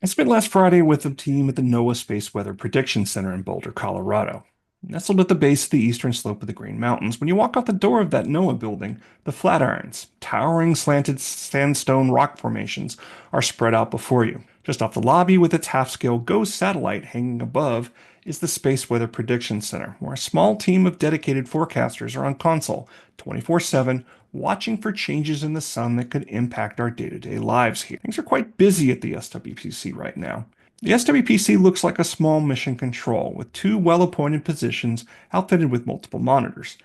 I spent last Friday with the team at the NOAA Space Weather Prediction Center in Boulder, Colorado. Nestled at the base of the eastern slope of the Green Mountains, when you walk out the door of that NOAA building, the Flatirons, towering slanted sandstone rock formations, are spread out before you. Just off the lobby with its half-scale GOES satellite hanging above is the Space Weather Prediction Center, where a small team of dedicated forecasters are on console 24/7, watching for changes in the sun that could impact our day-to-day lives here. Things are quite busy at the SWPC right now. The SWPC looks like a small mission control with 2 well-appointed positions outfitted with multiple monitors.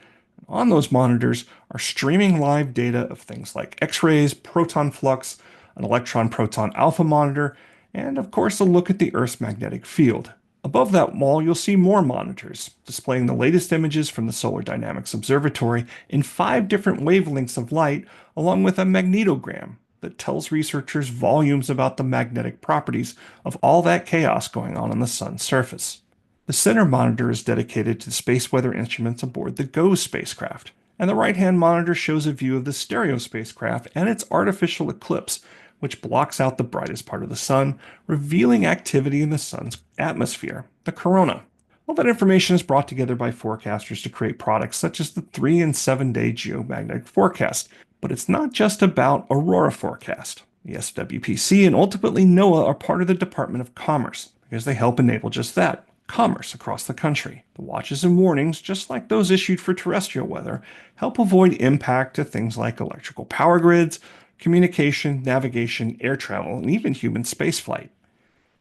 On those monitors are streaming live data of things like X-rays, proton flux, an electron-proton alpha monitor, and of course a look at the Earth's magnetic field. Above that wall, you'll see more monitors, displaying the latest images from the Solar Dynamics Observatory in 5 different wavelengths of light, along with a magnetogram that tells researchers volumes about the magnetic properties of all that chaos going on the sun's surface. The center monitor is dedicated to space weather instruments aboard the GOES spacecraft, and the right-hand monitor shows a view of the Stereo spacecraft and its artificial eclipse, which blocks out the brightest part of the sun, revealing activity in the sun's atmosphere, the corona. All that information is brought together by forecasters to create products such as the 3- and 7-day geomagnetic forecast. But it's not just about Aurora forecast. The SWPC and ultimately NOAA are part of the Department of Commerce because they help enable just that, commerce across the country. The watches and warnings, just like those issued for terrestrial weather, help avoid impact to things like electrical power grids, communication, navigation, air travel, and even human spaceflight.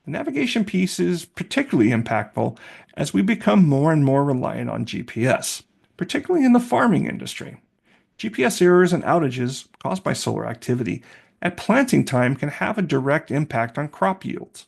The navigation piece is particularly impactful as we become more and more reliant on GPS, particularly in the farming industry. GPS errors and outages caused by solar activity at planting time can have a direct impact on crop yields.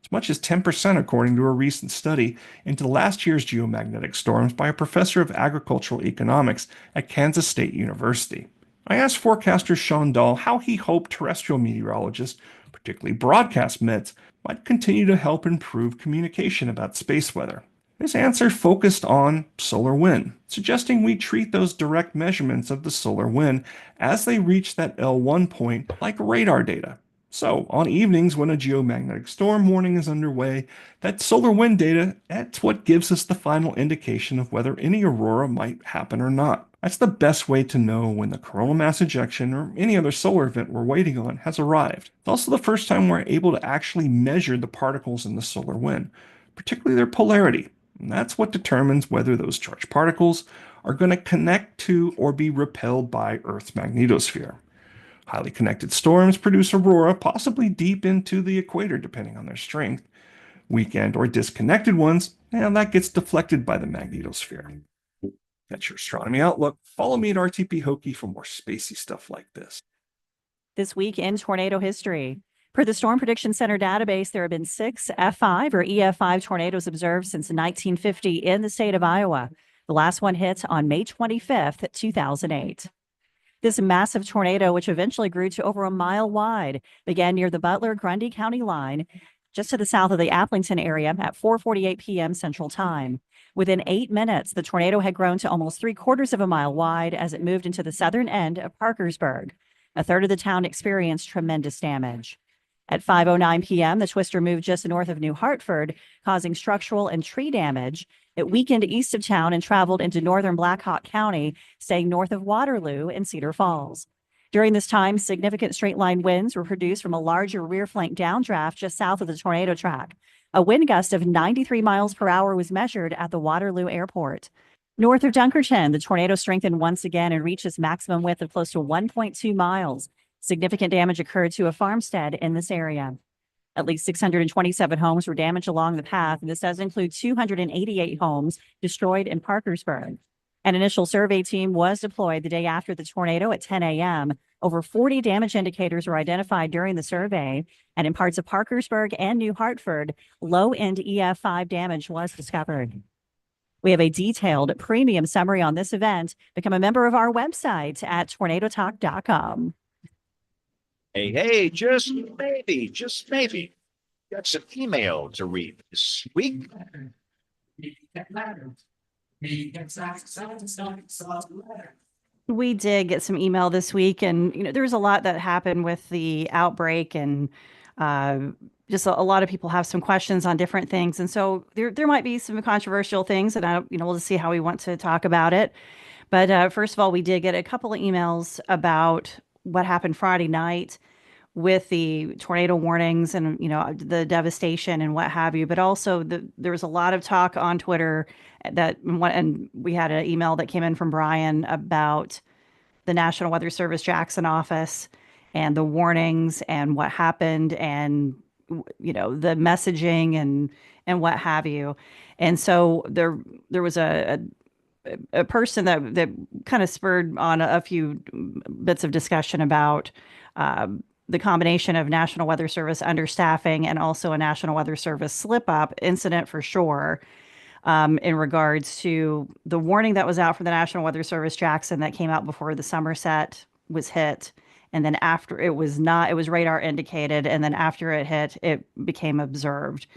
As much as 10% according to a recent study into last year's geomagnetic storms by a professor of agricultural economics at Kansas State University. I asked forecaster Sean Dahl how he hoped terrestrial meteorologists, particularly broadcast METs, might continue to help improve communication about space weather. His answer focused on solar wind, suggesting we treat those direct measurements of the solar wind as they reach that L1 point like radar data. So, on evenings when a geomagnetic storm warning is underway, that solar wind data, that's what gives us the final indication of whether any aurora might happen or not. That's the best way to know when the coronal mass ejection or any other solar event we're waiting on has arrived. It's also the first time we're able to actually measure the particles in the solar wind, particularly their polarity. And that's what determines whether those charged particles are going to connect to or be repelled by Earth's magnetosphere. Highly connected storms produce aurora possibly deep into the equator depending on their strength. Weak or disconnected ones, and that gets deflected by the magnetosphere. That's your astronomy outlook. Follow me at RTP Hokie for more spacey stuff like this. This week in tornado history. Per the Storm Prediction Center database, there have been 6 F5 or EF5 tornadoes observed since 1950 in the state of Iowa. The last one hit on May 25th, 2008. This massive tornado, which eventually grew to over a mile wide, began near the Butler-Grundy County line, just to the south of the Applington area at 4:48 p.m. Central Time. Within 8 minutes, the tornado had grown to almost 3/4 of a mile wide as it moved into the southern end of Parkersburg. A third of the town experienced tremendous damage. At 5:09 p.m., the twister moved just north of New Hartford, causing structural and tree damage. It weakened east of town and traveled into northern Black Hawk County, staying north of Waterloo and Cedar Falls. During this time, significant straight-line winds were produced from a larger rear flank downdraft just south of the tornado track. A wind gust of 93 miles per hour was measured at the Waterloo Airport. North of Dunkerton, the tornado strengthened once again and reached its maximum width of close to 1.2 miles. Significant damage occurred to a farmstead in this area. At least 627 homes were damaged along the path, and this does include 288 homes destroyed in Parkersburg. An initial survey team was deployed the day after the tornado at 10 a.m. Over 40 damage indicators were identified during the survey, and in parts of Parkersburg and New Hartford, low-end EF5 damage was discovered. We have a detailed premium summary on this event. Become a member of our website at tornadotalk.com. Hey, just maybe, got some email to read this week. We did get some email this week, and there was a lot that happened with the outbreak, and just a lot of people have some questions on different things, and so there might be some controversial things, and we'll just see how we want to talk about it. But first of all, we did get a couple of emails about what happened Friday night with the tornado warnings and the devastation and what have you. But also there was a lot of talk on Twitter and we had an email that came in from Brian about the National Weather Service Jackson office and the warnings and what happened and the messaging and what have you. And so there was a person that kind of spurred on a few bits of discussion about the combination of National Weather Service understaffing and also a National Weather Service slip-up incident for sure, in regards to the warning that was out for the National Weather Service Jackson that came out before the Somerset was hit. And then after it was radar indicated. And then after it hit, it became observed.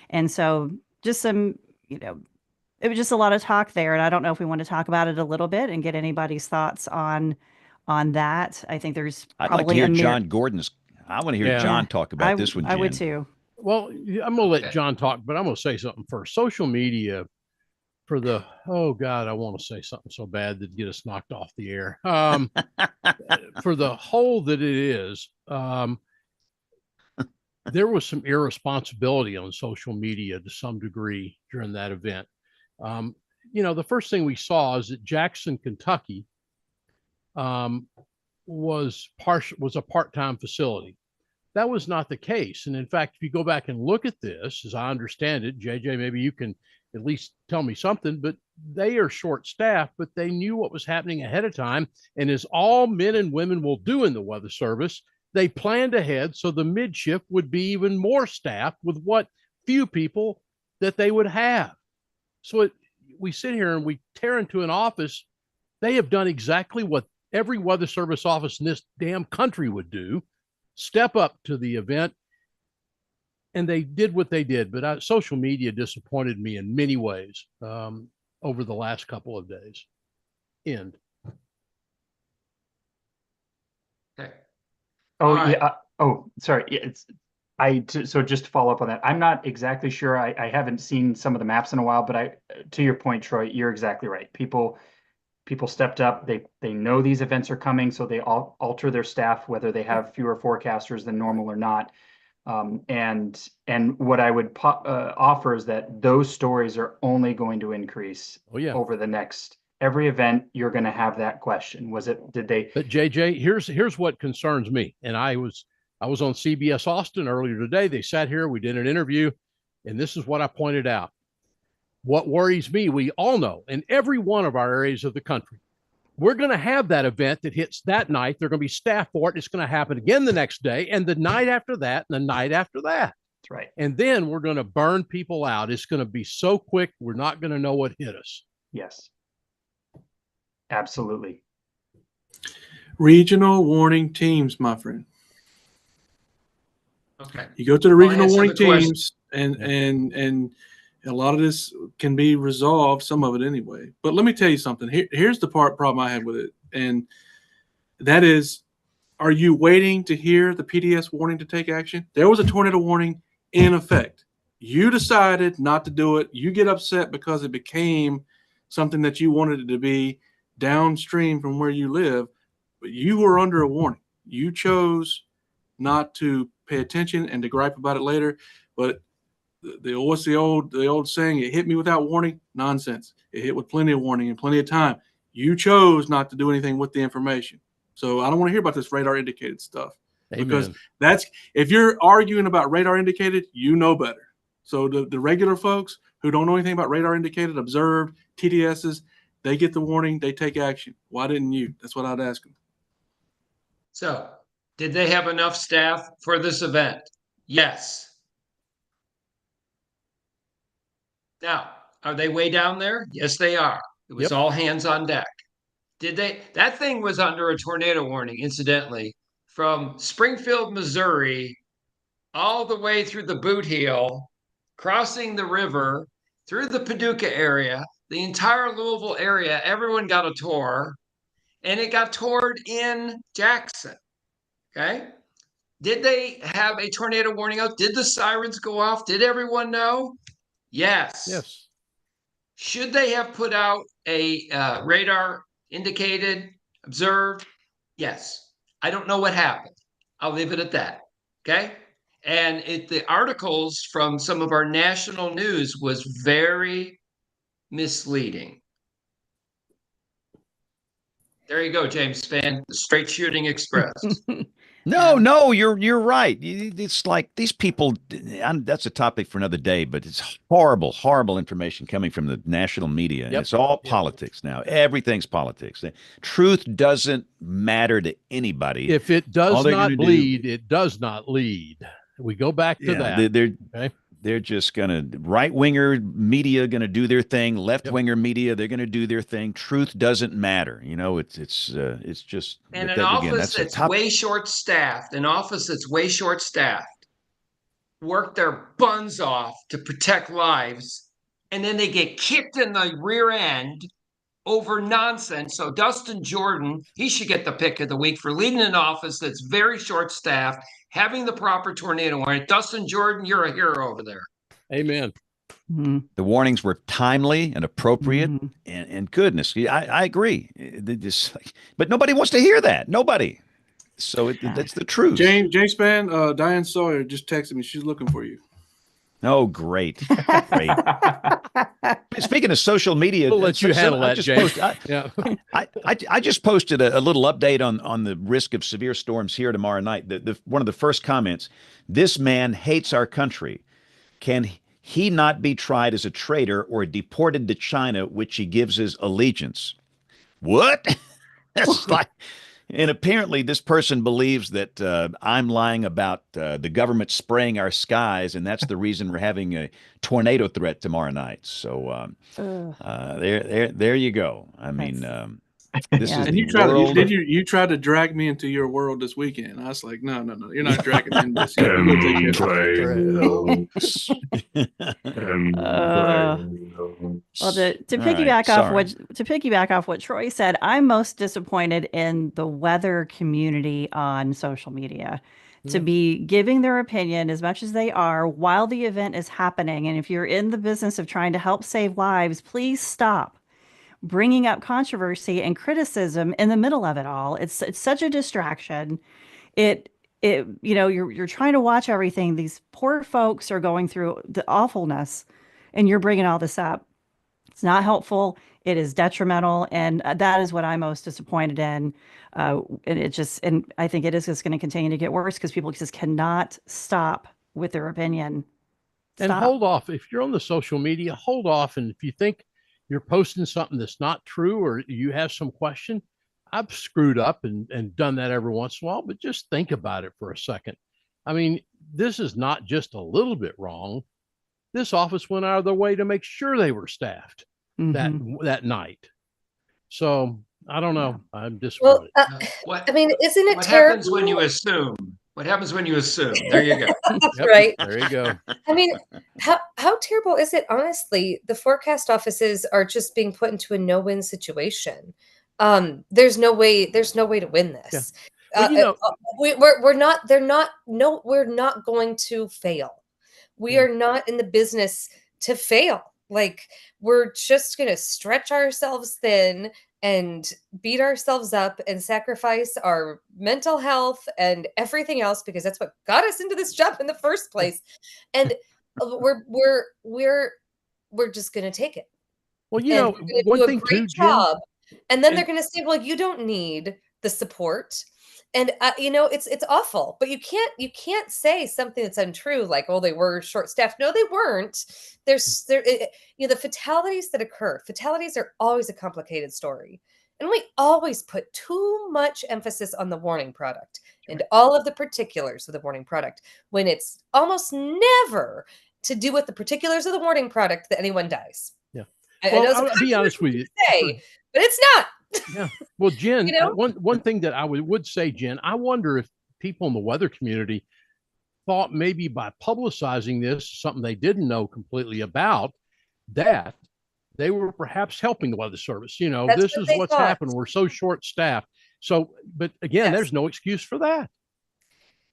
And so just some, it was just a lot of talk there. And I don't know if we want to talk about it a little bit and get anybody's thoughts on that. I think there's I'd like to hear John Gordon's. I want to hear John talk about this one, Jen. I would too. Well, I'm going to let John talk, but I'm going to say something first. Social media for the, oh God, I want to say something so bad that get us knocked off the air. For the whole that it is, there was some irresponsibility on social media to some degree during that event. The first thing we saw is that Jackson, Kentucky, was a part-time facility. That was not the case. And in fact, if you go back and look at this, as I understand it, JJ, maybe you can at least tell me something, but they are short-staffed, but they knew what was happening ahead of time. And as all men and women will do in the Weather Service, they planned ahead so the midship would be even more staffed with what few people that they would have. So we sit here and we tear into an office. They have done exactly what every Weather Service office in this damn country would do. Step up to the event. and they did what they did. But social media disappointed me in many ways over the last couple of days. End. Okay. Oh, All right. yeah. Sorry. So just to follow up on that, I'm not exactly sure. I haven't seen some of the maps in a while, but to your point, Troy, you're exactly right. People stepped up. They know these events are coming, so they alter their staff, whether they have fewer forecasters than normal or not. And what I would offer is that those stories are only going to increase over the next every event. You're going to have that question. Did they? But JJ, here's what concerns me. And I was on CBS Austin earlier today. They sat here, we did an interview, and this is what I pointed out. What worries me, we all know in every one of our areas of the country, we're going to have that event that hits that night. They're going to be staffed for it. It's going to happen again the next day, and the night after that, and the night after that. That's right. And then we're going to burn people out. It's going to be so quick, we're not going to know what hit us. Yes. Absolutely. Regional warning teams, my friend. Okay. You go to the regional warning teams, and a lot of this can be resolved, some of it anyway. But let me tell you something. Here's the problem I have with it, and that is, are you waiting to hear the PDS warning to take action? There was a tornado warning in effect. You decided not to do it. You get upset because it became something that you wanted it to be downstream from where you live, but you were under a warning. You chose not to pay attention and to gripe about it later. But what's the old saying? It hit me without warning. Nonsense. It hit with plenty of warning and plenty of time. You chose not to do anything with the information. So I don't want to hear about this radar indicated stuff. Amen. Because if you're arguing about radar indicated, you know better. So the regular folks who don't know anything about radar indicated, observed, TDSs, they get the warning, they take action. Why didn't you? That's what I'd ask them. So, did they have enough staff for this event? Yes. Now, are they way down there? Yes, they are. It was all hands on deck. That thing was under a tornado warning, incidentally, from Springfield, Missouri, all the way through the Boot Heel, crossing the river, through the Paducah area, the entire Louisville area. Everyone got a tour, and it got toured in Jackson. Okay. Did they have a tornado warning out? Did the sirens go off? Did everyone know? Yes. Yes. Should they have put out a radar indicated, observed? Yes. I don't know what happened. I'll leave it at that. Okay. And the articles from some of our national news was very misleading. There you go, James Spann, the straight shooting express. No, you're right. It's like these people, that's a topic for another day, but it's horrible information coming from the national media. And it's all politics now. Everything's politics. Truth doesn't matter to anybody. If it does not bleed, it does not lead. We go back to that. They're just right-winger media going to do their thing. Left-winger media, they're going to do their thing. Truth doesn't matter. It's just. And an office that's way short-staffed, work their buns off to protect lives, and then they get kicked in the rear end over nonsense. So Dustin Jordan, he should get the pick of the week for leading an office that's very short-staffed, having the proper tornado warning. Dustin Jordan, you're a hero over there. Amen. Mm-hmm. The warnings were timely and appropriate, and goodness, I agree. But nobody wants to hear that. Nobody. So that's the truth. James Spann, Diane Sawyer just texted me. She's looking for you. Oh, great. Speaking of social media, we'll let you handle that, James. I just posted a little update on the risk of severe storms here tomorrow night. One of the first comments, this man hates our country. Can he not be tried as a traitor or deported to China, which he gives his allegiance? What? That's like... And apparently this person believes that I'm lying about the government spraying our skies, and that's the reason we're having a tornado threat tomorrow night. So there you go. I mean, This Yeah. is And the you tried world. you tried to drag me into your world this weekend. I was like, no, you're not dragging me into this. You go take care of it. Well, to All right, piggyback off sorry. what Troy said, I'm most disappointed in the weather community on social media to be giving their opinion as much as they are while the event is happening. And if you're in the business of trying to help save lives, please stop bringing up controversy and criticism in the middle of it all. It's such a distraction. It you're trying to watch everything. These poor folks are going through the awfulness, and you're bringing all this up. It's not helpful. It is detrimental, and that is what I'm most disappointed in. And I think it is just going to continue to get worse because people just cannot stop with their opinion. And hold off. If you're on the social media, hold off. And if you think you're posting something that's not true or you have some question, I've screwed up and done that every once in a while, but just think about it for a second. I mean, this is not just a little bit wrong. This office went out of their way to make sure they were staffed that night. So I don't know. I'm disappointed. Well, I mean, isn't it what terrible? happens when you assume? What happens when you assume? There you go. Right. There you go. I mean, how terrible is it? Honestly, the forecast offices are just being put into a no-win situation. There's no way to win this. Yeah. Well, we're not going to fail. We are not in the business to fail. Like, we're just going to stretch ourselves thin and beat ourselves up and sacrifice our mental health and everything else because that's what got us into this job in the first place. And we're just going to take it. Well, one thing too, Jim, and then they're going to say, well, you don't need the support. And it's awful, but you can't say something that's untrue, like, oh, they were short staffed. No, they weren't. The fatalities that occur. Fatalities are always a complicated story, and we always put too much emphasis on the warning product and all of the particulars of the warning product when it's almost never to do with the particulars of the warning product that anyone dies. Yeah, I know I'll be honest with you, but it's not. Yeah. Well, Jen, one thing that I would say, Jen, I wonder if people in the weather community thought maybe by publicizing this, something they didn't know completely about, that they were perhaps helping the Weather Service. This is what's happened. We're so short-staffed. So, but again, there's no excuse for that.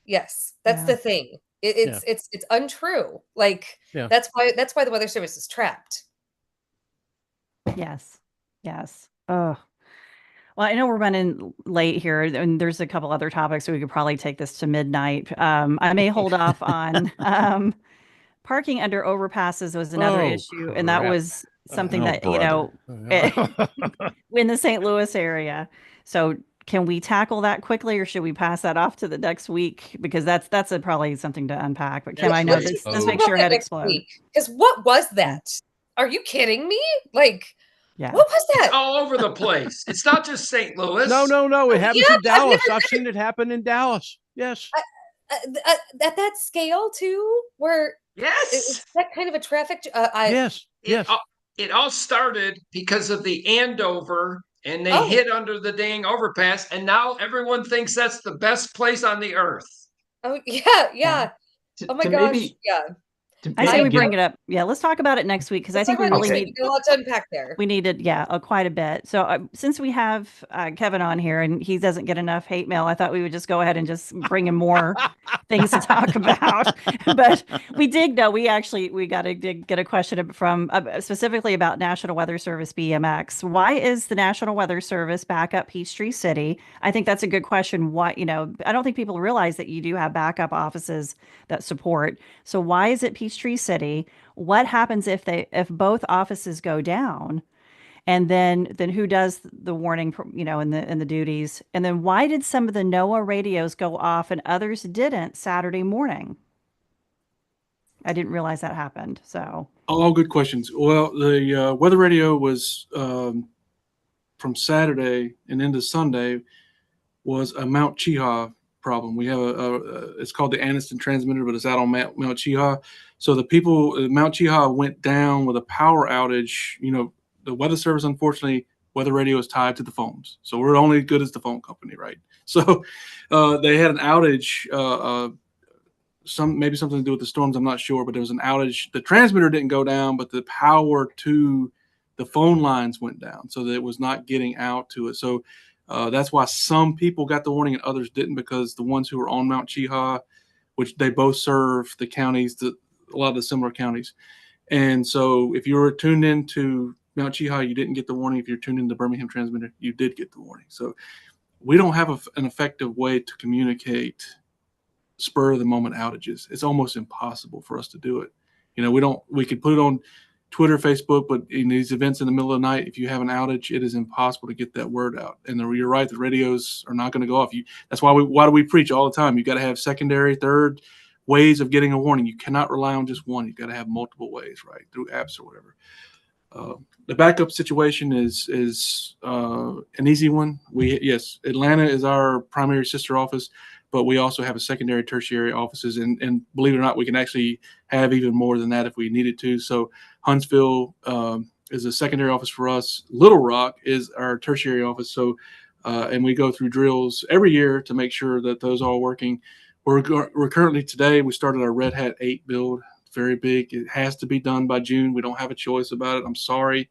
Yes, that's the thing. It's untrue. Like, that's why the Weather Service is trapped. Yes. Oh. Well, I know we're running late here, and there's a couple other topics, so we could probably take this to midnight. I may hold off on parking under overpasses was another issue, and that was something that in the St. Louis area. So, can we tackle that quickly, or should we pass that off to the next week? Because that's probably something to unpack. But Kim, I know this makes your head explode. Because what was that? Are you kidding me? Like. Yeah. What was that? It's all over the place. It's not just St. Louis. No. It happens in Dallas. I've seen it happen in Dallas. Yes. At that scale too, where it's that kind of a traffic. Yes. It all started because of the Andover, and they hit under the dang overpass, and now everyone thinks that's the best place on the earth. Oh yeah. Oh my gosh, I say we bring it up. Yeah, let's talk about it next week because I think we really need a lot to unpack there. We needed, quite a bit. So since we have Kevin on here and he doesn't get enough hate mail, I thought we would just go ahead and just bring him more things to talk about. But we did know we got to get a question from specifically about National Weather Service BMX. Why is the National Weather Service back up Peachtree City? I think that's a good question. Why, I don't think people realize that you do have backup offices that support. So why is it Peachtree City? What happens if both offices go down? And then who does the warning, and the duties? And then why did some of the NOAA radios go off and others didn't Saturday morning? I didn't realize that happened. So all good questions. Well, the weather radio was from Saturday and into Sunday was a Mount Cheaha problem. We have it's called the Anniston transmitter, but it's out on Mount Cheaha. So the people at Mount Cheaha went down with a power outage. The Weather Service, unfortunately, weather radio is tied to the phones. So we're only as good as the phone company, right? So they had an outage, maybe something to do with the storms, I'm not sure, but there was an outage. The transmitter didn't go down, but the power to the phone lines went down, so that it was not getting out to it. So that's why some people got the warning and others didn't, because the ones who were on Mount Cheehaw, which they both serve the counties, a lot of the similar counties. And so if you were tuned into Mount Cheehaw, you didn't get the warning. If you're tuned into the Birmingham transmitter, you did get the warning. So we don't have an effective way to communicate spur of the moment outages. It's almost impossible for us to do it. We could put it on Twitter, Facebook, but in these events in the middle of the night, if you have an outage, it is impossible to get that word out. And you're right, the radios are not going to go off. That's why do we preach all the time? You got to have secondary, third ways of getting a warning. You cannot rely on just one. You got to have multiple ways, right, through apps or whatever. The backup situation is an easy one. Atlanta is our primary sister office, but we also have a secondary, tertiary offices, and believe it or not, we can actually have even more than that if we needed to. So Huntsville is a secondary office for us. Little Rock is our tertiary office. So and we go through drills every year to make sure that those are all working. We're currently today, we started our Red Hat 8 build. Very big. It has to be done by June. We don't have a choice about it. I'm sorry.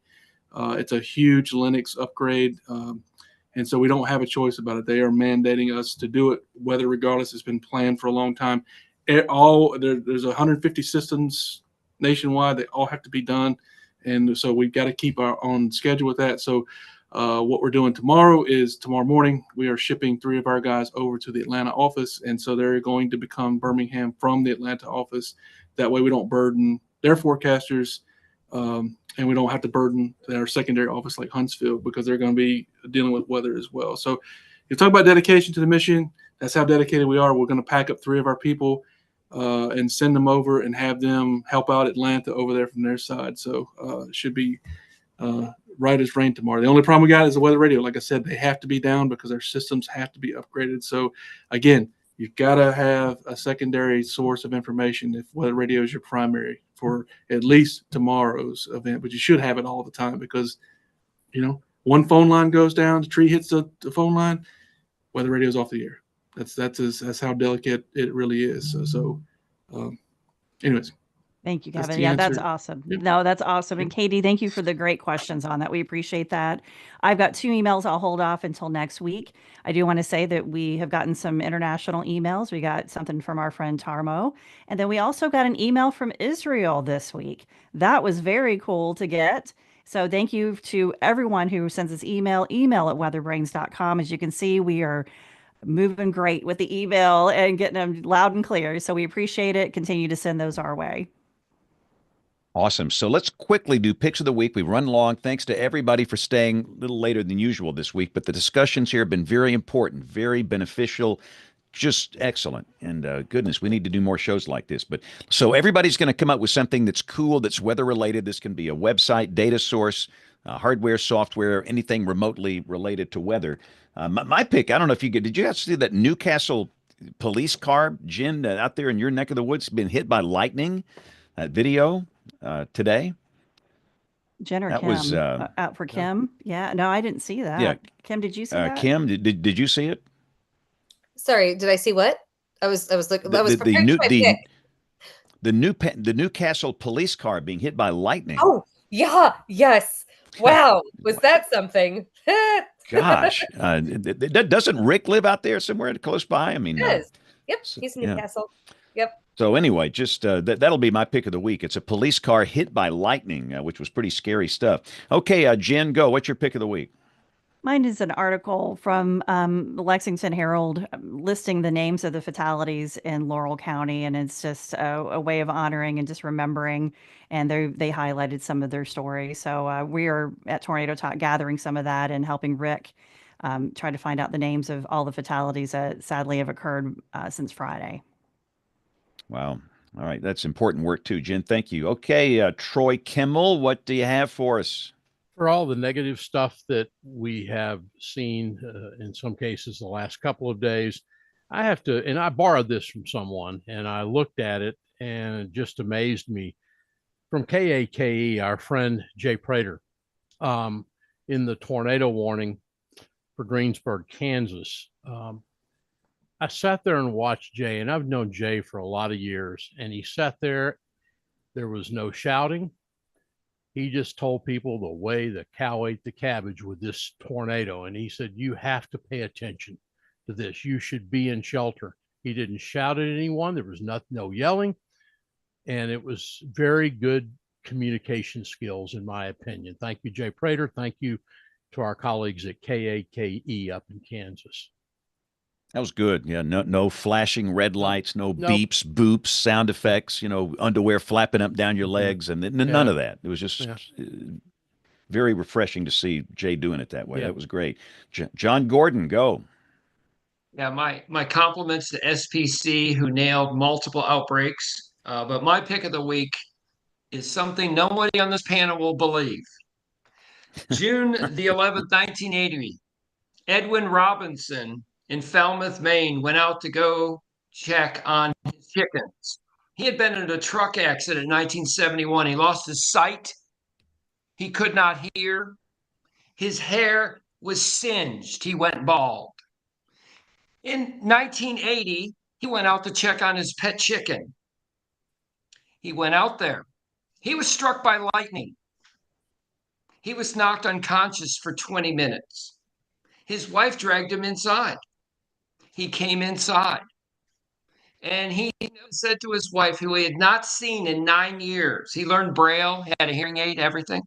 It's a huge Linux upgrade. And so we don't have a choice about it. They are mandating us to do it, whether regardless. It's been planned for a long time. There's 150 systems nationwide. They all have to be done. And so we've got to keep our on schedule with that. So what we're doing tomorrow morning, we are shipping 3 of our guys over to the Atlanta office. And so they're going to become Birmingham from the Atlanta office. That way we don't burden their forecasters, and we don't have to burden our secondary office like Huntsville, because they're going to be dealing with weather as well. So you talk about dedication to the mission. That's how dedicated we are. We're going to pack up 3 of our people and send them over and have them help out Atlanta over there from their side. So it should be right as rain tomorrow. The only problem we got is the weather radio. Like I said, they have to be down because our systems have to be upgraded. So again, you've got to have a secondary source of information if weather radio is your primary for at least tomorrow's event. But you should have it all the time, because, one phone line goes down, the tree hits the phone line, weather radio's off the air. That's how delicate it really is. So anyways. Thank you, Kevin. Yeah, that's awesome. Yep. No, that's awesome. And Katie, thank you for the great questions on that. We appreciate that. I've got 2 emails I'll hold off until next week. I do want to say that we have gotten some international emails. We got something from our friend Tarmo. And then we also got an email from Israel this week. That was very cool to get. So thank you to everyone who sends us email at weatherbrains.com. As you can see, we are moving great with the email and getting them loud and clear. So we appreciate it. Continue to send those our way. Awesome. So let's quickly do picks of the week. We've run long. Thanks to everybody for staying a little later than usual this week. But the discussions here have been very important, very beneficial, just excellent. And goodness, we need to do more shows like this. But so everybody's going to come up with something that's cool, that's weather related. This can be a website, data source, hardware, software, anything remotely related to weather. My pick, I don't know if did you guys see that Newcastle police car, Jen, out there in your neck of the woods, been hit by lightning? That video today. Jen or that Kim? Was out for Kim. Yeah. No, I didn't see that. Yeah. Kim, did you see that? Kim, did you see it? Sorry, did I see what? I was looking. I was preparing for my pick. The Newcastle police car being hit by lightning. Oh yeah, yes. Wow, was that something? Gosh, doesn't Rick live out there somewhere close by? I mean, he does. Yep, he's in Newcastle. Yep. So anyway, just that'll be my pick of the week. It's a police car hit by lightning, which was pretty scary stuff. Okay, Jen, go. What's your pick of the week? Mine is an article from the Lexington Herald listing the names of the fatalities in Laurel County, and it's just a way of honoring and just remembering. And they highlighted some of their stories. So we are at Tornado Talk gathering some of that and helping Rick try to find out the names of all the fatalities that sadly have occurred since Friday. Wow. All right. That's important work too, Jen. Thank you. Okay, Troy Kimmel, what do you have for us? For all the negative stuff that we have seen in some cases the last couple of days, I have to, and I borrowed this from someone and I looked at it and it just amazed me. From KAKE, our friend Jay Prater, in the tornado warning for Greensburg, Kansas. I sat there and watched Jay, and I've known Jay for a lot of years, and he sat there. There was no shouting. He just told people the way the cow ate the cabbage with this tornado. And he said, you have to pay attention to this. You should be in shelter. He didn't shout at anyone. There was no yelling. And it was very good communication skills, in my opinion. Thank you, Jay Prater. Thank you to our colleagues at KAKE up in Kansas. That was good. Yeah, no flashing red lights, no beeps, boops, sound effects, underwear flapping up down your legs, and none of that. It was just very refreshing to see Jay doing it that way. That was great. John Gordon, go. Yeah, my compliments to SPC, who nailed multiple outbreaks. But my pick of the week is something nobody on this panel will believe. June the 11th, 1980, Edwin Robinson in Falmouth, Maine, went out to go check on his chickens. He had been in a truck accident in 1971. He lost his sight. He could not hear. His hair was singed. He went bald. In 1980, he went out to check on his pet chicken. He went out there. He was struck by lightning. He was knocked unconscious for 20 minutes. His wife dragged him inside. He came inside. And he said to his wife, who he had not seen in 9 years, he learned Braille, had a hearing aid, everything.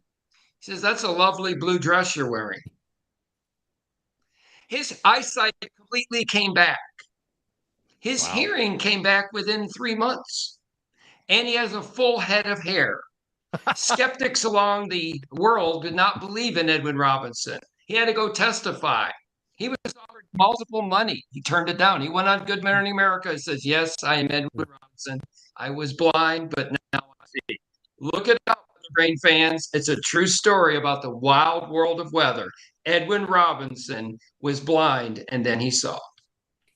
He says, that's a lovely blue dress you're wearing. His eyesight completely came back. His hearing came back within 3 months. And he has a full head of hair. Skeptics along the world did not believe in Edwin Robinson. He had to go testify. He was offered multiple money. He turned it down. He went on Good Morning America and says, yes, I am Edwin Robinson. I was blind, but now I see. Look it up, Brain fans. It's a true story about the wild world of weather. Edwin Robinson was blind, and then he saw.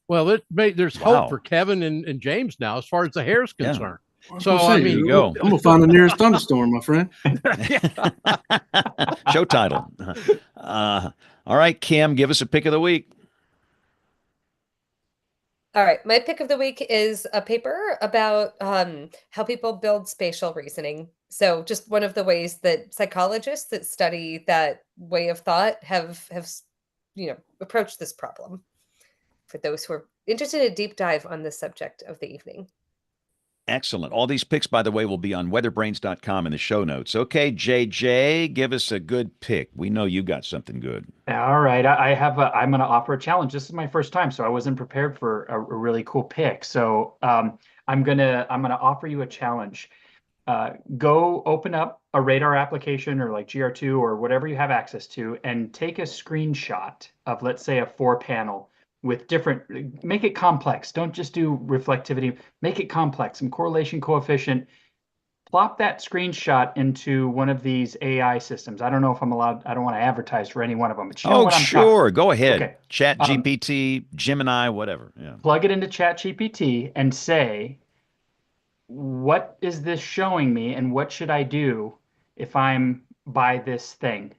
Well, there's hope for Kevin and James now as far as the hair is concerned. So, I mean, I'm going to find the nearest thunderstorm, my friend. Show title. All right, Kim, give us a pick of the week. All right. My pick of the week is a paper about how people build spatial reasoning. So just one of the ways that psychologists that study that way of thought have approached this problem, for those who are interested in a deep dive on this subject of the evening. Excellent. All these picks, by the way, will be on weatherbrains.com in the show notes. Okay, JJ, give us a good pick. We know you got something good. All right. I'm going to offer a challenge. This is my first time, so I wasn't prepared for a really cool pick. So I'm going to offer you a challenge. Go open up a radar application or like GR2 or whatever you have access to and take a screenshot of, let's say, a 4-panel with make it complex. Don't just do reflectivity, make it complex, some correlation coefficient. Plop that screenshot into one of these AI systems. I don't know if I'm allowed, I don't want to advertise for any one of them. But sure. Go ahead. Okay. Chat GPT, Gemini, whatever. Yeah. Plug it into Chat GPT and say, what is this showing me and what should I do if I'm by this thing?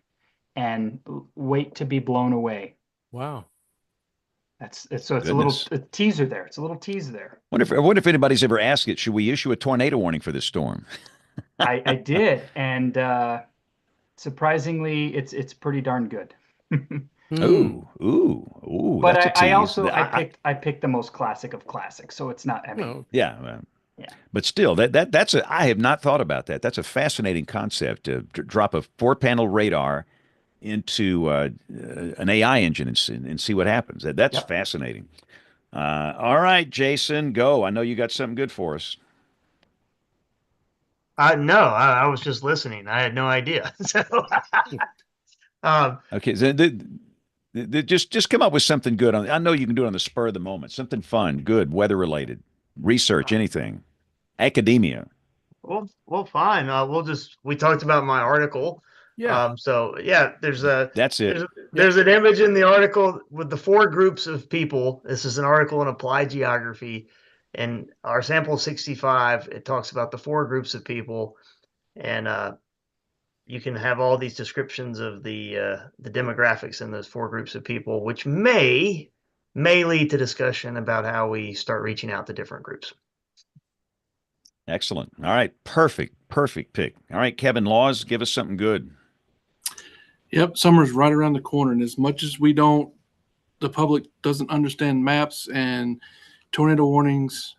And wait to be blown away. Wow. It's a little teaser there. It's a little teaser there. I wonder if anybody's ever asked it, should we issue a tornado warning for this storm? I did, and surprisingly, it's pretty darn good. Ooh! But that's a tease. I picked the most classic of classics, so it's not. I mean, yeah. But still, I have not thought about that. That's a fascinating concept to drop a 4-panel radar into an AI engine and see what happens. That's fascinating. All right, Jason, go. I know you got something good for us. No, I was just listening. I had no idea. So, okay, so just come up with something good. I know you can do it on the spur of the moment. Something fun, good, weather related, research, anything, academia. Well, fine. We talked about my article. Yeah. That's it. There's an image in the article with the 4 groups of people. This is an article in Applied Geography, and our sample 65. It talks about the 4 groups of people, and you can have all these descriptions of the demographics in those 4 groups of people, which may lead to discussion about how we start reaching out to different groups. Excellent. All right. Perfect pick. All right, Kevin Laws, give us something good. Yep, summer's right around the corner, and as much as the public doesn't understand maps and tornado warnings,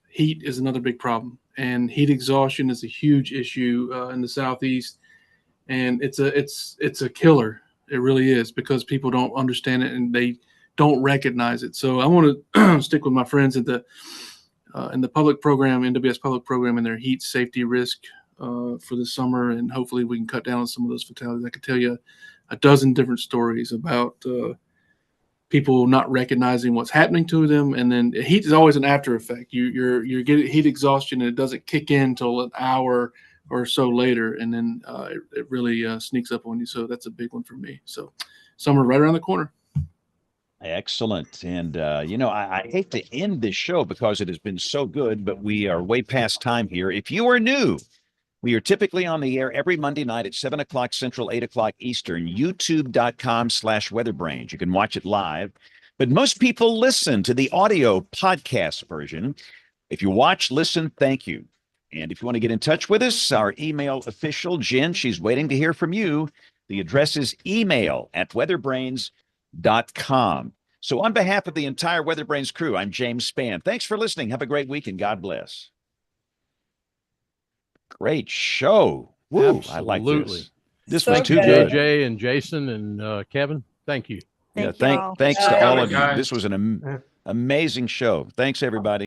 heat is another big problem, and heat exhaustion is a huge issue in the Southeast, and it's a killer. It really is, because people don't understand it and they don't recognize it. So I want to stick with my friends in the public program, NWS public program, and their heat safety risk for the summer, and hopefully we can cut down on some of those fatalities. I could tell you a dozen different stories about people not recognizing what's happening to them, and then heat is always an after effect. You're getting heat exhaustion, and it doesn't kick in until an hour or so later, and then it really sneaks up on you. So that's a big one for me. So summer right around the corner. Excellent. And, I hate to end this show because it has been so good, but we are way past time here. If you are new, we are typically on the air every Monday night at 7 o'clock Central, 8 o'clock Eastern, youtube.com/weatherbrains. You can watch it live, but most people listen to the audio podcast version. If you watch, listen, thank you. And if you want to get in touch with us, our email official, Jen, she's waiting to hear from you. The address is email@weatherbrains.com. So on behalf of the entire WeatherBrains crew, I'm James Spann. Thanks for listening. Have a great week, and God bless. Great show. Woo, I like this. This was too good. Jay and Jason and Kevin. Thanks Thanks to all of you. guys. This was an amazing show. Thanks, everybody.